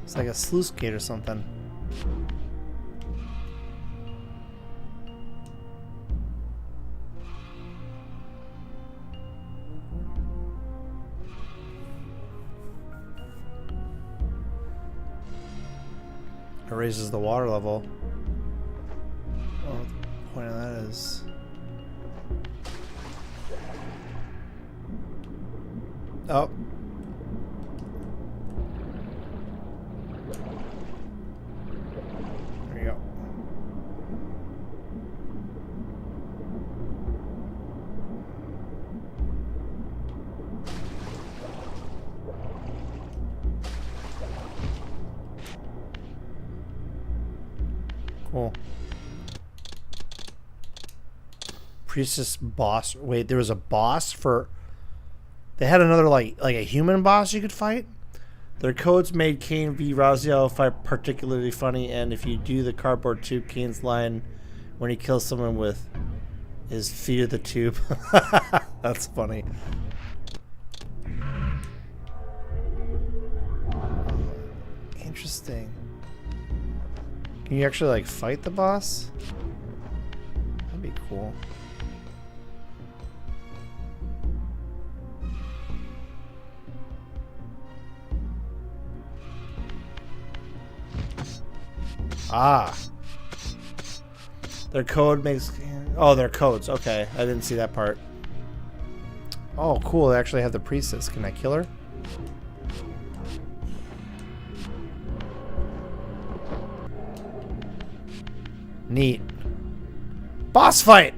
It's like a sluice gate or something. It raises the water level. Oh, what the point of that is. Oh. There you go. Cool. Priestess boss. Wait, there was a boss for... They had another, like a human boss you could fight? Their codes made Kain v Raziel fight particularly funny, and if you do the cardboard tube, Kain's line when he kills someone with is fear the tube. That's funny. Interesting. Can you actually, like, fight the boss? That'd be cool. Ah. Their code makes... Oh, their codes. Okay. I didn't see that part. Oh, cool. They actually have the priestess. Can I kill her? Neat. Boss fight!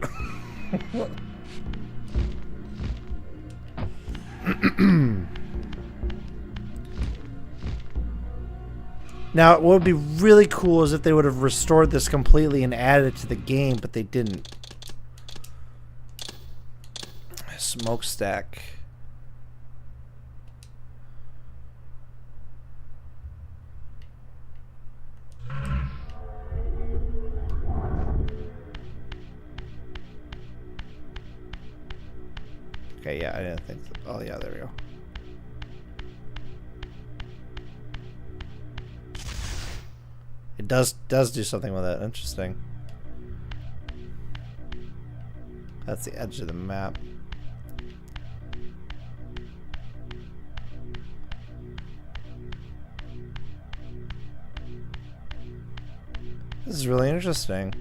Now, what would be really cool is if they would have restored this completely and added it to the game, but they didn't. Smokestack. Okay, yeah, I didn't think so. Oh, yeah, there we go. It does do something with it. Interesting. That's the edge of the map. This is really interesting.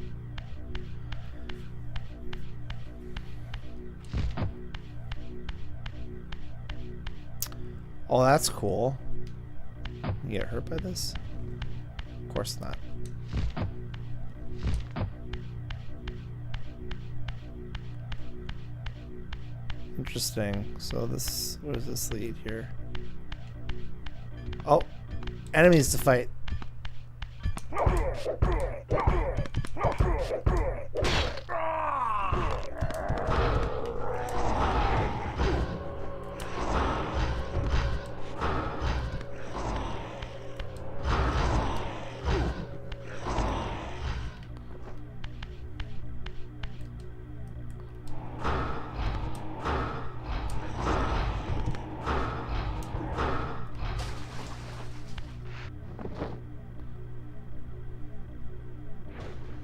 Oh, that's cool. You get hurt by this? Of course not. Interesting. So this, where does this lead here? Oh, enemies to fight.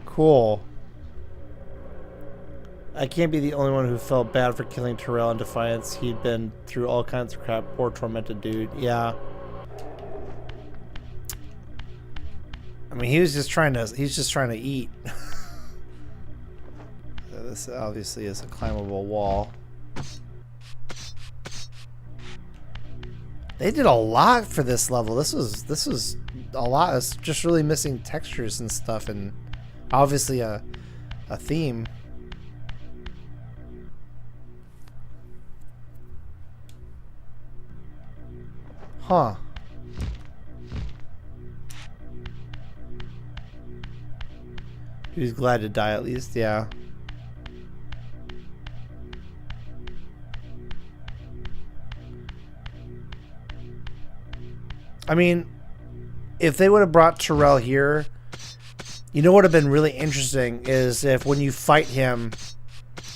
Cool. I can't be the only one who felt bad for killing Terrell in Defiance. He'd been through all kinds of crap. Poor tormented dude. Yeah. I mean, he's just trying to eat. This obviously is a climbable wall. They did a lot for this level. This was a lot. It's just really missing textures and stuff, and obviously a theme. Huh. He's glad to die at least, yeah. I mean, if they would have brought Terrell here, you know what would have been really interesting is if when you fight him,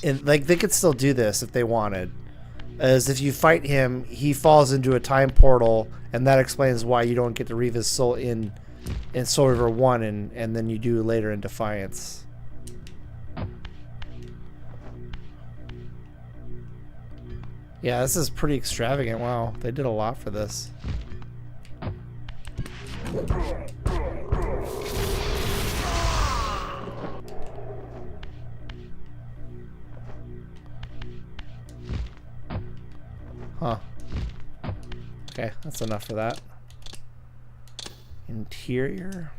and like they could still do this if they wanted, is if you fight him, he falls into a time portal, and that explains why you don't get to reave his soul in Soul Reaver 1, and then you do later in Defiance. Yeah, this is pretty extravagant. Wow, they did a lot for this. Huh. Okay, that's enough for that. Interior.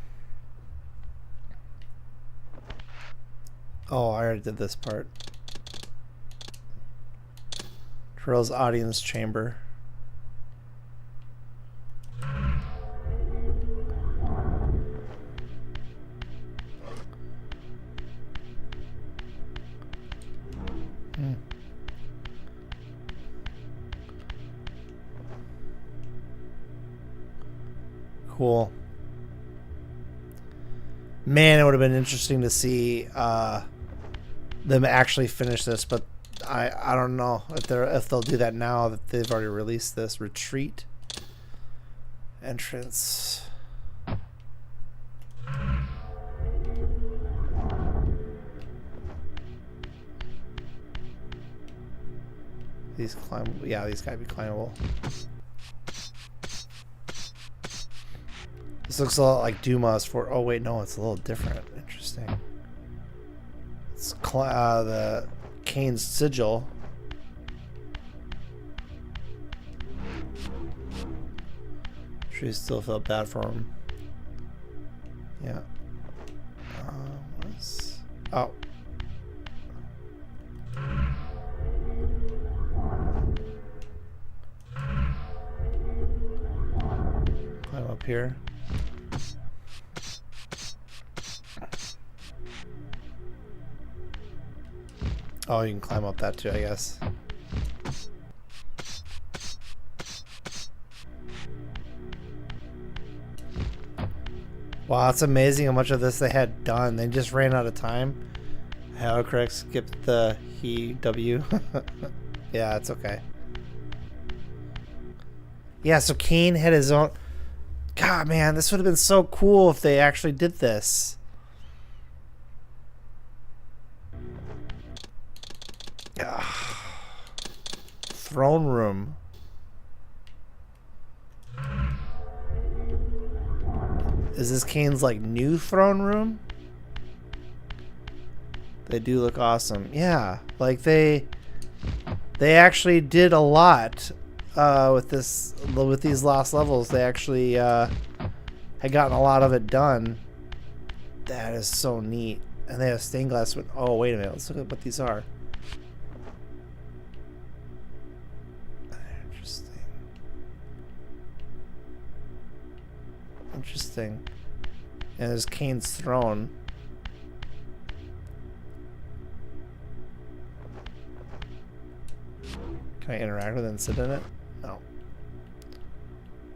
Oh, I already did this part. Terrell's audience chamber. Cool. Man, it would have been interesting to see them actually finish this, but I don't know if they'll do that now that they've already released this. Retreat. Entrance. These yeah, these gotta be climbable. This looks a lot like Duma's for. Oh wait, no, it's a little different. Interesting. It's the Kain's sigil. I'm sure you still felt bad for him. Yeah. What is Oh. Climb up here. Oh, you can climb up that too, I guess. Wow, it's amazing how much of this they had done. They just ran out of time. How correct, skipped the he W. Yeah, it's okay. Yeah, so Kain had his own. God, man, this would have been so cool if they actually did this. Throne room. Is this Kain's like new throne room? They do look awesome. Yeah, like they actually did a lot with these last levels. They actually had gotten a lot of it done. That is so neat. And they have stained glass. Oh, wait a minute. Let's look at what these are. Interesting. And there's Kain's throne. Can I interact with it and sit in it? No.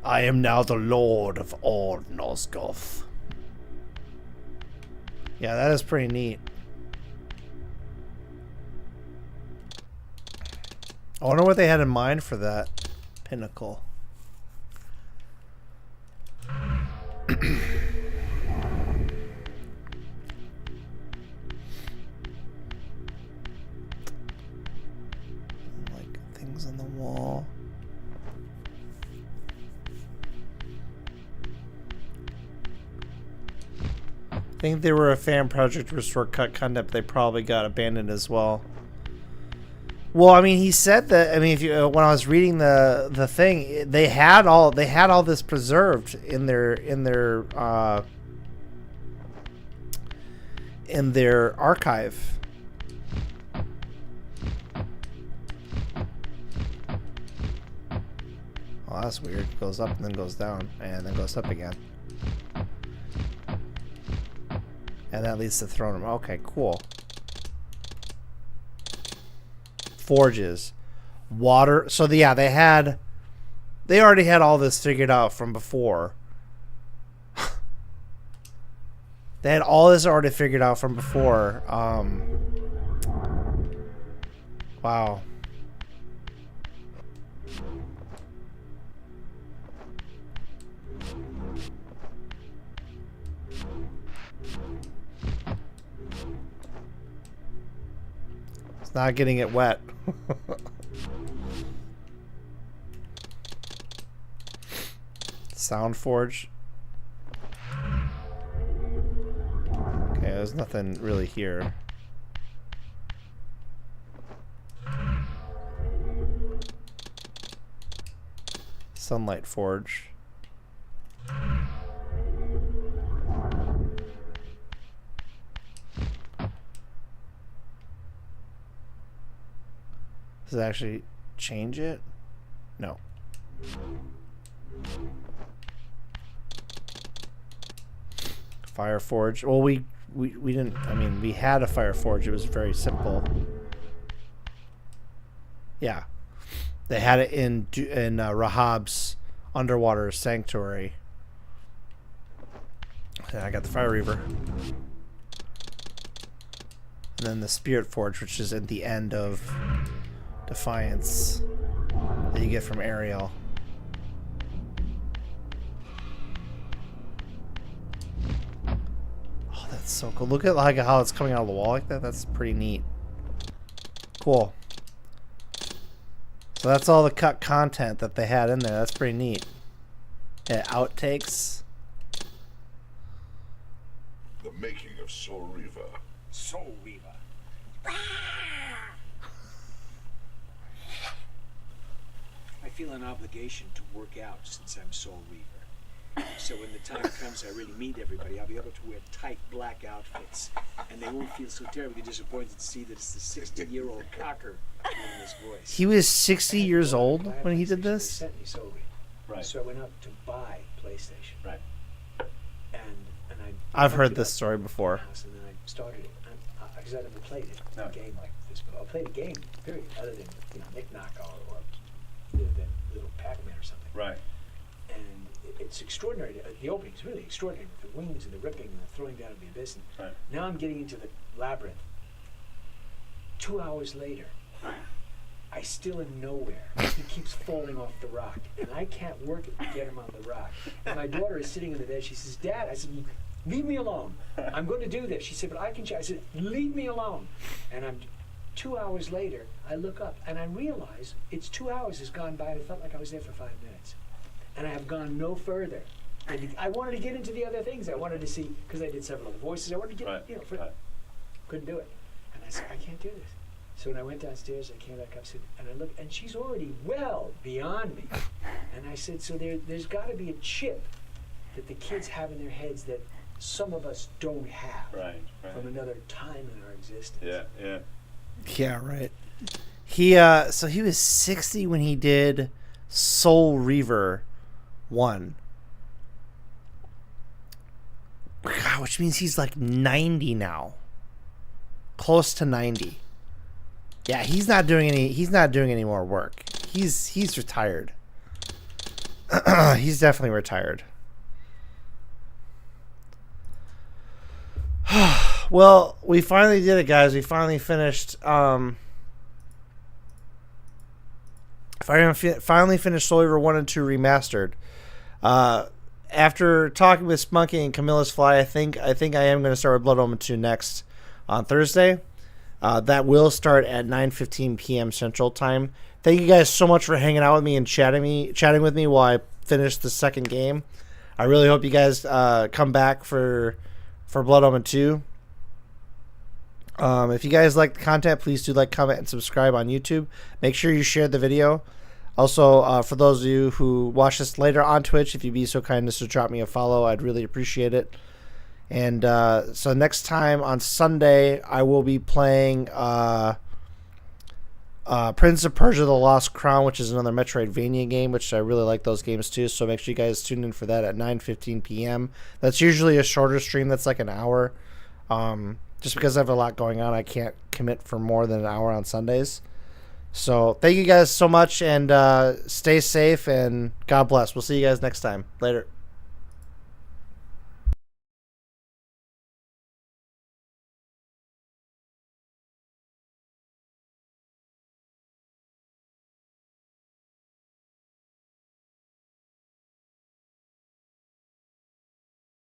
I am now the Lord of all Nosgoth. Yeah, that is pretty neat. I wonder what they had in mind for that pinnacle. Like things on the wall. I think they were a fan project to restore cut content, but they probably got abandoned as well. Well, I mean, he said that. I mean, if you when I was reading the thing, they had all this preserved in their archive. Oh, that's weird. It goes up and then goes down, and then goes up again. And that leads to the throne room. Okay, cool. Forges, water. So yeah, they already had all this figured out from before. They had all this already figured out from before. Wow. It's not getting it wet. Sound forge. Okay, there's nothing really here. Sunlight forge. Does it actually change it? No. Fire forge. Well, we didn't. I mean, we had a fire forge. It was very simple. Yeah, they had it in Rahab's underwater sanctuary. And I got the Fire Reaver, and then the Spirit Forge, which is at the end of Defiance that you get from Ariel. Oh, that's so cool. Look at like how it's coming out of the wall like that. That's pretty neat. Cool. So that's all the cut content that they had in there. That's pretty neat. Yeah, outtakes. The making of Soul Reaver. Soul Reaver. I feel an obligation to work out since I'm Soul Reaver. So when the time comes I really meet everybody, I'll be able to wear tight black outfits, and they won't feel so terribly disappointed to see that it's the 60-year-old cocker in his voice. He was 60 years old when he did this? They sent me Soul Reaver. Right. So I went out to buy PlayStation. Right. And I've heard this story before. And then I started it, because I never played it, No. a game like this. But I played a game, period, other than Knick Knock or the little Pac-Man or something. Right. And it's extraordinary. The opening is really extraordinary with the wings and the ripping and the throwing down of the abyss. And Right. now I'm getting into the labyrinth. 2 hours later, I still am nowhere. He keeps falling off the rock, and I can't work it to get him on the rock. And my daughter is sitting in the bed. She says, "Dad," I said, "leave me alone. I'm going to do this." She said, "But I can." I said, "Leave me alone." And 2 hours later, I look up and I realize it's 2 hours has gone by, and it felt like I was there for 5 minutes. And I have gone no further. And I wanted to get into the other things. I wanted to see, because I did several other voices, I wanted to get, Right. couldn't do it. And I said, I can't do this. So when I went downstairs, I came back up, and I looked, and she's already well beyond me. And I said, so there's got to be a chip that the kids have in their heads that some of us don't have Right. from another time in our existence. Yeah. Yeah, right. So he was 60 when he did Soul Reaver 1. God, which means he's like 90 now. Close to 90. Yeah, he's not doing any more work. He's retired. He's definitely retired. Well, we finally did it, guys. We finally finished finally finished Soul Reaver 1 and 2 Remastered. After talking with Spunky and Camilla's Fly, I think I am going to start with Blood Omen 2 next on Thursday. That will start at 9:15 p.m. Central Time. Thank you guys so much for hanging out with me and chatting with me while I finish the second game. I really hope you guys come back for Blood Omen 2. If you guys like the content, please do like, comment, and subscribe on YouTube. Make sure you share the video. Also, for those of you who watch this later on Twitch, if you'd be so kind as to drop me a follow, I'd really appreciate it. And so next time on Sunday, I will be playing Prince of Persia: The Lost Crown, which is another Metroidvania game, which I really like those games too. So make sure you guys tune in for that at 9:15 p.m. That's usually a shorter stream. That's like an hour. Just because I have a lot going on, I can't commit for more than an hour on Sundays. So thank you guys so much, and stay safe, and God bless. We'll see you guys next time. Later.